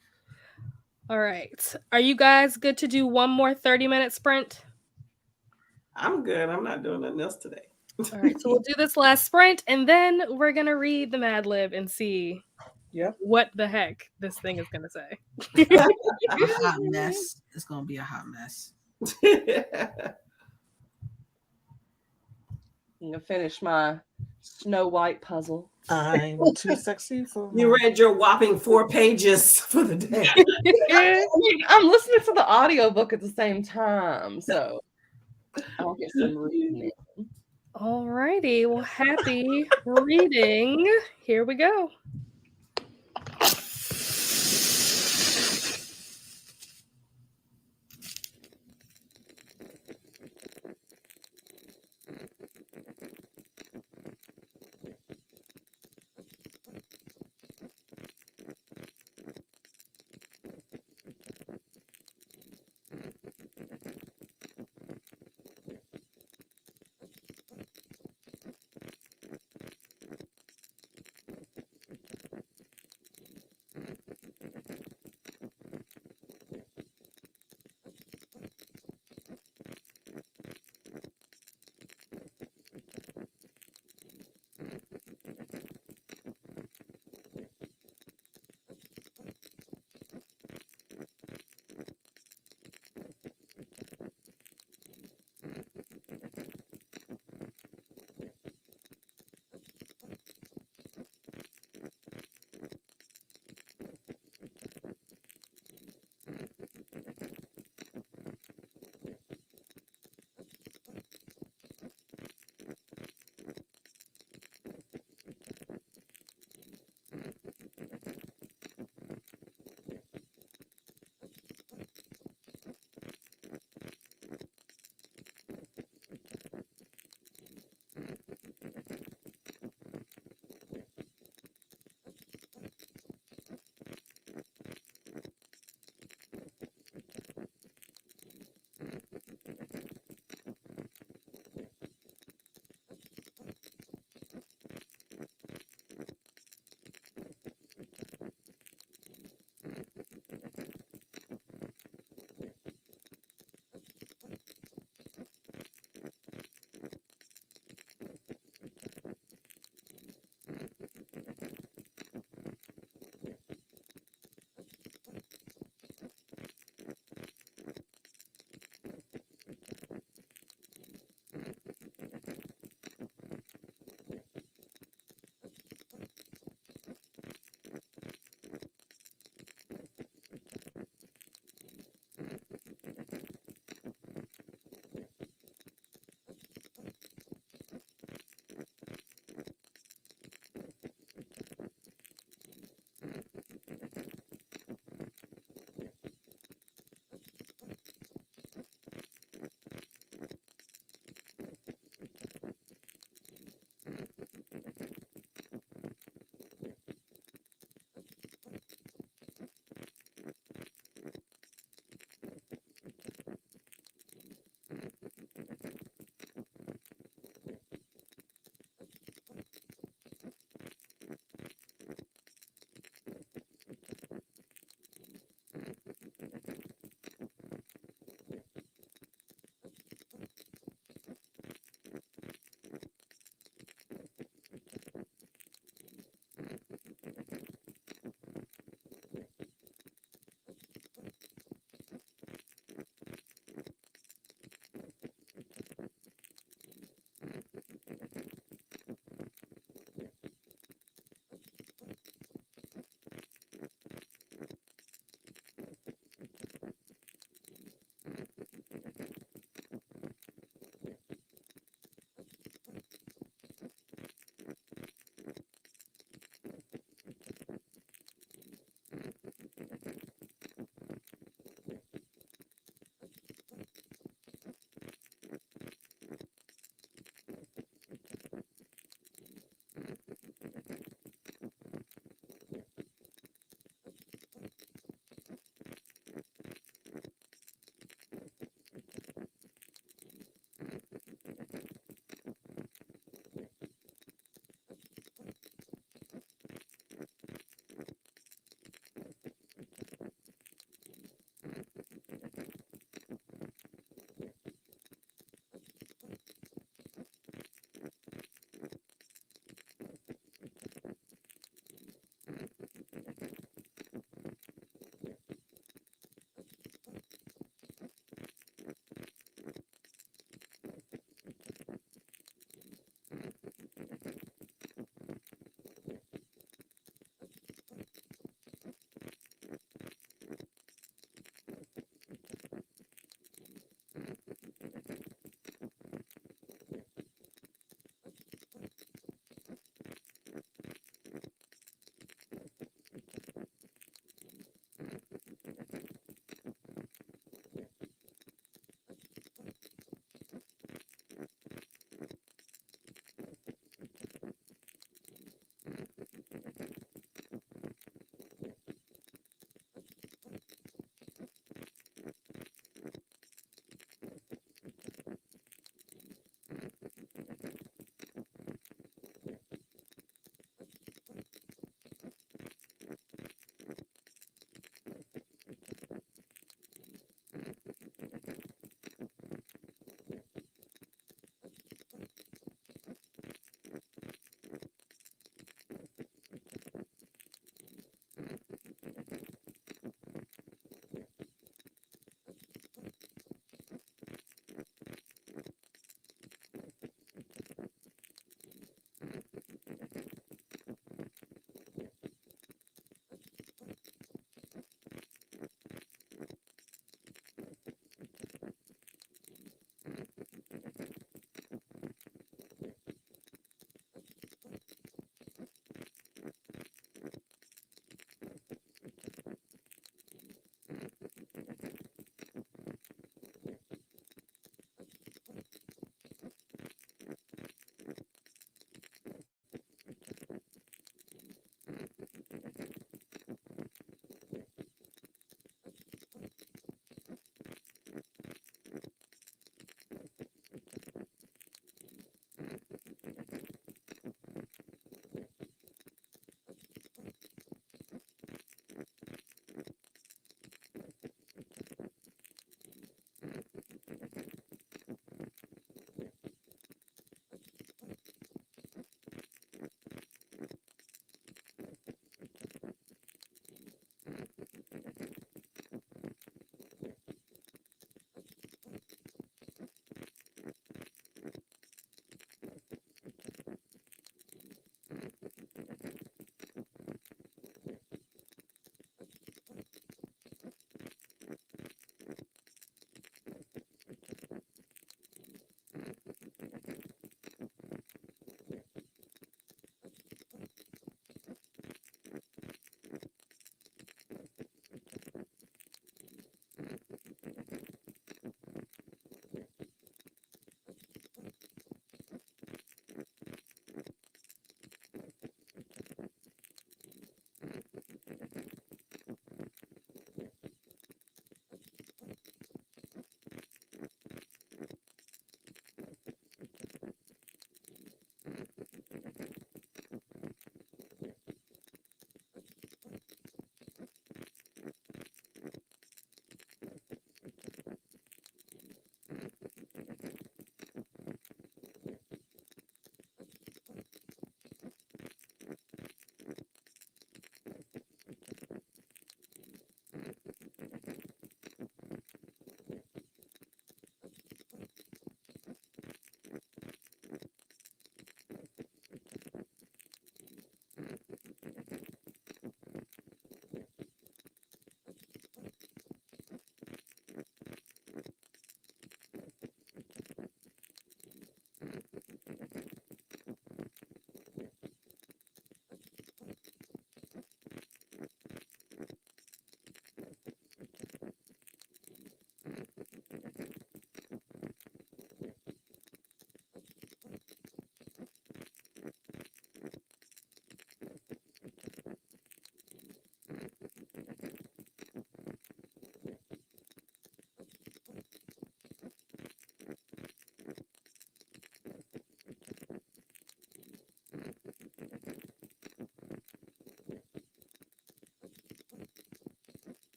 All right. Are you guys good to do one more 30-minute sprint? I'm good. I'm not doing nothing else today. All right. So we'll do this last sprint, and then we're going to read the Mad Lib and see what the heck this thing is going to say. A hot mess. It's going to be a hot mess. I'm gonna finish my Snow White puzzle. I'm too sexy for You read your whopping 4 pages for the day. I mean, I'm listening to the audiobook at the same time, so I'll get some reading. All righty. Well, happy reading. Here we go.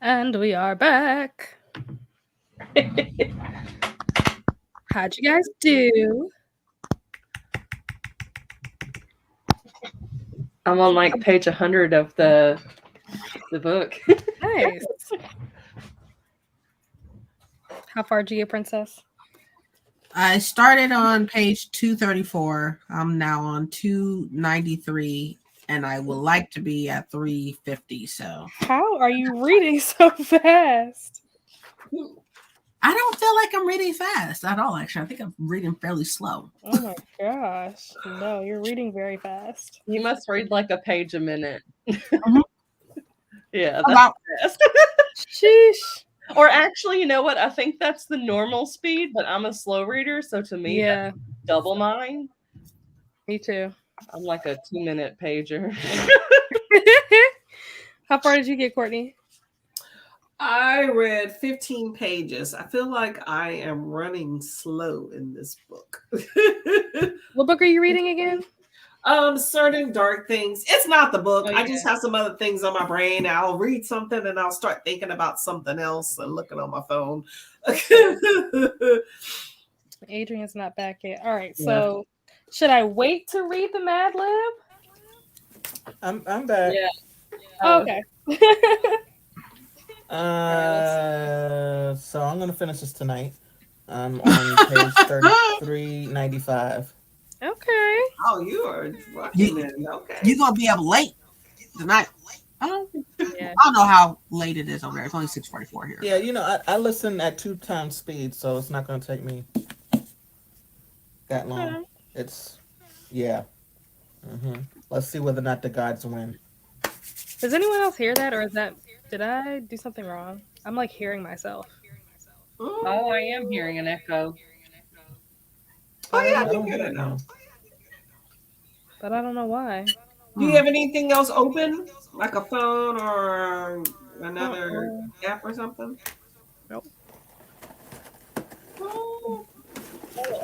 And we are back. How'd you guys do? I'm on like page 100 of the book. Nice. How far did you get, Princess? I started on page 234. I'm now on 293, and I would like to be at 350. So How are you reading so fast? I don't feel like I'm reading fast at all. Actually, I think I'm reading fairly slow. Oh my gosh. No, you're reading very fast. You must read like a page a minute. Mhm. Yeah, About- that's fast. Sheesh. Or actually, you know what? I think that's the normal speed, but I'm a slow reader, so to me, Yeah, that's double mine. me too. I'm like a 2-minute pager. How far did you get, Courtney? I read 15 pages. I feel like I am running slow in this book. What book are you reading again? Certain dark things. It's not the book. Oh, I just have some other things on my brain. I'll read something and I'll start thinking about something else and looking on my phone. Adrian's not back yet. All right, so should I wait to read the Mad Lib? I'm back. Yeah. Oh, okay. So I'm gonna finish this tonight. I'm on page 3395. Okay. Oh, you are rushing it. Okay. You're gonna be up late tonight. Yeah. I don't know how late it is over there. It's only 6:44 here. Yeah, you know, I listen at 2 times speed, so it's not gonna take me that long. Okay. It's Let's see whether or not the gods win. Does anyone else hear that, or did I do something wrong? I'm like hearing myself. Oh, I am hearing an echo. Oh, yeah, I I don't can hear it now. But I don't know why. Do you have anything else open? Like a phone or another app or something? Nope.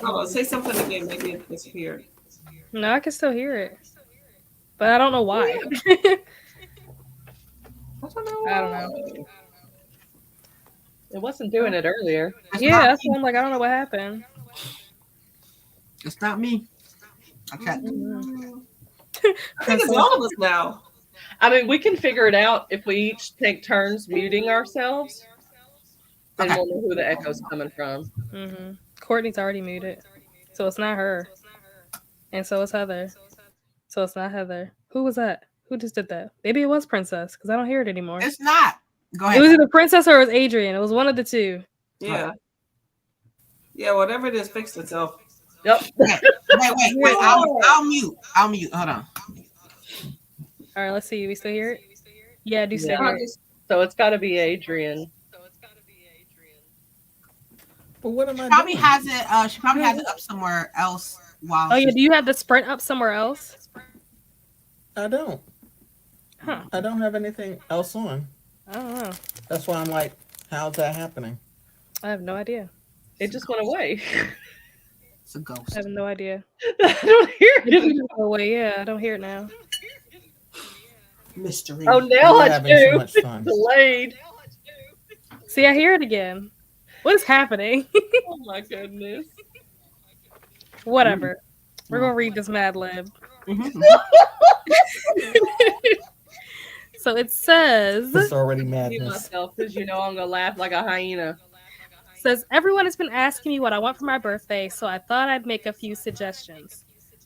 Oh, say something again. Maybe it disappeared. No, I can still hear it. But I don't know why. I don't know. I don't know. It wasn't doing it earlier. Yeah, that's why I'm like, I don't know what happened. It's not me. Okay. I think it's all of us now. I mean, we can figure it out if we each take turns muting ourselves. Then we'll know who the echo's coming from. Mm-hmm. Courtney's already muted. So it's not her. And so it's Heather. So it's not Heather. Who was that? Who just did that? Maybe it was Princess, because I don't hear it anymore. It's not. Go ahead. It was either Princess or it was Adrian. It was one of the two. Yeah. Yeah, whatever it is, fixed itself. Yep. Wait. I'll mute. Hold on. All right, let's see. We still hear it? Yeah, I do still hear it. So it's got to be Adrian. But what am I Probably doing? has it. She probably has it up somewhere else. While Oh, yeah. Do you have the sprint up somewhere else? I don't. Huh. I don't have anything else on. I don't know. That's why I'm like, how's that happening? I have no idea. It just went away. It's a ghost. I have no idea. I don't hear It did it. go away. Yeah, I don't hear it now. Mystery. Oh, now We're I having so do. much fun. Delayed. See, I hear it again. What is happening? Oh my goodness. Whatever. We're going to read this Mad Lib. Mm-hmm. So it says... It's already I mute madness. myself because you know I'm gonna laugh like a hyena. Says, everyone has been asking me what I want for my birthday, so I thought I'd make a few suggestions.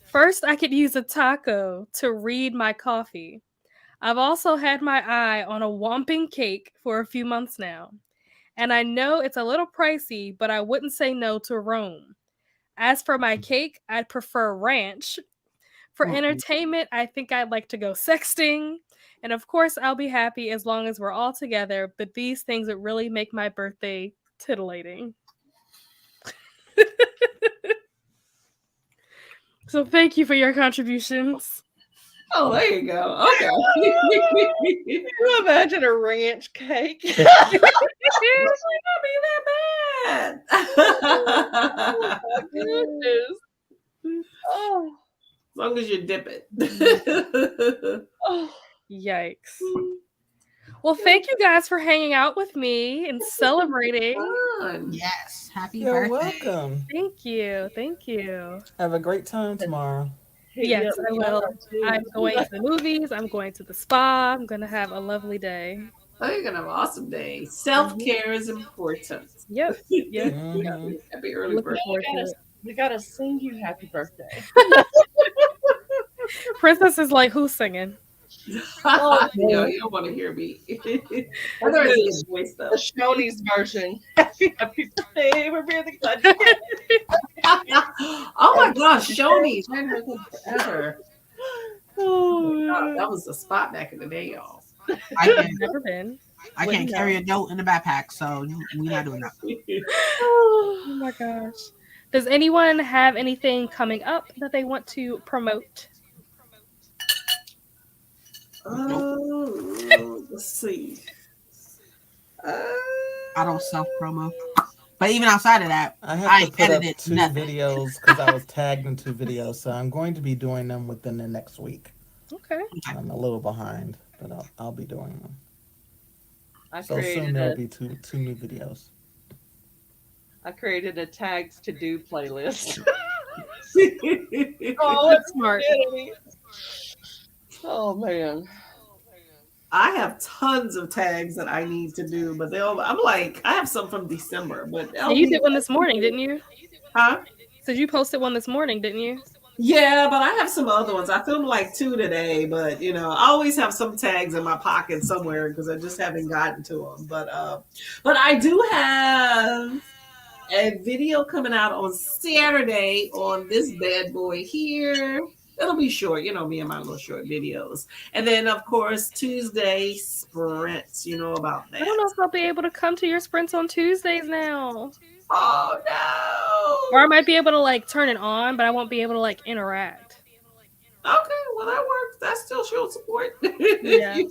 First, I could use a taco to read my coffee. I've also had my eye on a Whomping cake for a few months now. And I know it's a little pricey, but I wouldn't say no to Rome. As for my cake, I'd prefer ranch. For entertainment, I think I'd like to go sexting. And of course, I'll be happy as long as we're all together, but these things would really make my birthday titillating. So thank you for your contributions. Oh, there you go. Okay. Can you imagine a ranch cake? It not be that bad. Oh, goodness. Oh, As long as you dip it. oh. Yikes. Well, thank you guys for hanging out with me and celebrating. Fun. Yes. Happy You're birthday. welcome. Thank you. Thank you. Have a great time tomorrow. Yes, I we will. are too. I'm going to the movies. I'm going to the spa. I'm going to have a lovely day. Oh, you're gonna have an awesome day. Self-care is important. Yep. Yep. Mhm. Happy early Looking birthday. forward to it. We gotta sing you happy birthday. Princess is like, who's singing? Oh, Yo, you don't want to hear me. We're Heather has a good. good voice though. The Shoney's version. Happy birthday. We're really glad you came. Oh my gosh, Shoney's. I hadn't heard that forever. Oh, God, that was the spot back in the day, y'all. I've never been. I can't carry a note in the backpack, so we're not doing that. Oh my gosh. Does anyone have anything coming up that they want to promote? Let's see. I don't self promo. But even outside of that, I have I to put up edited 2 nothing. videos because I was tagged in 2 videos, so I'm going to be doing them within the next week. Okay. I'm a little behind, but I'll be doing them. I So soon created there'll a be two new videos. tags to do playlist. Oh, that's smart. Oh man. I have tons of tags that I need to do, but I'm like, I have some from December, but You did one this morning, didn't you? Huh? So you posted one this morning, didn't you? Yeah, but I have some other ones. I filmed like 2 today, but I always have some tags in my pocket somewhere because I just haven't gotten to them. But I do have a video coming out on Saturday on this bad boy here. It'll be short, me and my little short videos. And then, of course, Tuesday sprints. You know about that. I don't know if I'll be able to come to your sprints on Tuesdays now. Oh, no. Or I might be able to like turn it on, but I won't be able to like interact. Okay, well that works. That's still show support. Yeah.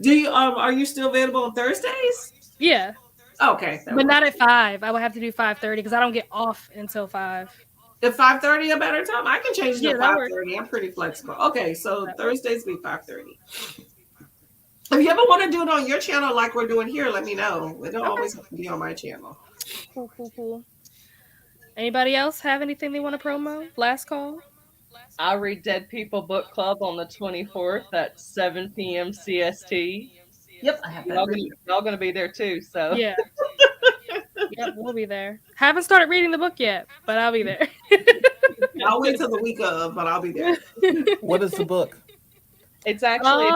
Do you are you still available on Thursdays? Yeah. Okay, But not at 5. I would have to do 5:30 because I don't get off until 5. At 5:30 a better time? I can change it to that works. 5:30. I'm pretty flexible. Okay, so Thursdays be 5:30. If you ever want to do it on your channel like we're doing here, let me know. It don't always have to be on my channel. Cool. Anybody else have anything they want to promo? Last call. I read Dead People Book Club on the 24th at 7 p.m. CST. Yep, I have that. Y'all gonna be there too, so Yeah. Yep, we'll be there. Haven't started reading the book yet, but I'll be there. I'll wait till the week of, but I'll be there. What is the book? it's actually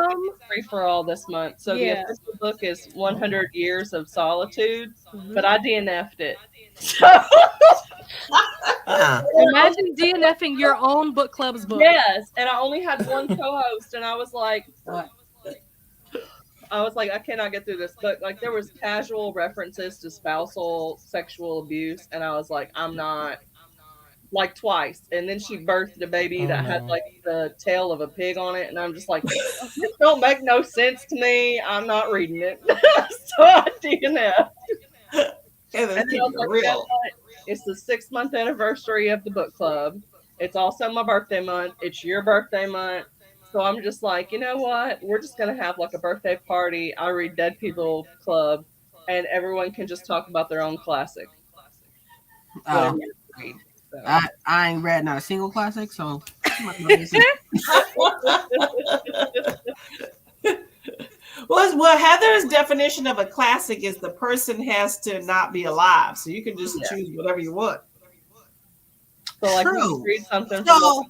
free for all this month. So yeah. the official book is 100 Years of Solitude, Mhm. but I DNF'd it. Imagine DNFing your own book club's book. Yes, and I only had one co-host, and I was like, I cannot get through this book. Like there was casual references to spousal sexual abuse, and I was like, I'm not. Like twice, and then she birthed a baby that had like the tail of a pig on it, and I'm just like, this don't make no sense to me. I'm not reading it. So I DNF. And then I was like, you know what? It's the 6-month anniversary of the book club. It's also my birthday month. It's your birthday month. So I'm just like, you know what? We're just gonna have like a birthday party. I read Dead People Club, and everyone can just talk about their own classic. Whatever you read. So. I ain't read not a single classic, so. Well, Heather's definition of a classic is the person has to not be alive, so you can just choose whatever you want. So, like, True. read something. So,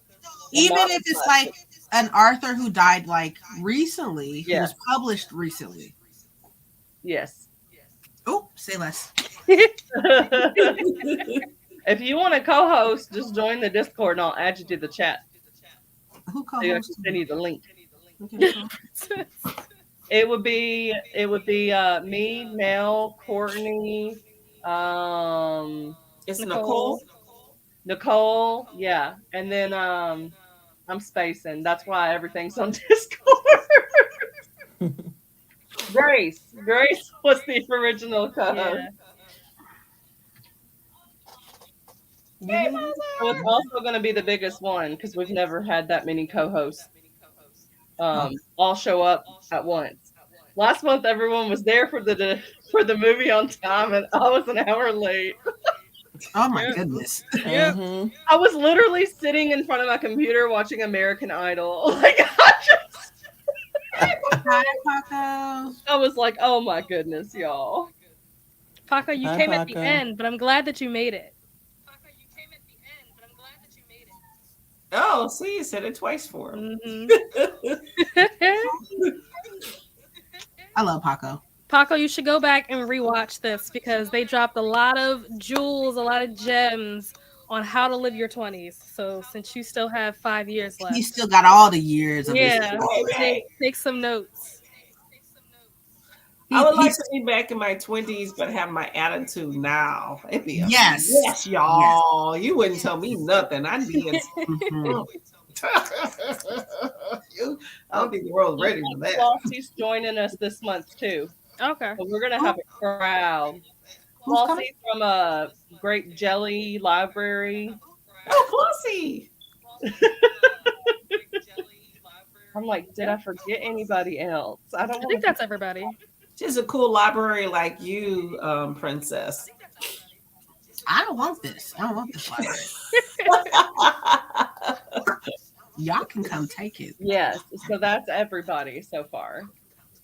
even if it's like an author who died like recently, who was published recently. Yes. Oh, say less. If you want to co-host, just join the Discord and I'll add you to the chat. Who co-hosts? So I can send you the link. Okay. It would be me, Mel, Courtney, it's Nicole. Nicole, yeah. And then I'm spacing. That's why everything's on Discord. Grace was the original co-host. Yeah. So it's also going to be the biggest one because we've never had that many co-hosts all show up at once. Last month, everyone was there for the movie on time, and I was an hour late. Oh my goodness. Yeah. Mhm. I was literally sitting in front of my computer watching American Idol. Like Hi, Paco. I was like, oh my goodness, y'all. Paco, you Hi, came at the Paco. end, but I'm glad that you made it. Oh, see, you said it twice for him. I love Paco. Paco, you should go back and rewatch this because they dropped a lot of jewels, a lot of gems on how to live your 20s. So since you still have 5 years left, He still got all the years of his. yeah, take some notes. I would like to be back in my 20s, but have my attitude now. It'd be yes, y'all. Yes. You wouldn't tell me nothing. I'd be in. I don't think the world's ready for that. Flossie's joining us this month too. Okay. So we're gonna have a crowd. Flossie from a Great Jelly Library. Oh, Flossie! I'm like, did I forget anybody else? I think that's everybody. She's a cool library like you, Princess. I don't want this. I don't want this library. Y'all can come take it. Yes. So that's everybody so far.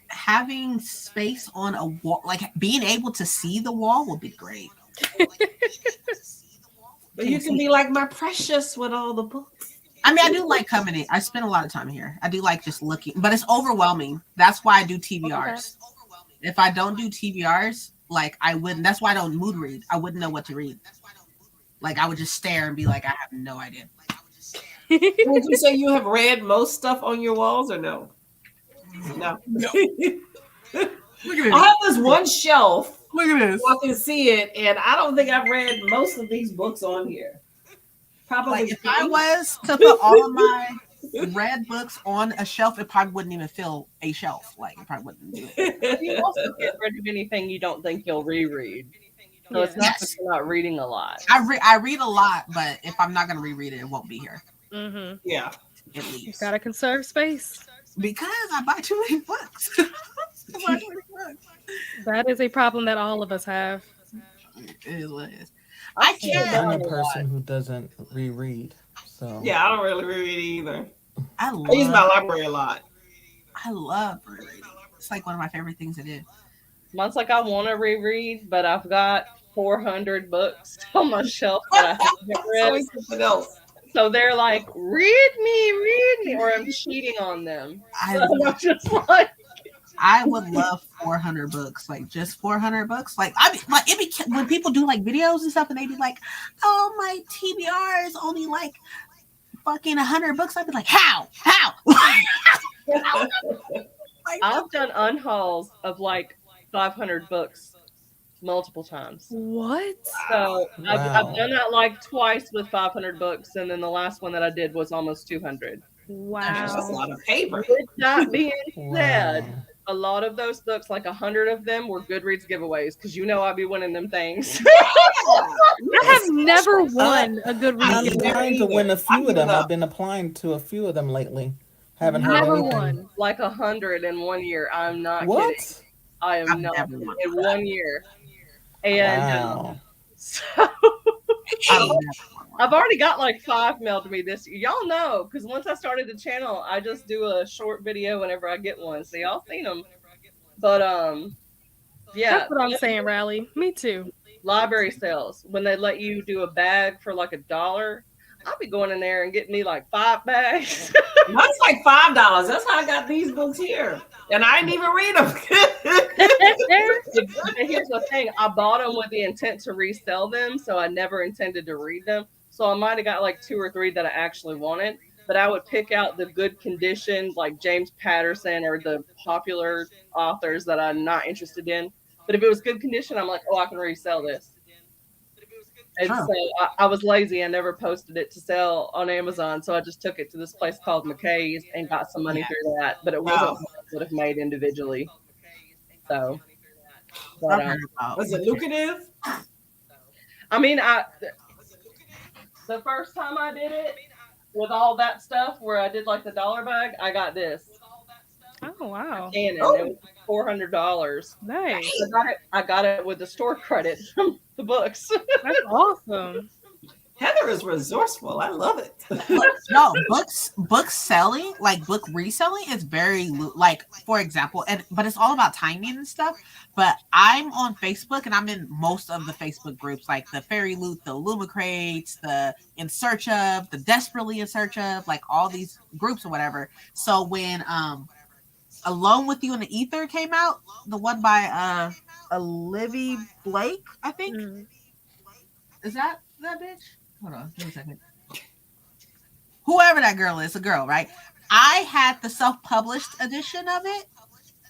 Having space on a wall, like being able to see the wall would be great. But you can be like my precious with all the books. I mean, I do like coming in. I spend a lot of time here. I do like just looking, but it's overwhelming. That's why I do TBRs. If I don't do TBRs, like I wouldn't. That's why I don't mood read. I wouldn't know what to read. Like I would just stare and be like, I have no idea. Would you say you have read most stuff on your walls or no? No. Look at this. I have this one shelf. Look at this. I can see it, and I don't think I've read most of these books on here. Probably. Like if I was to put all of my read books on a shelf, it probably wouldn't even fill a shelf. Like it probably wouldn't do it. You also get rid of anything you don't think you'll reread. So it's not that you're not reading a lot. I read a lot, but if I'm not going to reread it, it won't be here. Mm-hmm. Yeah. At least. You gotta conserve space. Because I buy too many books. That is a problem that all of us have. It is what it is. I can't. I'm a person who doesn't reread. So yeah, I don't really reread either. I use my library a lot. I love rereading. It's like one of my favorite things to do. Mine's like I want to reread, but I've got 400 books on my shelf that I haven't read. So they're like, read me, or I'm cheating on them. I'm just like, I would love 400 books, like just 400 books. Like I mean, like when people do like videos and stuff, and they be like, "Oh, my TBR is only like fucking 100 books." I'd be like, "How? I've done unhauls of like 500 books multiple times. What? So I've done that like twice with 500 books, and then the last one that I did was almost 200. Wow, that's a lot of paper. With that being said, a lot of those books, like 100 of them, were Goodreads giveaways because I'd be winning them things. I have never won a Goodreads giveaway. I'm trying to win a few of them. I've been applying to a few of them lately. Haven't heard never anything. won. Like 100 in 1 year. I'm not kidding. I am not in 1 year. And so I've already got like 5 mailed to me this year. Y'all know, because once I started the channel, I just do a short video whenever I get one. So y'all seen them. But yeah. That's what I'm saying, Rally. Me too. Library sales, when they let you do a bag for like $1, I'll be going in there and getting me like 5 bags. Mine's like $5. That's how I got these books here. And I didn't even read them. Here's the thing. I bought them with the intent to resell them, so I never intended to read them. So I might have got like 2 or 3 that I actually wanted, but I would pick out the good condition, like James Patterson or the popular authors that I'm not interested in. But if it was good condition, I'm like, oh, I can resell this. And so I was lazy. I never posted it to sell on Amazon. So I just took it to this place called McKay's and got some money through that. But it wasn't what I would have made individually. So, but, was it lucrative? I mean, the first time I did it with all that stuff where I did like the $1 bag, I got this. Oh, Oh wow. Canon. Oh. It was $400. Nice. I got it with the store credit from the books. That's awesome. Heather is resourceful. I love it. No, book selling, like book reselling is very like, for example, but it's all about timing and stuff. But I'm on Facebook and I'm in most of the Facebook groups, like the Fairy Loot, the Lumicrates, the In Search of, the Desperately In Search of, like all these groups or whatever. So when Alone with You in the Ether came out, the one by Olivia Blake, I think. Is that bitch? Hold on, give me a second. Whoever that girl is, a girl, right? I had the self-published edition of it,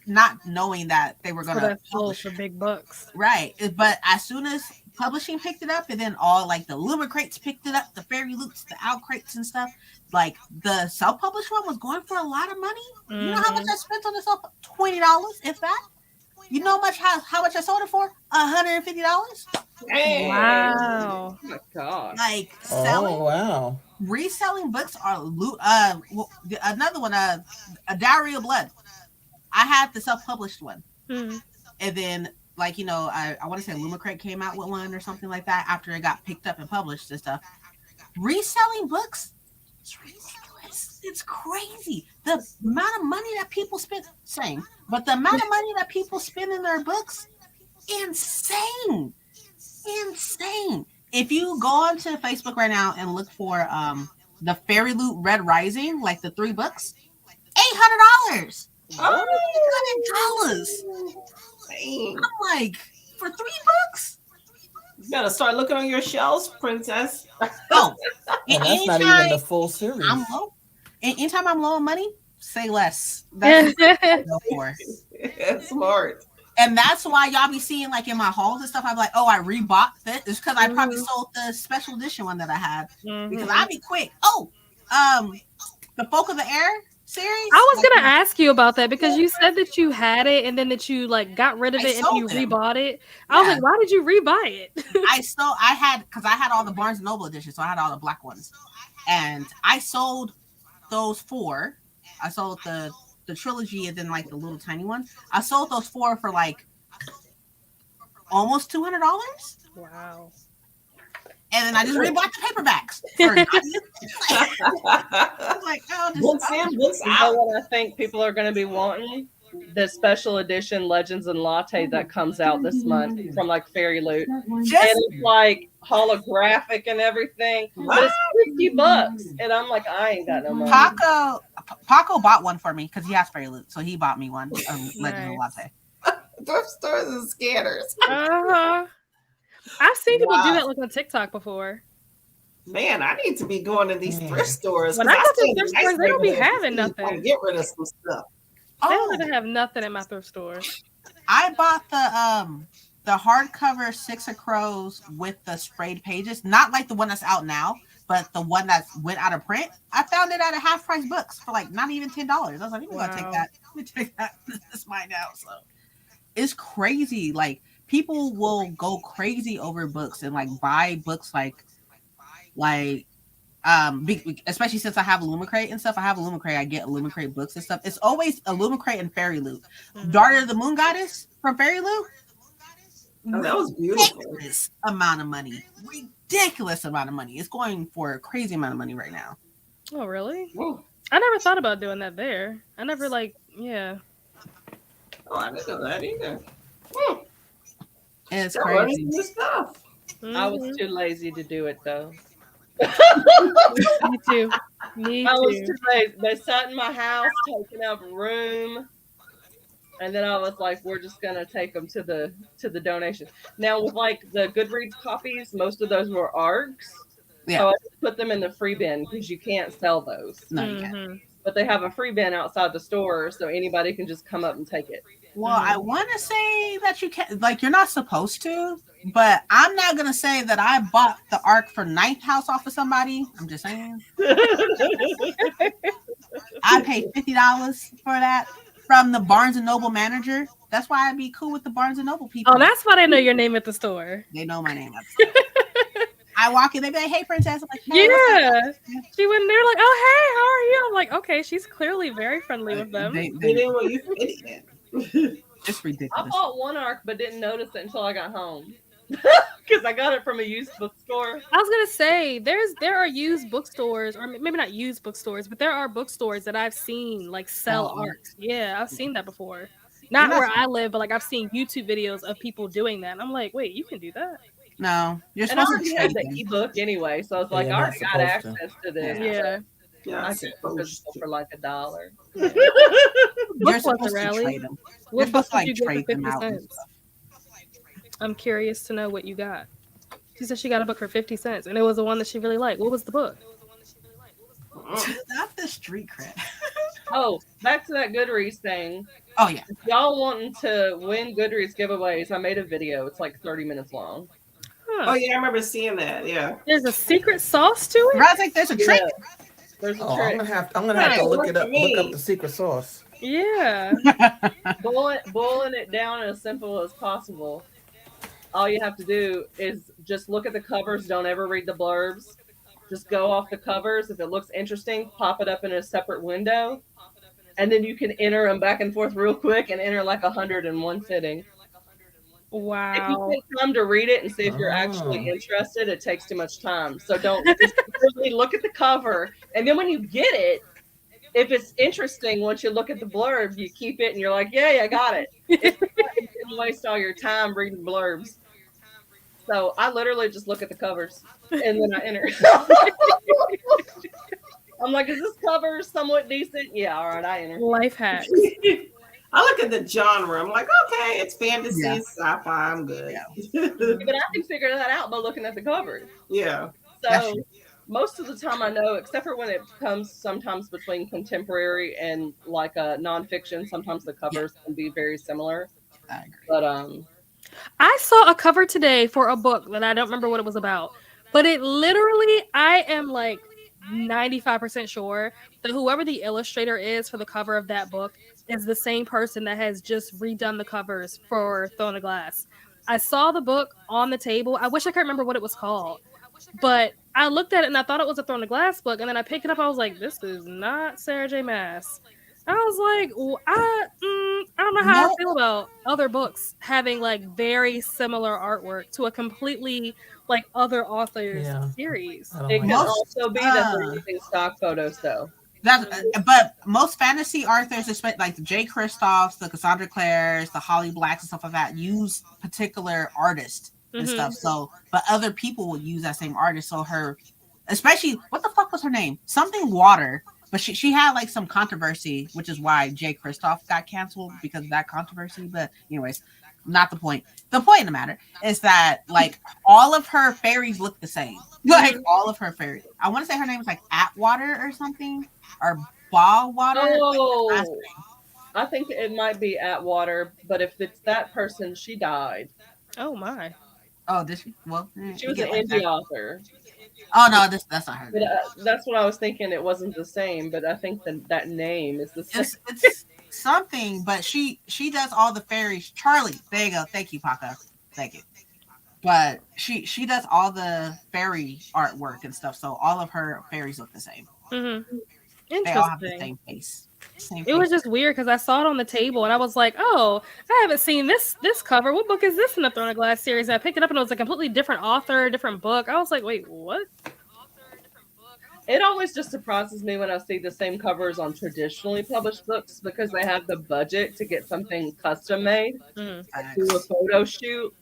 not knowing that they were going to publish for big bucks, right? But as soon as publishing picked it up, and then all like the Lumicrates picked it up, the Fairy Loots, the Outcrates and stuff, like the self-published one was going for a lot of money. You know how much I spent on this? $20, if that. You know how much I sold it for? $150. Hey. Wow. Oh my god. Like selling, reselling books are another one, A Diary of Blood. I had the self-published one. And then like, you know, I want to say Lumicrate came out with one or something like that after it got picked up and published and stuff. Reselling books, it's ridiculous. It's crazy. The amount of money that people spend, but the amount of money that people spend in their books, insane. If you go onto Facebook right now and look for the Fairy Loot Red Rising, like the 3 books, $800. $800. I'm like, for 3 books? You better start looking on your shelves, princess. Oh, and that's not even the full series. I'm low. Anytime I'm low on money, say less. That's go for. Smart. And that's why y'all be seeing like in my hauls and stuff, I'm like, oh, I rebought this. It's because I probably sold the special edition one that I had. Because I'd be quick. Oh, the Folk of the Air series. I was gonna ask you about that because you said that you had it and then that you like got rid of it and you rebought it. I was like, why did you rebuy it? I had all the Barnes and Noble editions, so I had all the black ones. And I sold those 4. I sold the trilogy and then like the little tiny ones. I sold those 4 for like almost $200. Wow. And then I just rebought the paperbacks. Like, oh, books in, books out. You know what I think people are going to be wanting? The special edition Legends and Latte that comes out this month from like Fairy Loot. And it's like holographic and everything. But it's $50. And I'm like, I ain't got no money. Paco bought one for me because he has Fairy Loot. So he bought me one of Legends and Latte. Thrift stores and scanners. I've seen people do that like on TikTok before. Man, I need to be going to these thrift stores. When I go to thrift stores, they don't be having nothing. I get rid of some stuff. They don't even have nothing in my thrift store. I bought the hardcover Six of Crows with the sprayed pages, not like the one that's out now, but the one that went out of print. I found it at a half price books for like not even $10. I was like, I'm gonna take that. Let me take that. It's mine now. So it's crazy. Like people will go crazy over books and like buy books like especially since I have a Lumicrate and stuff. I have a Lumicrate. I get a Lumicrate books and stuff. It's always a Lumicrate and Fairy Loot. Daughter of the Moon Goddess from Fairy Loot. Oh, that was beautiful. Ridiculous amount of money. Ridiculous amount of money. It's going for a crazy amount of money right now. Oh, really? Ooh. I never thought about doing that there. I never yeah. Oh, I didn't know that either. It's crazy. Stuff. I was too lazy to do it though. Me too. I was too lazy. They sat in my house, taking up room, and then I was like, "We're just gonna take them to the donation." Now with like the Goodreads copies, most of those were ARCs, so I just put them in the free bin because you can't sell those. No, you can't. But they have a free bin outside the store, so anybody can just come up and take it. Well, I want to say that you can't, like, you're not supposed to, but I'm not going to say that I bought the ARC for Ninth House off of somebody. I'm just saying. I paid $50 for that from the Barnes and Noble manager. That's why I'd be cool with the Barnes and Noble people. Oh, that's why they know your name at the store. They know my name at the store. I walk in, they be like, "Hey, princess." I'm like, "Hey, Yeah. She went there like, "Oh, hey, how are you?" I'm like, "Okay, she's clearly very friendly with them." They Well, you fit in. it's I ridiculous. bought one arc but didn't notice it until I got home because I got it from a used bookstore. I was gonna say there are used bookstores, or maybe not used bookstores, but there are bookstores that I've seen like sell Sell art. Yeah, I've seen that before. You're Not not where I live, but like I've seen YouTube videos of people doing that. And I'm like, wait, you can do that? No, you're And I supposed to already had trade the them. ebook anyway, so I was like, you're I not already got supposed to. access to this. Yeah. Yeah, I get the physical for like $1. You're Book supposed was a to rally. trade them. You're What book supposed to did you like get for trade them 50 out and cents? stuff. I'm curious to know what you got. She said she got a book for 50 cents, and it was the one that she really liked. What was the book? Not the street cred. Oh, back to that Goodreads thing. Oh yeah. If y'all wanting to win Goodreads giveaways, I made a video. It's like 30 minutes long. Huh. Oh yeah, I remember seeing that. Yeah. There's a secret sauce to it? I was like, there's a trick. Yeah. There's a Oh, trick. I'm gonna have to look it up. Look Look at up me. the secret sauce. Yeah. Boiling it down as simple as possible. All you have to do is just look at the covers. Don't ever read the blurbs. Just go off the covers. If it looks interesting, pop it up in a separate window. And then you can enter them back and forth real quick and enter like 100 in one sitting. If you Wow. take time to read it and see if you're actually interested, it takes too much time. So don't just really look at the cover. And then when you get it, if it's interesting, once you look at the blurb, you keep it and you're like, yay, I got it. If not, you didn't waste all your time reading blurbs. So I literally just look at the covers and then I enter. I'm like, is this cover somewhat decent? Yeah, all right, I enter. Life hacks. I look at the genre. I'm like, okay, it's fantasy, Yeah. sci-fi. I'm good. But I can figure that out by looking at the covers. Yeah. So most of the time I know, except for when it comes sometimes between contemporary and like a nonfiction, sometimes the covers can be very similar. I agree. But I saw a cover today for a book that I don't remember what it was about, but it literally, I am like 95% sure that whoever the illustrator is for the cover of that book is the same person that has just redone the covers for Throne of Glass. I saw the book on the table. I wish I could remember what it was called, but I looked at it and I thought it was a Throne of Glass book, and then I picked it up. I was like, this is not Sarah J. Maas. I was like, I don't know how I feel about other books having like very similar artwork to a completely like other authors series. It can also be that they're using stock photos though. But most fantasy authors, especially like the J. Kristoffs, the Cassandra Clares, the Holly Blacks, and stuff like that, use particular artists and stuff. So, but other people will use that same artist. So her, especially, what the fuck was her name? Something Water. But she had like some controversy, which is why J. Kristoff got canceled because of that controversy. But anyways, not the point. The point of the matter is that like all of her fairies look the same. Like all of her fairies. I want to say her name was like Atwater or something, or Ballwater. Oh, I think it might be Atwater, but if it's that person, she died. Oh my. Oh, did she? Well, she was an indie author. Oh no, that's not her. But, that's what I was thinking. It wasn't the same, but I think that name is the same. It's something, but she does all the fairies. Charlie, there you go. Thank you, Paca. Thank you. But she does all the fairy artwork and stuff, so all of her fairies look the same. Mm-hmm. They all have the same face. It was just weird because I saw it on the table and I was like, oh, I haven't seen this cover. What book is this in the Throne of Glass series? And I picked it up and it was a completely different author, different book. I was like, wait, what? It always just surprises me when I see the same covers on traditionally published books because they have the budget to get something custom made, do a photo shoot.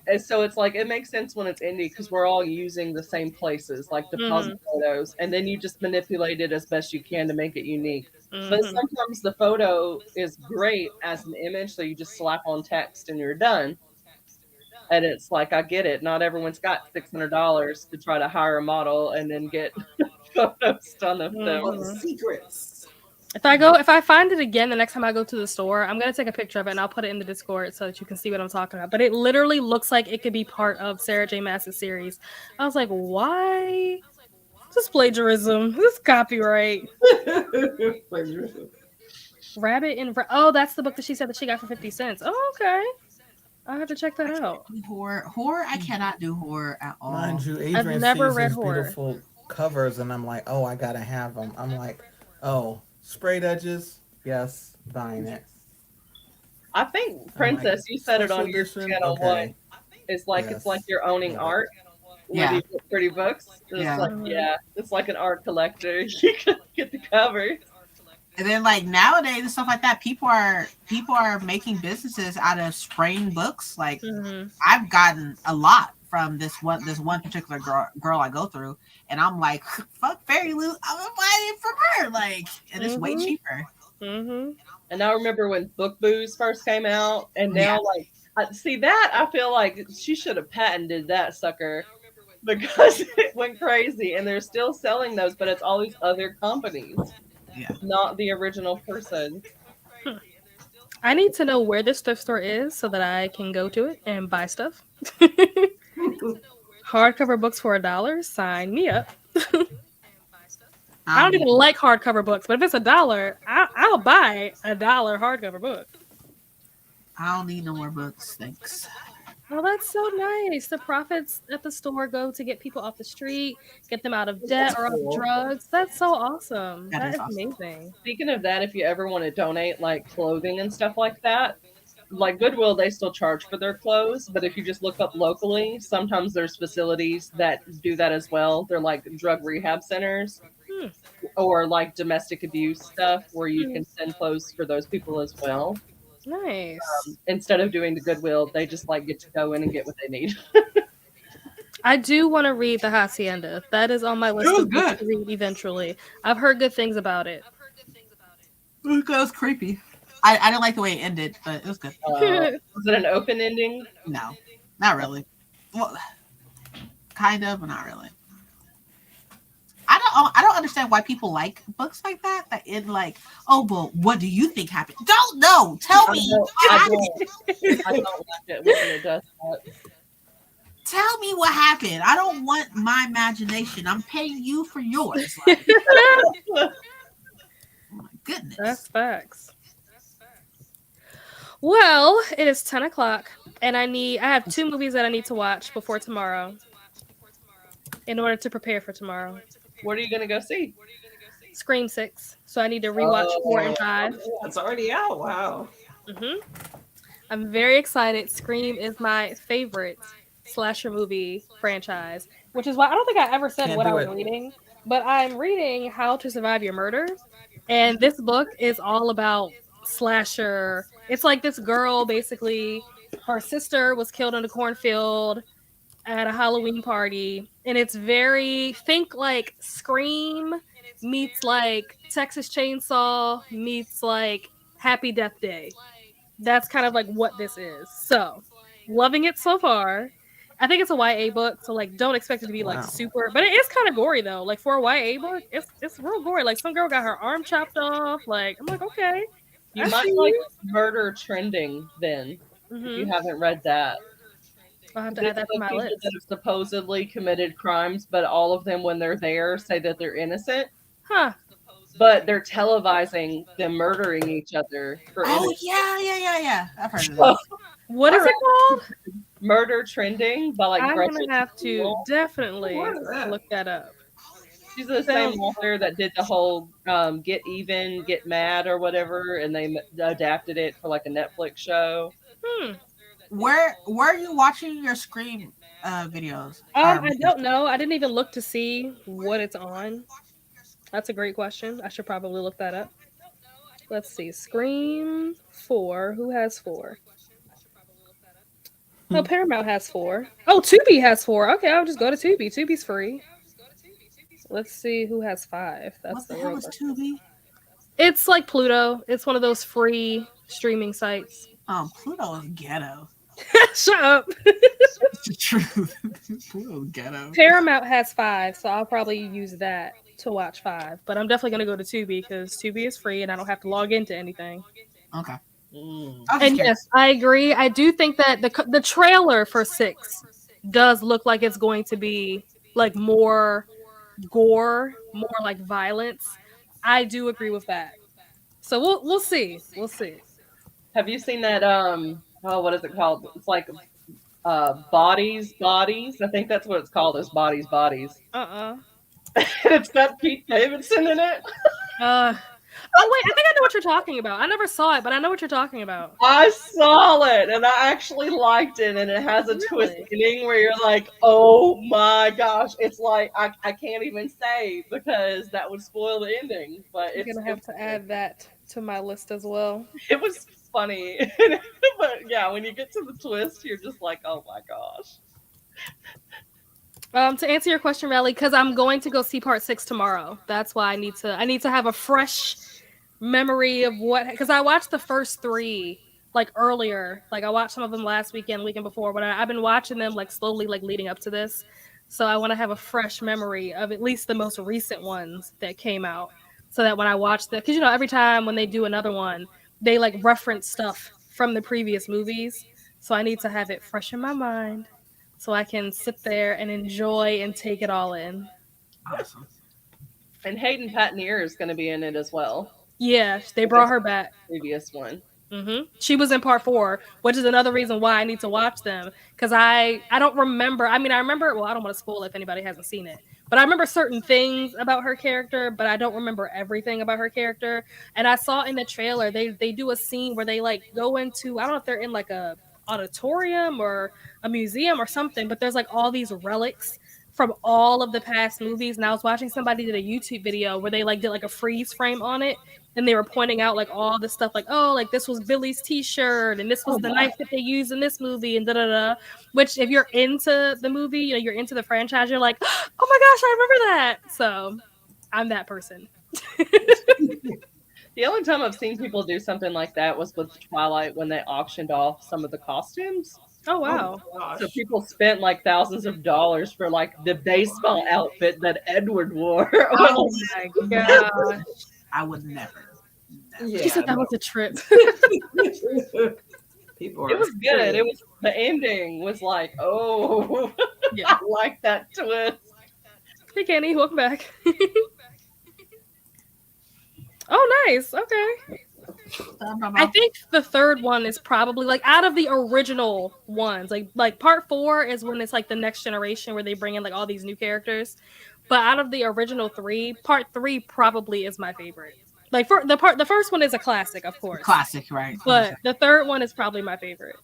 And so it's like, it makes sense when it's indie because we're all using the same places, like the puzzle photos, and then you just manipulate it as best you can to make it unique. But sometimes the photo is great as an image, so you just slap on text and you're done. And it's like, I get it. Not everyone's got $600 to try to hire a model and then get photos done of them. Secrets. If I find it again the next time I go to the store, I'm gonna take a picture of it and I'll put it in the Discord so that you can see what I'm talking about. But it literally looks like it could be part of Sarah J. Maas's series. I was like, why? This is plagiarism. This is copyright. Plagiarism. Rabbit in that's the book that she said that she got for 50 cents. Oh, okay. I have to check that out. Horror, I cannot do horror at all. Mind you, I've Adrian never sees read his horror. beautiful covers, and I'm like, oh, I gotta have them. I'm like, oh, sprayed edges, yes, buying it. I think I'm like, Princess, you said it special on your edition, channel okay, once. It's like yes, you're owning love it. art with Yeah, these pretty books. It's yeah. like yeah, it's like an art collector. You can get the covers. And then like nowadays and stuff like that, people are making businesses out of spraying books. Like I've gotten a lot from this one particular girl I go through, and I'm like, fuck fairy loot, I'm gonna buy it from her. Like, and it's way cheaper. And I remember when book booze first came out, and Yeah. now like see that I feel like she should have patented that sucker because it went crazy, and they're still selling those, but it's all these other companies, Yeah. not the original person. I need to know where this thrift store is so that I can go to it and buy stuff. Hardcover books for $1, sign me up. I don't even like hardcover books, but if it's $1, I'll buy $1 hardcover book. I don't need no more books, thanks. Oh, that's so nice. The profits at the store go to get people off the street, get them out of debt or off drugs. That's so awesome. That is awesome. amazing. Speaking of that, if you ever want to donate like clothing and stuff like that, like Goodwill, they still charge for their clothes, but if you just look up locally, sometimes there's facilities that do that as well. They're like drug rehab centers or like domestic abuse stuff where you can send clothes for those people as well. Nice. Instead of doing the Goodwill, they just like get to go in and get what they need. I do want to read The Hacienda. That is on my list was of books good. to read eventually. I've heard good things about it. It was creepy. I didn't like the way it ended, but it was good. Was it an open ending? No, not really. Well, kind of, but not really. I don't understand why people like books like that. That in like, oh, well, what do you think happened? Don't know. Tell me. I don't like it when it does that. Tell me what happened. I don't want my imagination. I'm paying you for yours. Like, oh my goodness. That's facts. Well, it is 10 o'clock, and I have 2 movies that I need to watch before tomorrow in order to prepare for tomorrow. What are you gonna go see? Scream 6. So I need to rewatch 4 and 5. It's already out. Wow. I'm very excited. Scream is my favorite slasher movie franchise, which is why I don't think I ever said Can't what I do was it. reading, but I'm reading How to Survive Your Murder, and this book is all about slasher. It's like this girl, basically, her sister was killed in a cornfield at a Halloween party, and it's very, think like Scream meets like Texas Chainsaw meets like Happy Death Day. That's kind of like what this is. So, loving it so far. I think it's a YA book, so like don't expect it to be like Wow. super, but it is kind of gory though. Like for a YA book, it's real gory. Like some girl got her arm chopped off. Like I'm like, okay. You I might see like you. Murder Trending then, if you haven't read that. I'll have to add that to my People list. that have supposedly committed crimes, but all of them, when they're there, say that they're innocent. Huh. But they're televising them murdering each other for Oh innocence. yeah. I've heard of this. What is it called? Murder Trending by like I'm Gretchen gonna have to Steele. definitely What is that? look that up. She's the same author that did the whole Get Even, Get Mad or whatever, and they adapted it for like a Netflix show. Where are you watching your Scream videos? I don't know. I didn't even look to see what it's on. That's a great question. I should probably look that up. Let's see. Scream 4. Who has 4? Oh, Paramount has 4. Oh, Tubi has 4. Okay, I'll just go to Tubi. Tubi's free. Let's see who has 5. That's What the the hell real is question. Tubi? It's like Pluto. It's one of those free streaming sites. Pluto is ghetto. Shut up. It's the truth. Pluto is ghetto. Paramount has 5, so I'll probably use that to watch 5. But I'm definitely gonna go to Tubi because Tubi is free and I don't have to log into anything. Okay. And yes, I agree. I do think that the trailer for 6 does look like it's going to be like more gore, more like violence. I do agree with that. So we'll see. We'll see. Have you seen that oh, what is it called? It's like bodies. I think that's what it's called. Is bodies. Uh-uh. It's got Pete Davidson in it. Uh, oh wait, I think I know what you're talking about. I never saw it, but I know what you're talking about. I saw it and I actually liked it, and it has a twist Really? ending where you're like, oh my gosh, it's like I can't even say because that would spoil the ending. But I'm gonna have to add that to my list as well. it was funny. But yeah, when you get to the twist, you're just like, oh my gosh. To answer your question, Riley, because I'm going to go see part 6 tomorrow. That's why I need to have a fresh memory of what, because I watched the first 3 like earlier. Like I watched some of them last weekend before, but I've been watching them like slowly, like leading up to this. So I want to have a fresh memory of at least the most recent ones that came out, so that when I watch the, because every time when they do another one, they like reference stuff from the previous movies. So I need to have it fresh in my mind so I can sit there and enjoy and take it all in. Awesome. And Hayden Panettiere is going to be in it as well. Yeah, they brought her back. Previous one. She was in part 4, which is another reason why I need to watch them, because I don't remember. I mean, I remember. Well, I don't want to spoil it if anybody hasn't seen it, but I remember certain things about her character, but I don't remember everything about her character. And I saw in the trailer they do a scene where they like go into, I don't know if they're in like a auditorium or a museum or something, but there's like all these relics from all of the past movies. And I was watching somebody did a YouTube video where they like did like a freeze frame on it, and they were pointing out like all this stuff, like, oh, like this was Billy's t-shirt and this was the knife that they used in this movie and da da da. Which, if you're into the movie, you're into the franchise, you're like, oh my gosh, I remember that. So I'm that person. The only time I've seen people do something like that was with Twilight when they auctioned off some of the costumes. Oh wow. So people spent like thousands of dollars for like the baseball outfit that Edward wore. Oh my gosh. I would never. Yeah, She said that was a trip. People It was good. It was, the ending was like, oh, Yeah. I like that twist. Hey Kenny, welcome back. Oh nice. Okay. I think the third one is probably like out of the original ones. Like part 4 is when it's like the next generation where they bring in like all these new characters. But out of the original 3, part 3 probably is my favorite. Like for the first one is a classic, of course. Classic, right? But the third one is probably my favorite.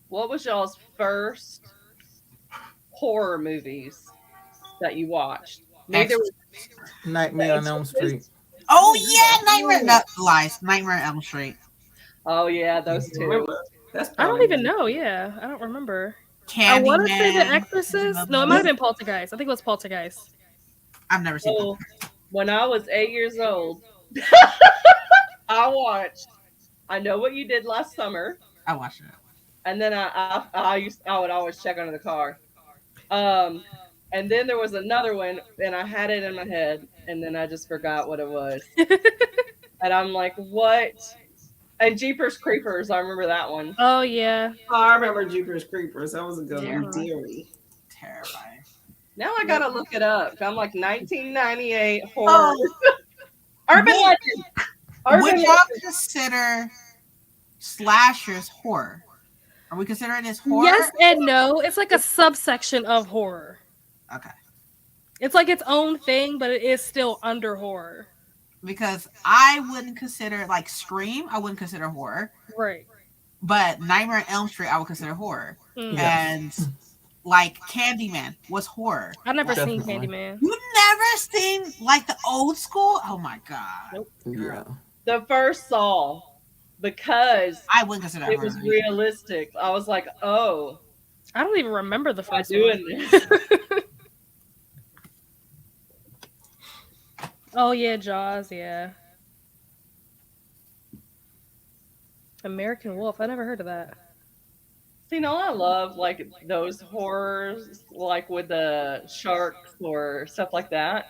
What was y'all's first horror movies that you watched? Neither was Nightmare on Elm Street. Oh yeah, Nightmare on Elm Street. Oh yeah, those two. That's I don't even know. Yeah, I don't remember. Candyman. I want to say The Exorcist. No, it might have been Poltergeist. I think it was Poltergeist. I've never seen So when I was 8 years old, I watched I Know What You Did Last Summer, I watched it. and then I would always check under the car. And then there was another one, and I had it in my head, and then I just forgot what it was. And I'm like, what? And Jeepers Creepers, I remember that one. Oh yeah. Oh, I remember Jeepers Creepers. That was a good one. Yeah. Deary. Terrifying. Now I gotta look it up. I'm like 1998 horror. Oh, Urban would- Legend. Urban would y'all Legend. consider slashers horror? Are we considering this horror? Yes and no. It's like a subsection of horror. Okay. It's like its own thing, but it is still under horror. Because I wouldn't consider like Scream. I wouldn't consider horror. Right. But Nightmare on Elm Street, I would consider horror. Mm. And like Candyman was horror. I've never seen Definitely. Candyman. You never seen like the old school? Oh my god. Nope. Yeah. The first Saw, because I wouldn't consider that it was horror. realistic. I was like, oh, I don't even remember the am I first doing one. this? Oh yeah, Jaws, yeah. American Wolf. I never heard of that. See, no, I love like those horrors, like with the sharks or stuff like that.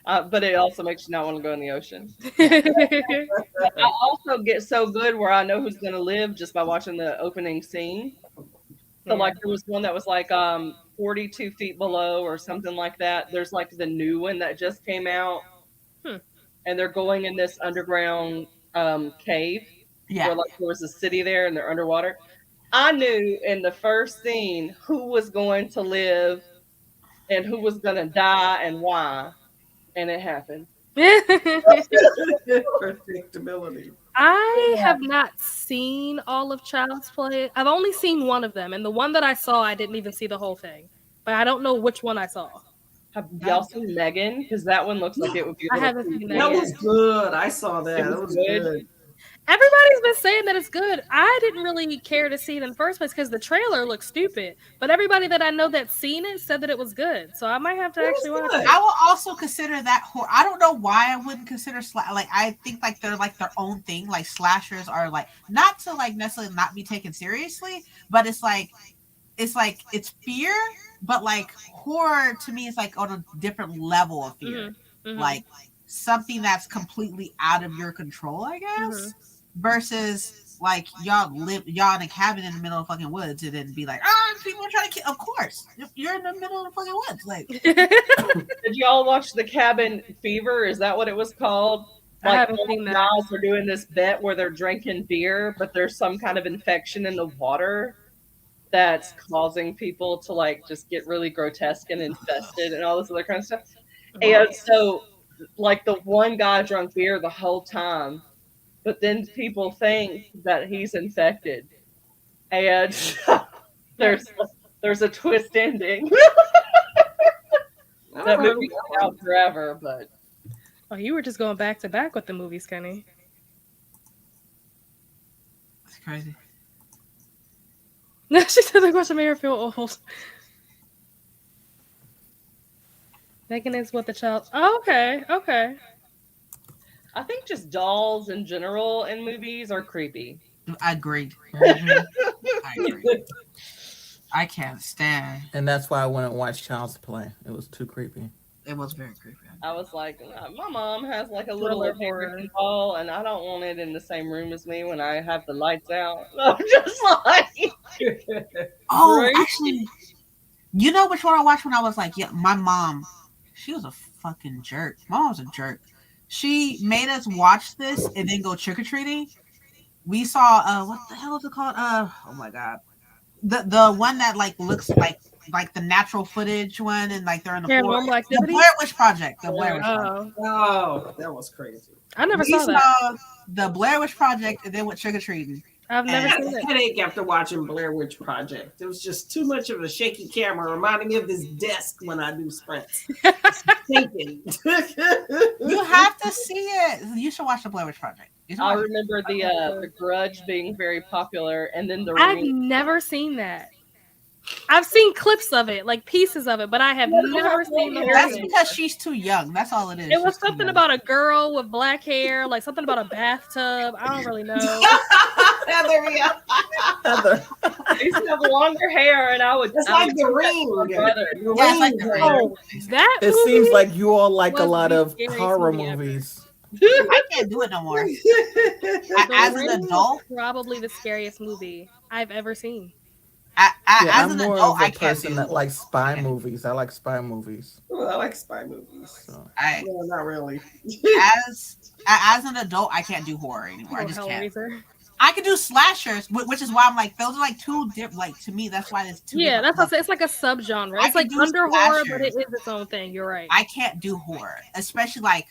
But it also makes you not want to go in the ocean. I also get so good where I know who's going to live just by watching the opening scene. So, like, there was one that was like 42 feet below or something like that. There's like the new one that just came out, and they're going in this underground cave. Yeah. where like there was a city there and they're underwater. I knew in the first scene who was going to live and who was going to die and why, and it happened. Predictability. I have not seen all of Child's Play. I've only seen one of them, and the one that I saw, I didn't even see the whole thing. But I don't know which one I saw. Have y'all seen Megan? Because that one looks like it would be a I little haven't seen creepy. That was good. I saw that. It was That was good. good. Everybody's been saying that it's good. I didn't really care to see it in the first place because the trailer looked stupid. But everybody that I know that's seen it said that it was good. So I might have to actually watch it. I will also consider that horror. I don't know why I wouldn't consider like I think like they're like their own thing. Like slashers are like not to like necessarily not be taken seriously, but it's like it's fear, but like horror to me is like on a different level of fear. Like something that's completely out of your control, I guess. Versus like y'all in a cabin in the middle of fucking woods and then be like, people are trying to kill. Of course, you're in the middle of the fucking woods. Like, did y'all watch the Cabin Fever? Is that what it was called? I Like haven't all seen the that. guys are doing this bet where they're drinking beer, but there's some kind of infection in the water that's causing people to like just get really grotesque and infested and all this other kind of stuff. And so like the one guy drank beer the whole time, but then people think that he's infected. And there's a twist ending. That movie's out forever, but Oh, you were just going back to back with the movies, Kenny. it's crazy. She said the question made her feel old. Megan is what the child. Oh, okay. I think just dolls in general in movies are creepy. I agreed. I agree. I can't stand. And that's why I wouldn't watch Child's Play. It was too creepy. It was very creepy. I was like, my mom has like a little Thriller American doll, and I don't want it in the same room as me when I have the lights out. I'm just like, oh, right? actually, you know which one I watched when I was like, yeah, my mom, she was a fucking jerk. My mom was a jerk. She made us watch this and then go trick or treating. We saw what the hell is it called? Oh my god, the one that like looks like the natural footage one and like they're in the Paranormal forest. Activity? The Blair Witch Project. The Blair Witch Project. Oh, that was crazy. I never We saw that. saw the Blair Witch Project and then went trick or treating. I've I never had seen a it. headache after watching Blair Witch Project. It was just too much of a shaky camera, reminding me of this desk when I do sprints. Thinking. You have to see it. You should watch the Blair Witch Project. I remember the Grudge being very popular, and then the I've never seen that. I've seen clips of it, like pieces of it, but I have never seen the whole That's thing. because she's too young. That's all it is. It was She's too something young. about a girl with black hair, like something about a bathtub. I don't really know. Heather, yeah. Heather. I used to have longer hair, and I would. It's I like would the do that ring. to my brother. Yeah, it's like the Ring. Oh, that It movie? seems like you all like a was lot the of scariest horror movie ever. movies. I can't do it no more. The As an Ring was adult, probably the scariest movie I've ever seen. Yeah, as I'm an more adult, of a I can't person do. that likes spy movies. I like spy movies. Well, I like spy movies. So. No, not really. As an adult, I can't do horror anymore. I Oh, just can't. Hellraiser. I can do slashers, which is why I'm like, those are like two different. Like to me, that's why it's two. Yeah, that's different what I say. It's like a subgenre. I It's like can do under horror, but slashers. it is its own thing. You're right. I can't do horror, especially like,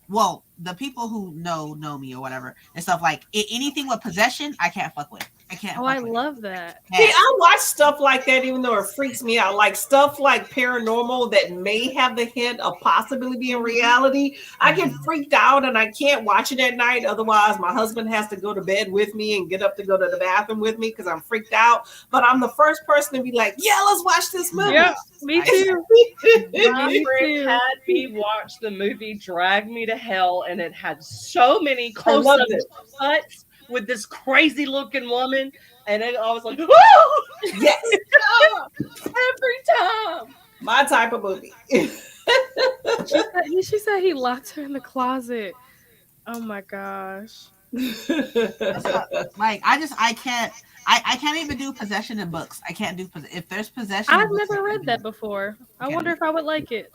well, the people who know me or whatever and stuff like anything with possession, I can't fuck with. I can't. Oh, fuck I with. love that. Yeah. See, I watch stuff like that, even though it freaks me out. Like stuff like paranormal that may have the hint of possibly being reality. I get freaked out and I can't watch it at night. Otherwise, my husband has to go to bed with me and get up to go to the bathroom with me because I'm freaked out. But I'm the first person to be like, "Yeah, let's watch this movie." Yeah, me too. My Me friend too. had me watch the movie Drag Me to Hell, and it had so many I close loved up it. cuts with this crazy looking woman, and then I was like, "Whoa!" Yes, Every time. my type of movie. She said he locked her in the closet. Oh my gosh. Like I can't even do possession in books. I can't do if there's possession. I've in books, never I read can't do that it. before. I Okay. wonder if I would like it.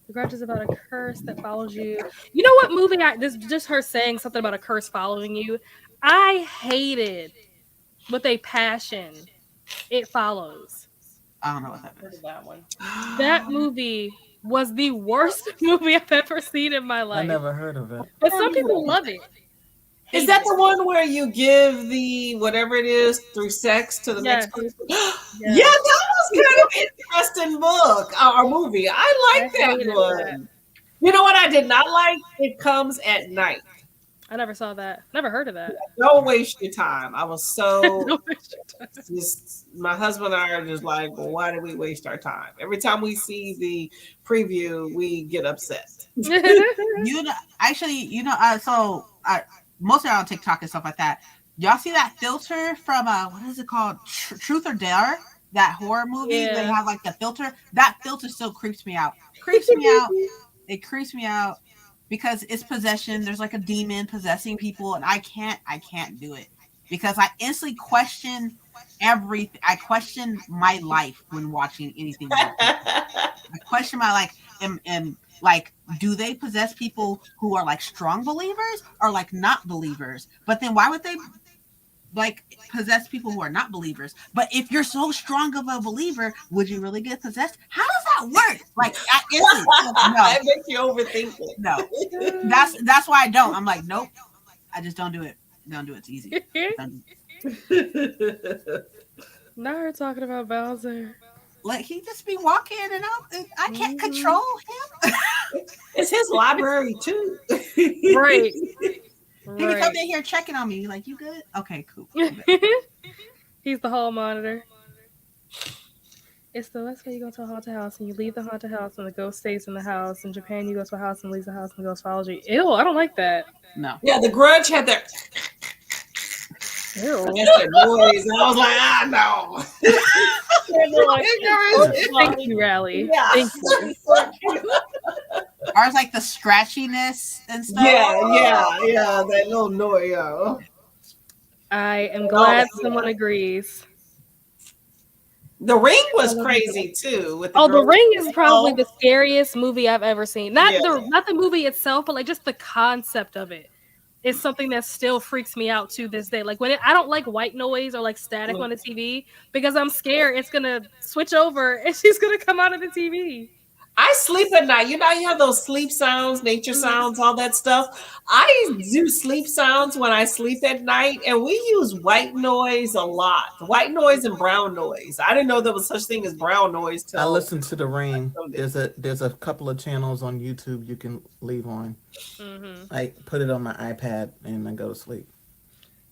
The Grudge is about a curse that follows you. You know what movie? This just her saying something about a curse following you. I hated with a passion. It Follows. I don't know what that Heard is. of that one. That movie was the worst movie I've ever seen in my I life. never heard of it. But some people love it. Is that the one where you give the whatever it is through sex to the next person? Yeah, that was kind of an interesting book or movie. I like that one. You know what I did not like? It Comes at Night. I never saw that. Never heard of that. Don't waste your time. I was so just my husband and I are just like, well, why did we waste our time? Every time we see the preview, we get upset. You know, actually, you know, mostly on TikTok and stuff like that. Y'all see that filter from what is it called? Truth or Dare? That horror movie. Yeah. They have like the filter. That filter still creeps me out. Creeps me out. It creeps me out because it's possession. There's like a demon possessing people, and I can't do it because I instantly question everything. I question my life when watching anything. I question my life. And like, do they possess people who are like strong believers or like not believers? But then why would they like possess people who are not believers? But if you're so strong of a believer, would you really get possessed? How does that work? Like, I make you overthink it. No, that's why I don't. I'm like, nope. I just don't do it. Don't do it. It's easy. Now we're talking about Bowser. Like, he just be walking and I can't control him. It's his library too. Right. He can come in here checking on me. Like, you good? Okay, cool. He's the hall monitor. It's the last way you go to a haunted house and you leave the haunted house and the ghost stays in the house. In Japan, you go to a house and leaves the house and the ghost follows you. Ew, I don't like that. No. Yeah, The Grudge had that. Ew. That noise. And I was like, ah, no. Thank you, Rally. Yeah. Thank you. Ours like the scratchiness and stuff. Yeah, that little noise. Yeah. I am glad someone agrees. The Ring was crazy too. With The Ring is probably the scariest movie I've ever seen. Not the movie itself, but like just the concept of it. It's something that still freaks me out to this day. Like I don't like white noise or like static on the TV because I'm scared it's gonna switch over and she's gonna come out of the TV. I sleep at night. You know, you have those sleep sounds, nature sounds, all that stuff. I do sleep sounds when I sleep at night, and we use white noise a lot. White noise and brown noise. I didn't know there was such thing as brown noise. Till I listen to The Ring. There's a couple of channels on YouTube you can leave on. Mm-hmm. I put it on my iPad and I go to sleep.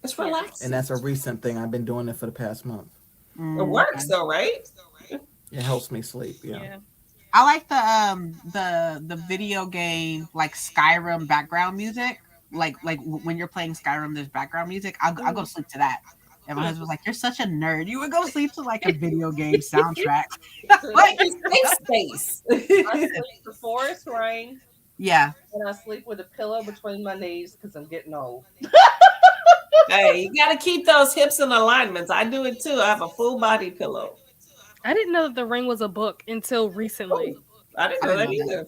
It's relaxing. And that's a recent thing. I've been doing it for the past month. It works though, right? It helps me sleep. Yeah. I like the video game like Skyrim background music. Like when you're playing Skyrim, there's background music. I'll go to sleep to that. And my husband was like, "You're such a nerd. You would go sleep to like a video game soundtrack." Like space. I sleep to Forest Rain. Yeah. And I sleep with a pillow between my knees because I'm getting old. Hey, you got to keep those hips in alignments. I do it too. I have a full body pillow. I didn't know that The Ring was a book until recently. I didn't know that either.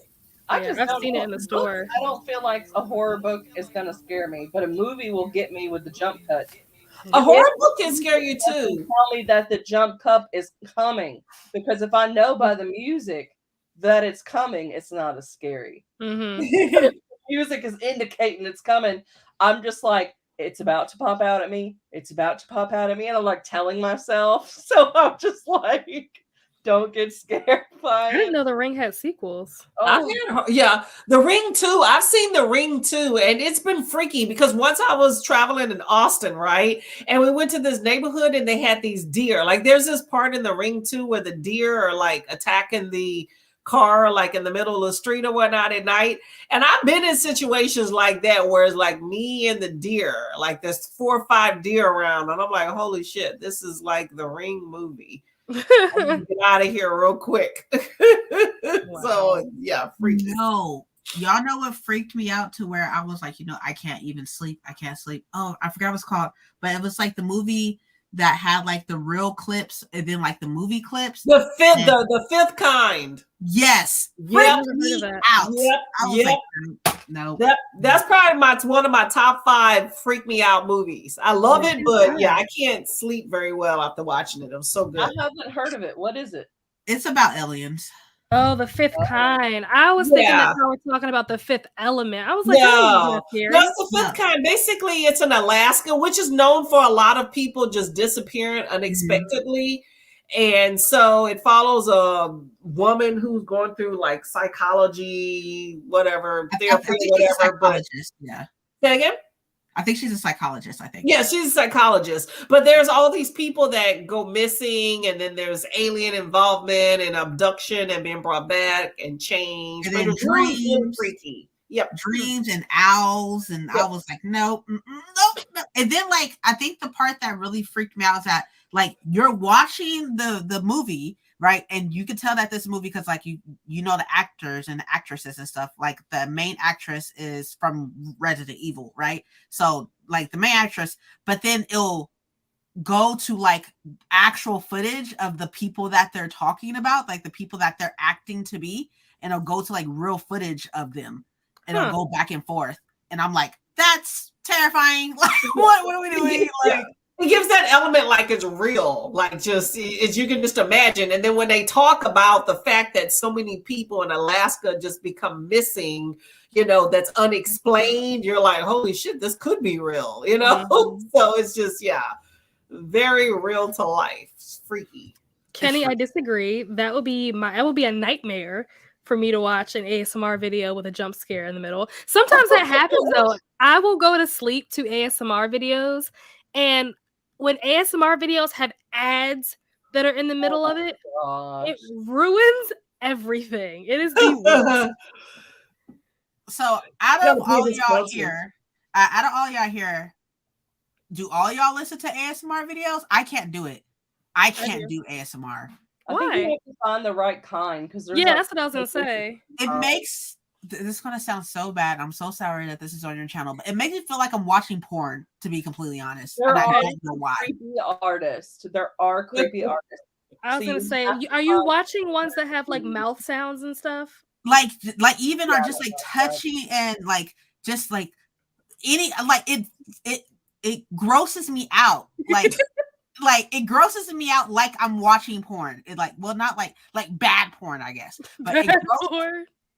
I've seen it in the store. I don't feel like a horror book is going to scare me, but a movie will get me with the jump cut. A horror book can scare you too. Tell me that the jump cut is coming, because if I know by the music that it's coming, it's not as scary. Mm-hmm. Music is indicating it's coming. I'm just like, it's about to pop out at me. It's about to pop out at me. And I'm like telling myself. So I'm just like, don't get scared by it. I didn't know The Ring had sequels. The Ring 2. I've seen The Ring 2, and it's been freaky because once I was traveling in Austin, right? And we went to this neighborhood and they had these deer. Like there's this part in The Ring 2 where the deer are like attacking the car like in the middle of the street or whatnot at night. And I've been in situations like that where it's like me and the deer, like there's 4 or 5 deer around, and I'm like, holy shit, this is like the Ring movie. Get out of here real quick. Wow. So yeah, freaky. No, y'all know what freaked me out to where I was like, I can't even sleep. I can't sleep. Oh, I forgot what it's called, but it was like the movie that had like the real clips and then like the movie clips. The fifth kind. Yes. Yep. Me that. out. Yep. I was like, no. That's probably one of my top 5 freak me out movies. I love it, but yeah, I can't sleep very well after watching it. It was so good. I haven't heard of it. What is it? It's about aliens. Oh, the fifth kind. I was thinking that we were talking about the Fifth Element. I was like, no, it's the fifth kind. Basically, it's in Alaska, which is known for a lot of people just disappearing unexpectedly. And so it follows a woman who's going through like psychology, whatever, therapy, whatever. But yeah. Say again? I think she's a psychologist, I think. Yeah, she's a psychologist. But there's all these people that go missing, and then there's alien involvement and abduction and being brought back and changed. And then dreams. Really freaky. Yep. Dreams and owls. And I was like, nope. And then like, I think the part that really freaked me out is that like you're watching the movie, right? And you can tell that this movie, because like you know the actors and the actresses and stuff. Like the main actress is from Resident Evil, right? So like the main actress, but then it'll go to like actual footage of the people that they're talking about, like the people that they're acting to be, and it'll go to like real footage of them, and it'll go back and forth. And I'm like, that's terrifying. Like, what are we doing? Like, it gives that element like it's real, like just as you can just imagine. And then when they talk about the fact that so many people in Alaska just become missing, you know, that's unexplained, you're like, holy shit, this could be real, you know? So it's just, very real to life. It's freaky. Kenny, I disagree. That would be a nightmare for me to watch an ASMR video with a jump scare in the middle. Sometimes that happens though. I will go to sleep to ASMR videos, and when ASMR videos have ads that are in the middle of it, it ruins everything. It is the worst. So out of all y'all here, do all y'all listen to ASMR videos? I can't do it. I can't do ASMR. I think you have to find the right kind, because that's what I was gonna say. It makes this is gonna sound so bad. I'm so sorry that this is on your channel, but it makes me feel like I'm watching porn, to be completely honest. There and I are don't know why. creepy artists. There are creepy artists. I was gonna say, are you watching ones that have like mouth sounds and stuff? Like even are just like touchy and like just like any like it grosses me out. Like it grosses me out like I'm watching porn. It like, well, not like bad porn, I guess. But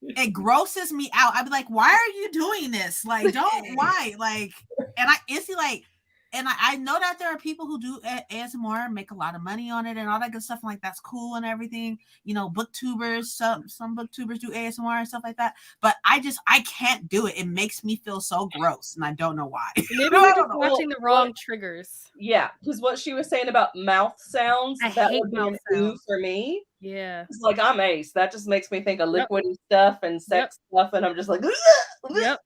it grosses me out. I'd be like, why are you doing this? Like, don't why? Like, and I instantly like, and I know that there are people who do ASMR, make a lot of money on it and all that good stuff. Like that's cool and everything. You know, booktubers, some booktubers do ASMR and stuff like that. But I can't do it. It makes me feel so gross, and I don't know why. Maybe we're just watching the wrong triggers. Yeah, because what she was saying about mouth sounds, that would be new for me. Yeah, it's like I'm ace. That just makes me think of liquidy stuff and sex stuff, and I'm just like, yep.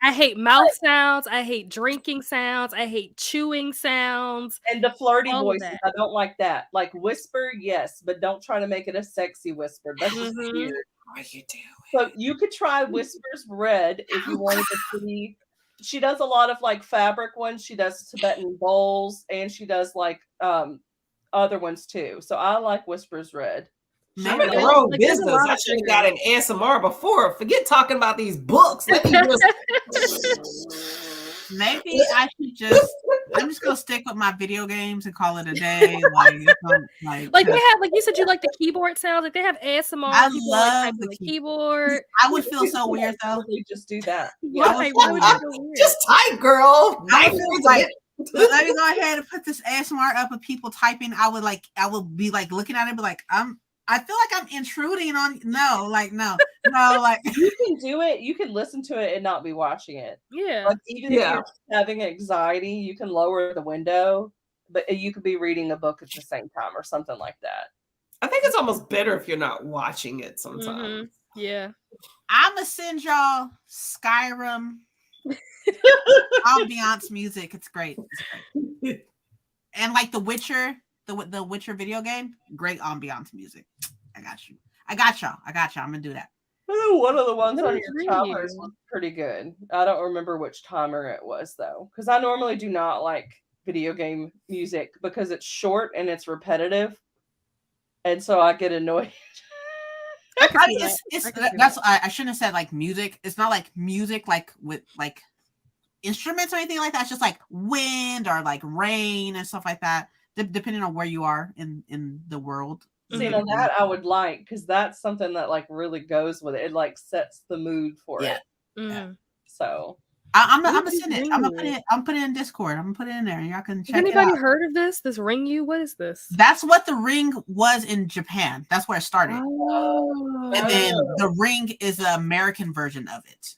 I hate mouth sounds. I hate drinking sounds. I hate chewing sounds. And the flirty voices. I don't like that. Like whisper, yes, but don't try to make it a sexy whisper. That's just weird. What are you doing? So you could try Whispers Red if you wanted to see. She does a lot of like fabric ones. She does Tibetan bowls, and she does like other ones too. So I like Whispers Red. I'm in the wrong business. I should have got an ASMR before. Forget talking about these books. Let me just... Maybe I should I'm just gonna stick with my video games and call it a day. Like they have, like you said, you like the keyboard sounds. Like they have ASMR. I love the keyboard. I would feel so weird though. Just do that. Why would you feel weird? Just type, girl. Let me go ahead and put this ASMR up of people typing. I would be like looking at it, be like, I feel like I'm intruding on. No, like you can do it. You can listen to it and not be watching it. Yeah. Like even if you're having anxiety, you can lower the window, but you could be reading a book at the same time or something like that. I think it's almost better if you're not watching it sometimes. Mm-hmm. Yeah. I'm gonna send y'all Skyrim ambiance music. It's great. And like The Witcher. The Witcher video game, great ambiance music. I got you. I'm gonna do that. One of the ones on your timers was pretty good. I don't remember which timer it was though, because I normally do not like video game music because it's short and it's repetitive, and so I get annoyed. I mean, I shouldn't have said like music. It's not like music like with like instruments or anything like that. It's just like wind or like rain and stuff like that, depending on where you are in the world. See, now that I would like, because that's something that like really goes with it. It like sets the mood for it. Yeah. So I'm gonna send it. I'm putting it in Discord. I'm gonna put it in there, and y'all can check it out. Has anybody heard of this? This Ring You? What is this? That's what the Ring was in Japan. That's where it started. Oh. And then the Ring is the American version of it.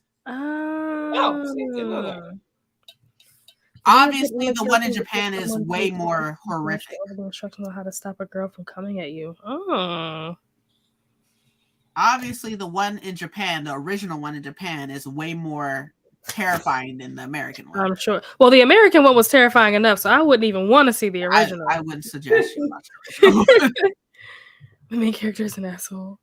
Obviously, the one in Japan is way more horrific. Instructions on how to stop a girl from coming at you. Oh. Obviously, the one in Japan, the original one in Japan, is way more terrifying than the American one. I'm sure. Well, the American one was terrifying enough, so I wouldn't even want to see the original. I wouldn't suggest you watch the original. The main character is an asshole.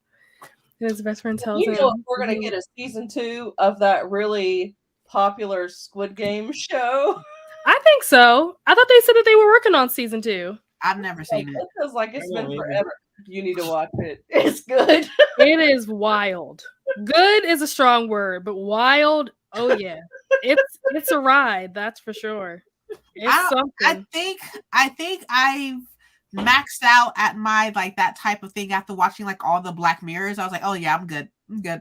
And his best friend tells him, we're gonna get a season 2 of that really popular Squid Game show. I think so. I thought they said that they were working on season 2. I've never seen it. It feels like it's been forever. You need to watch it. It's good. It is wild. Good is a strong word, but wild, oh yeah. It's a ride, that's for sure. It's something. I think I've maxed out at my like that type of thing after watching like all the Black Mirrors. I was like, oh yeah, I'm good. I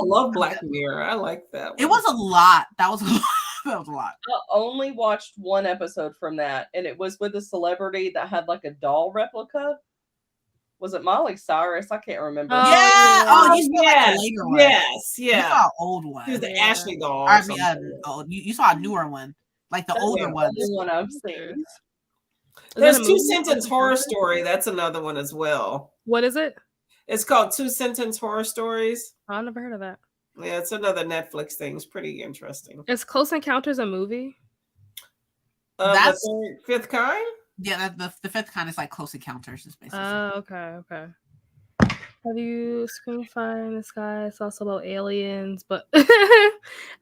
love Black Mirror. I like that one. It was a lot. That was a lot. That was a lot. I only watched one episode from that, and it was with a celebrity that had like a doll replica. Was it Miley Cyrus? I can't remember. You saw like a later one. Yes, yeah. You saw an old one. It was the Ashley doll. I mean, you saw a newer one, like the older one. The one I've seen. There's Two Sentence Horror Story. That's another one as well. What is it? It's called Two Sentence Horror Stories. I never heard of that. Yeah, it's another Netflix thing. It's pretty interesting. Is Close Encounters a movie? That's the Fifth Kind? Yeah, the Fifth Kind is like Close Encounters. Is basically. Okay. Have you Screen Fire in the Sky? It's also about aliens, but I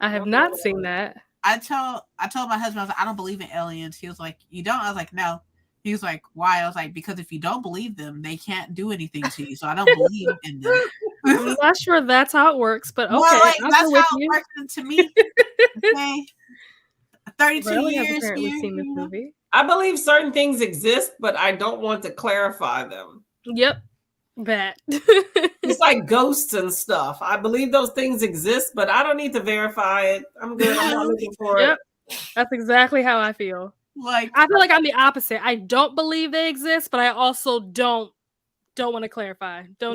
have not seen that. I told my husband, I was like, I don't believe in aliens. He was like, you don't? I was like, no. He was like, why? I was like, because if you don't believe them, they can't do anything to you. So I don't believe in them. I'm not sure that's how it works, but okay. Well, like, that's how it works to me. Okay. 32 years here. Seen this movie. I believe certain things exist, but I don't want to clarify them. Yep. That. It's like ghosts and stuff. I believe those things exist, but I don't need to verify it. I'm good. I'm not looking for it. That's exactly how I feel. Like, I feel like I'm the opposite. I don't believe they exist, but I also don't want to clarify. I'm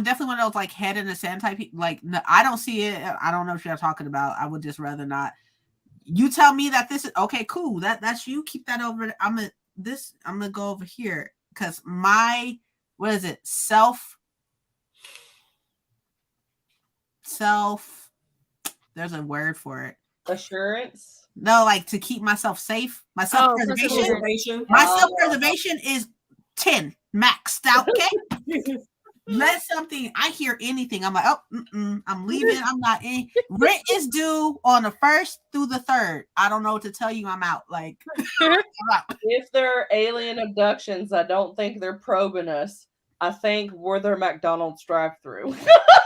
definitely one of those like head in the sand type. Like, no, I don't see it. I don't know what you're talking about. I would just rather not. You tell me that this is okay. Cool. That's you. Keep that over. I'm gonna go over here because what is it? Self. There's a word for it. Assurance. No, like to keep myself safe. My self-preservation. My self-preservation is 10 maxed out. Okay. Let something. I hear anything. I'm like, I'm leaving. I'm not in. Rent is due on the 1st through the 3rd. I don't know what to tell you. I'm out. Like, I'm out. If they're alien abductions, I don't think they're probing us. I think we're their McDonald's drive-through.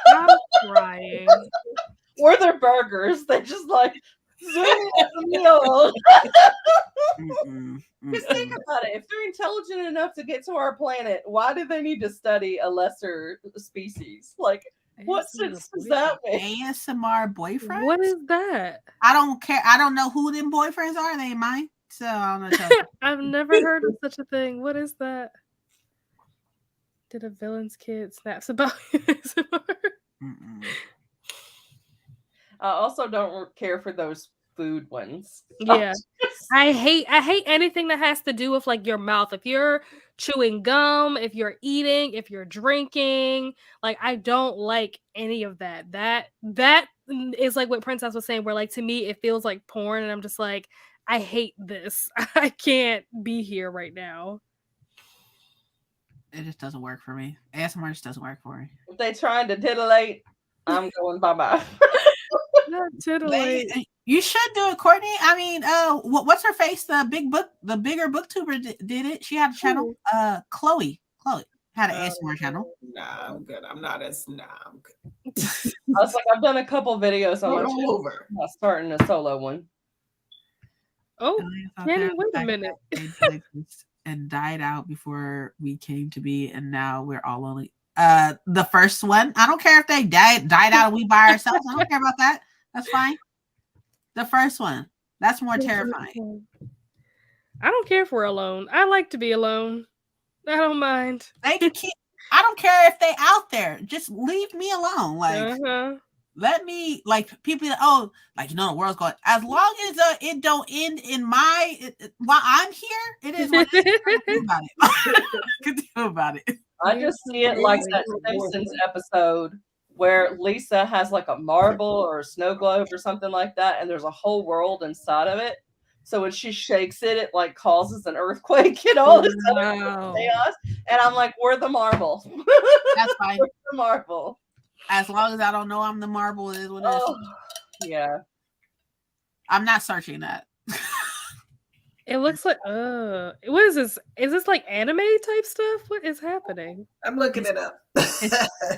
I'm crying. Or their burgers. They just like zoom in the meal. Because think about it. If they're intelligent enough to get to our planet, why do they need to study a lesser species? Like, what sense does that make? ASMR boyfriend? What is that? I don't care. I don't know who them boyfriends are. They ain't mine. So I don't know. I've never heard of such a thing. What is that? Did a villain's kid snaps about ASMR? I also don't care for those food ones. Yeah. I hate anything that has to do with like your mouth. If you're chewing gum, if you're eating, if you're drinking, like I don't like any of that. That is like what Princess was saying, where like to me it feels like porn, and I'm just like, I hate this. I can't be here right now. It just doesn't work for me. ASMR just doesn't work for me. If they trying to titillate, I'm going bye-bye. Not titillate. You should do it, Courtney. I mean, what's her face? The bigger booktuber did it. She had a channel. Chloe had an ASMR channel. Nah, I'm good. I'm good. I was like, I've done a couple videos on my channel. Over. I'm not starting a solo one. Oh, Kenny, wait a minute. And died out before we came to be, and now we're all only. The first one. I don't care if they died out and we by ourselves. I don't care about that. That's fine. The first one. That's more terrifying. I don't care if we're alone. I like to be alone. I don't mind. They can keep. I don't care if they out there. Just leave me alone. Like, let me. Like people. Oh, like the world's going. As long as it don't end in my while I'm here, it is. What it is. Do about it. Can do about it. I just see it like that Simpsons episode where Lisa has like a marble or a snow globe or something like that, and there's a whole world inside of it. So when she shakes it, it like causes an earthquake and all this other chaos. And I'm like, we're the marble. That's fine. We're the marble. As long as I don't know I'm the marble, it is what it is. Yeah. I'm not searching that. It looks like what is this? Is this like anime type stuff? What is happening? I'm looking it up.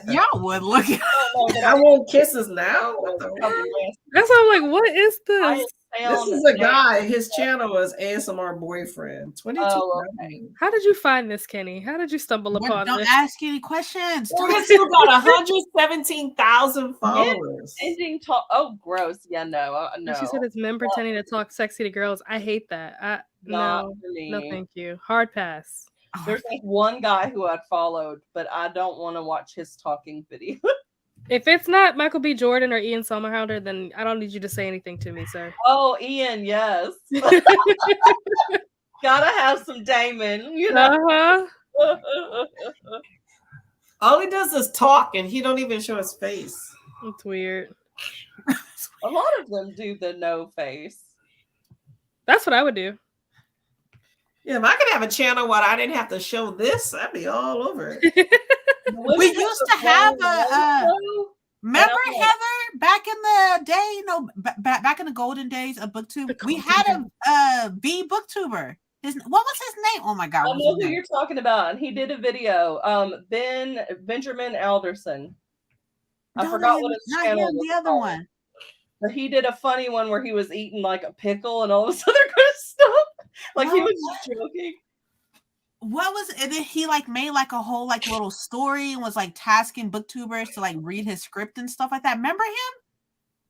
Y'all would look at it. I want kisses now. That's why I'm like, what is this? This is a guy. His channel is ASMR Boyfriend. 22. Okay. How did you find this, Kenny? How did you stumble upon Don't this? ask any questions. He's got 117,000 followers. Oh, gross. Yeah, no. She said it's men pretending to talk sexy to girls. I hate that. No, thank you. Hard pass. There's like one guy who I'd followed, but I don't want to watch his talking video. If it's not Michael B. Jordan or Ian Somerhalder, then I don't need you to say anything to me, sir. Oh, Ian, yes. Gotta have some Damon, All he does is talk, and he don't even show his face. It's weird. A lot of them do the no face. That's what I would do. Yeah, if I could have a channel where I didn't have to show this, I'd be all over it. We used to have remember Heather back in the day, back in the golden days of BookTube, we had a B BookTuber. What was his name? Oh my god! I know who you're talking about, and he did a video. Benjamin Alderson. I forgot what his channel was. The other one. But he did a funny one where he was eating like a pickle and all this other kind of stuff. Like he was just joking. What was it? And then he like made like a whole like little story and was like tasking booktubers to like read his script and stuff like that. Remember him?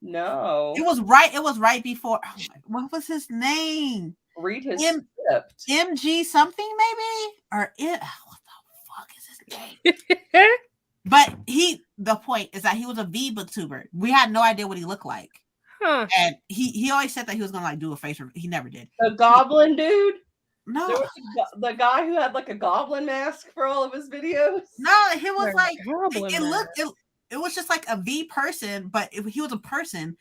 No. It was right before. What was his name? Read his script. MG something maybe? Or what the fuck is his name? But the point is that he was a V booktuber. We had no idea what he looked like. Huh. And he always said that he was gonna like do a face. He never did. The goblin dude? No. There was the guy who had like a goblin mask for all of his videos. No, he was like it was just like a V person, but he was a person.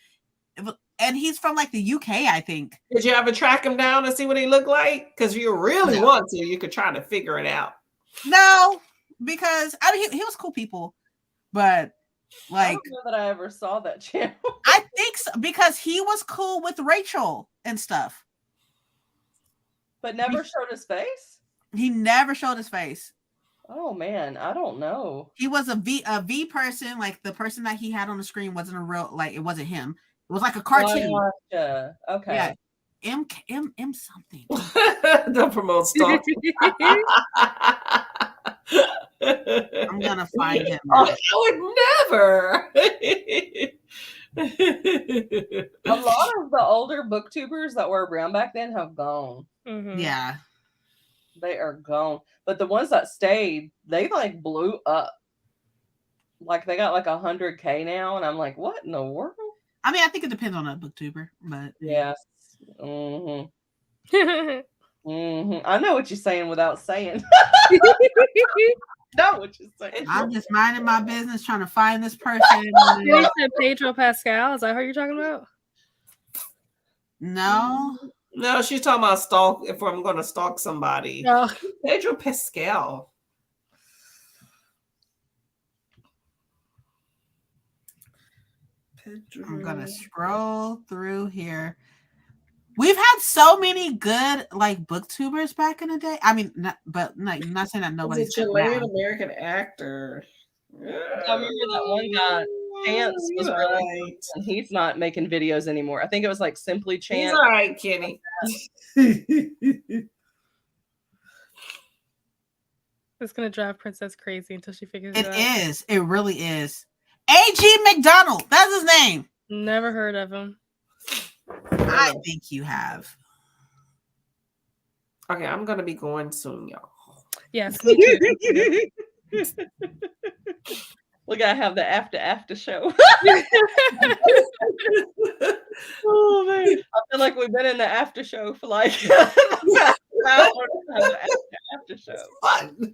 And he's from like the UK, I think. Did you ever track him down and see what he looked like? Because if you really want to, you could try to figure it out. No, because I mean he was cool people, but like I don't know that I ever saw that channel. I think so, because he was cool with Rachel and stuff. But never showed his face? He never showed his face. Oh man, I don't know. He was a V person, like the person that he had on the screen wasn't a real, like it wasn't him. It was like a cartoon. Gotcha. Okay. Yeah. M something. Don't promote stuff. I'm gonna find him. I would never. A lot of the older booktubers that were around back then have gone. Mm-hmm. Yeah. They are gone. But the ones that stayed, they like blew up. Like they got like 100K now, and I'm like, what in the world? I mean, I think it depends on a booktuber, but yes. I know what you're saying without saying. Know what you're saying. I'm just minding my business, trying to find this person. You said Pedro Pascal. Is that who you're talking about? No. No, she's talking about stalk. If I'm going to stalk somebody, Pedro Pascal. I'm gonna scroll through here. We've had so many good like booktubers back in the day. I mean, not saying that nobody's a Chilean American actor. I remember that one guy, Chance, was really, and he's not making videos anymore. I think it was like Simply Chance. He's all right, Kenny. It's gonna drive Princess crazy until she figures it it out. It is. It really is. A.G. McDonald. That's his name. Never heard of him. I think you have. Okay, I'm gonna be going soon, y'all. Yes. We gotta have the after show. Oh man, I feel like we've been in the after show for like after show. Fun.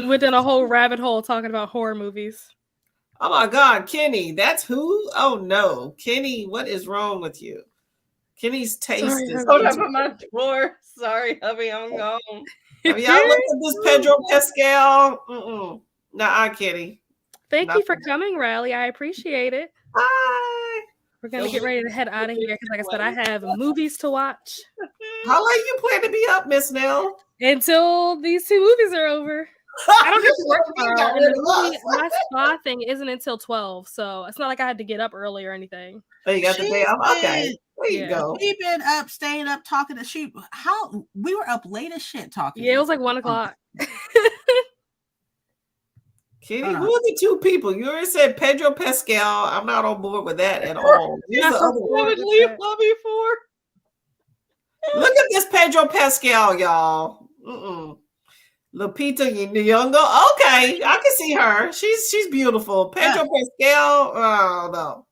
Within a whole rabbit hole talking about horror movies. Oh my God, Kenny, that's who? Oh no, Kenny, what is wrong with you? Kenny's taste is hold up at my door. Sorry, hubby, I'm gone. Have y'all looked at this Pedro Pascal? Nah, Kenny. Thank you for coming, Riley. I appreciate it. Bye. We're gonna get ready to head out of here because, like I said, I have movies to watch. How long you plan to be up, Miss Nell? Until these 2 movies are over. I don't get to work tomorrow. And my spa thing isn't until 12, so it's not like I had to get up early or anything. Oh, you got the day off? Okay. There you go. We've been up, staying up, talking to sheep. We were up late as shit talking. Yeah, it was like 1 o'clock. Kenny, who are the 2 people? You already said Pedro Pascal. I'm not on board with that at all. What would leave Bobby for? Look at this Pedro Pascal, y'all. Lupita Nyong'o. Okay, I can see her. She's beautiful. Pedro Pascal. Oh no.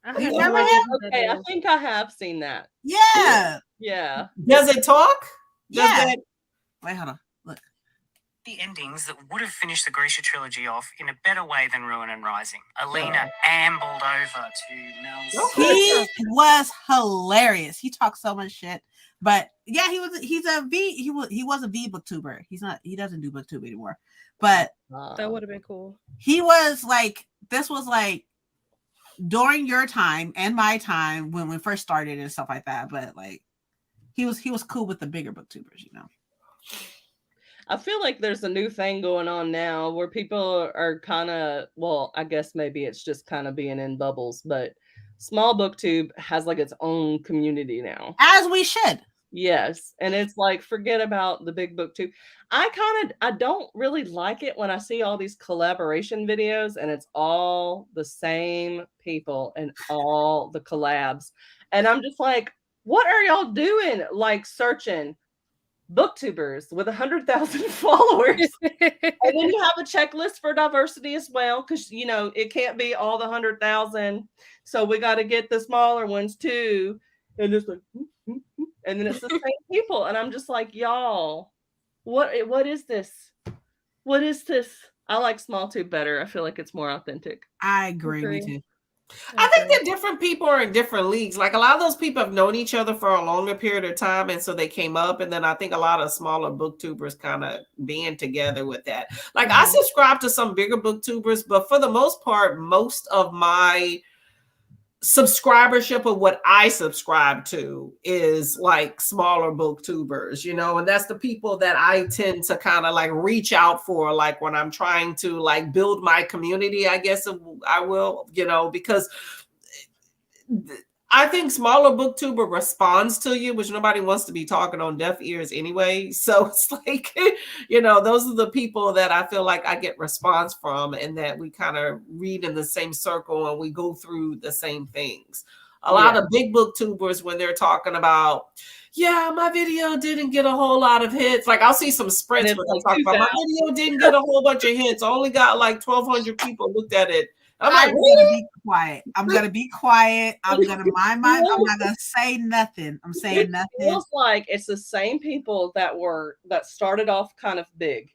Okay, I think I have seen that. Yeah. Yeah. Does it talk? Yeah. Wait, hold on. Look. The endings that would have finished the Grisha trilogy off in a better way than Ruin and Rising. Alina ambled over to Mel's. He was hilarious. He talked so much shit. But yeah, he was a V booktuber. He doesn't do booktube anymore. But that would have been cool. He was like, this was like during your time and my time when we first started and stuff like that. But like he was cool with the bigger booktubers, you know. I feel like there's a new thing going on now where people are kind of, well, I guess maybe it's just kind of being in bubbles, but small booktube has like its own community now. As we should. Yes. And it's like, forget about the big booktube. I don't really like it when I see all these collaboration videos and it's all the same people and all the collabs. And I'm just like, what are y'all doing? Like searching booktubers with 100,000 followers. And then you have a checklist for diversity as well, because you know it can't be all the 100,000, so we got to get the smaller ones too. And it's like and then it's the same people, and I'm just like, y'all, what is this? What is this? I like small tube better. I feel like it's more authentic. I agree. Me too. I think that different people are in different leagues. Like a lot of those people have known each other for a longer period of time, and so they came up. And then I think a lot of smaller booktubers kind of band together with that. Like I subscribe to some bigger booktubers, but for the most part, most of my subscribership of what I subscribe to is like smaller booktubers, you know, and that's the people that I tend to kind of like reach out for, like when I'm trying to like build my community, I guess I will, you know, because I think smaller booktuber responds to you, which nobody wants to be talking on deaf ears anyway. So it's like, you know, those are the people that I feel like I get response from and that we kind of read in the same circle and we go through the same things. A lot of big booktubers, when they're talking about, yeah, my video didn't get a whole lot of hits. Like I'll see some sprints where they talk about my video didn't get a whole bunch of hits. I only got like 1,200 people looked at it. I'm like, gonna be quiet. I'm gonna be quiet. I'm gonna mind my. I'm not gonna say nothing. I'm saying nothing. It feels like it's the same people that started off kind of big,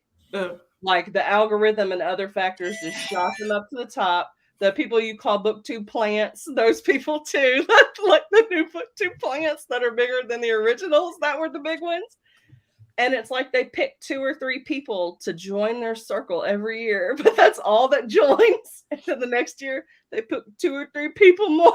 like the algorithm and other factors just shot them up to the top. The people you call booktube plants, those people too, like the new booktube plants that are bigger than the originals that were the big ones. And it's like they pick 2 or 3 people to join their circle every year, but that's all that joins. And then the next year they put 2 or 3 people more.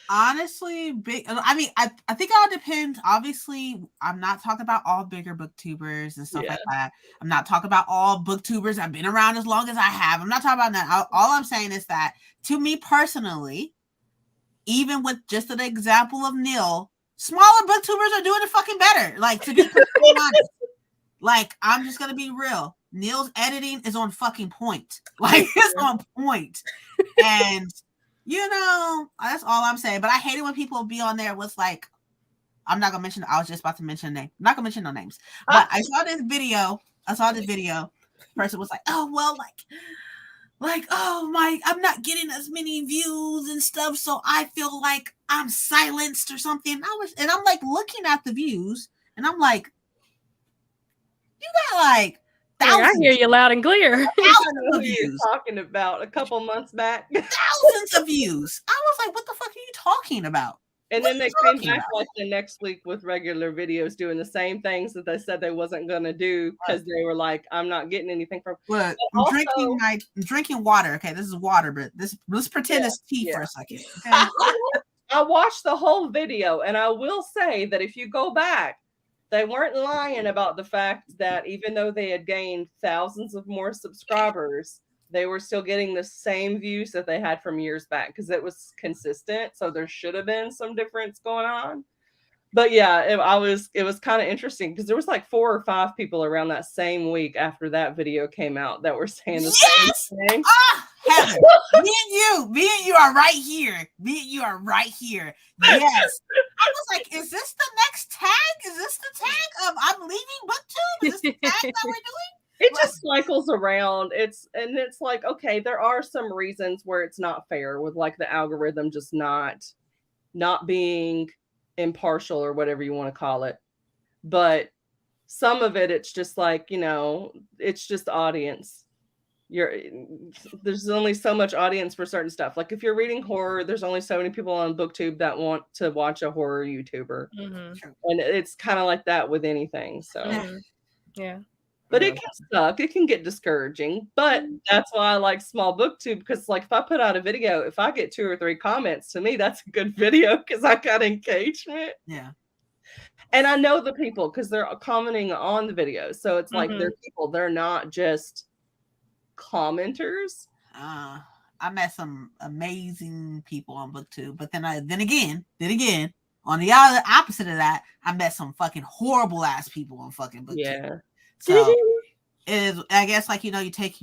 Honestly, I think it all depends. Obviously, I'm not talking about all bigger booktubers and stuff like that. I'm not talking about all booktubers that have been around as long as I have. I'm not talking about that. All I'm saying is that, to me personally, even with just an example of Neil, smaller booktubers are doing it fucking better. Like, to be completely honest, like, I'm just gonna be real. Neil's editing is on fucking point. Like, it's on point. And you know, that's all I'm saying. But I hate it when people be on there with like, I'm not gonna mention. I was just about to mention a name. I'm not gonna mention no names. But I saw this video. Person was like, "Oh well, oh my, I'm not getting as many views and stuff, so I feel like I'm silenced or something." I'm like looking at the views, and I'm like, you got like thousands. I hear you loud and clear. Thousands of views. You're talking about a couple months back. Thousands of views. I was like, what the fuck are you talking about? And then they came back like the next week with regular videos doing the same things that they said they wasn't gonna do because they were like, I'm not getting anything from. Look, I'm drinking water. Okay, this is water, but let's pretend it's tea for a second. Okay? I watched the whole video, and I will say that if you go back, they weren't lying about the fact that even though they had gained thousands of more subscribers, they were still getting the same views that they had from years back because it was consistent. So there should have been some difference going on. But yeah, it was kind of interesting because there was like 4 or 5 people around that same week after that video came out that were saying the same thing. Heather, me and you are right here. Me and you are right here. Yes. I was like, is this the next tag? Is this the tag of I'm leaving BookTube? Is this the tag that we're doing? It just cycles around. It's like, okay, there are some reasons where it's not fair with like the algorithm just not being impartial or whatever you want to call it. But some of it, it's just like, you know, it's just audience. There's only so much audience for certain stuff. Like if you're reading horror, there's only so many people on BookTube that want to watch a horror YouTuber. Mm-hmm. And it's kind of like that with anything. So yeah. But it can suck. It can get discouraging. But that's why I like small BookTube, because like if I put out a video, if I get 2 or 3 comments, to me that's a good video because I got engagement. Yeah. And I know the people because they're commenting on the videos. So it's like they're people. They're not just commenters. I met some amazing people on BookTube, but then again, on the other opposite of that, I met some fucking horrible ass people on fucking BookTube. Yeah. So I guess like, you know, you take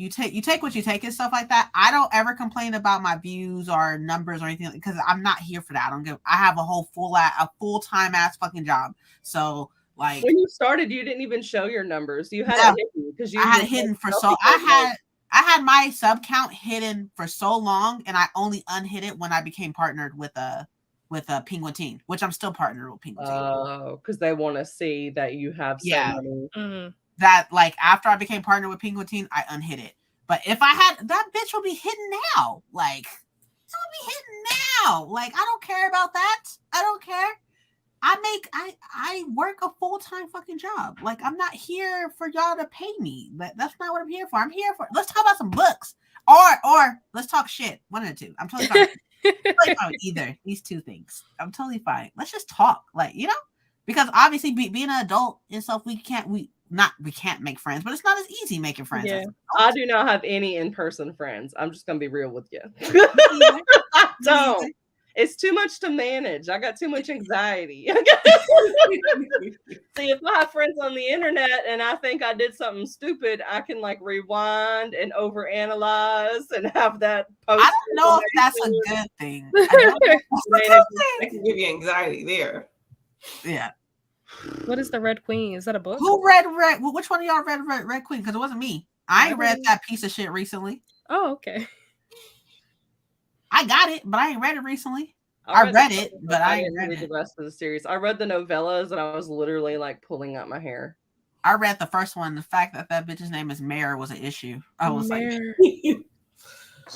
what you take and stuff like that. I don't ever complain about my views or numbers or anything because I'm not here for that. I have a whole full-time ass fucking job. So like when you started, you didn't even show your numbers. You had it hidden because I had it hidden for so I had my sub count hidden for so long, and I only unhid it when I became partnered with Penguin Teen, which I'm still partnered with Penguin Teen. Oh, because they want to see that you have so many. Mm-hmm. That like after I became partnered with Penguin Teen, I unhid it. But if I had that bitch will be hidden now. Like it will be hidden now. Like I don't care about that. I don't care. I work a full-time fucking job. Like I'm not here for y'all to pay me. That's not what I'm here for. I'm here for let's talk about some books. Or let's talk shit. One of the two. I'm totally fine. With either these two things. I'm totally fine. Let's just talk. Like, you know? Because obviously being an adult and stuff, we can't make friends, but it's not as easy making friends. Yeah. I do not have any in-person friends. I'm just gonna be real with you. I don't. It's too much to manage. I got too much anxiety. See, if I have friends on the internet and I think I did something stupid, I can like rewind and overanalyze and have that post. I don't know if that's a good thing. It can give you anxiety there. Yeah. What is the Red Queen? Is that a book? Who read Red? Which one of y'all read Red Queen? Because it wasn't me. I read that piece of shit recently. Oh, okay. I got it, but I ain't read it recently. I read it, but I ain't read the rest of the series. I read the novellas, and I was literally like pulling out my hair. I read the first one. The fact that bitch's name is Mare was an issue. I was Mare. like,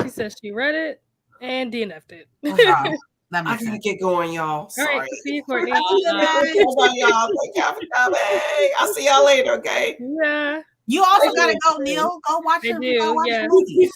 she said she read it and DNF'd it. that That I makes gotta sense. get going, y'all. All Sorry. right, see you, Courtney. Bye, y'all. Thank y'all for coming. I'll see y'all later, okay? Yeah, You also gotta go, Neil. Go watch I your do. Yeah. movie.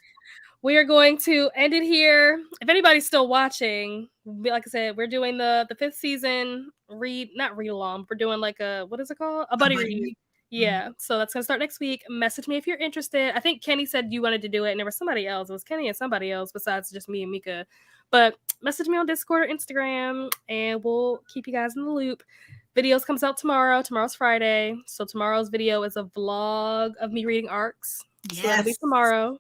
We are going to end it here. If anybody's still watching, like I said, we're doing the 5th season not read along. We're doing like a, what is it called? A buddy read. Yeah. So that's gonna start next week. Message me if you're interested. I think Kenny said you wanted to do it, and there was somebody else. It was Kenny and somebody else besides just me and Mika. But message me on Discord or Instagram, and we'll keep you guys in the loop. Videos comes out tomorrow. Tomorrow's Friday, so tomorrow's video is a vlog of me reading arcs. So that'll be tomorrow.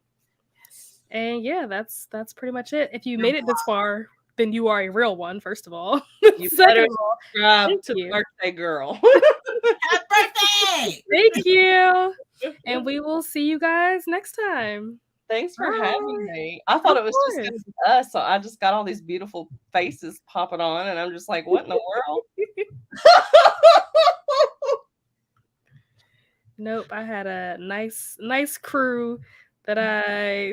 And yeah, that's pretty much it. If you made it this far, then you are a real one, first of all. You Second better of all, subscribe to you. the birthday girl. Happy birthday! Thank you. And we will see you guys next time. Thanks for Bye. having me. I thought Of it was just course. gonna be us, so I just got all these beautiful faces popping on, and I'm just like, what in the world? Nope, I had a nice crew that I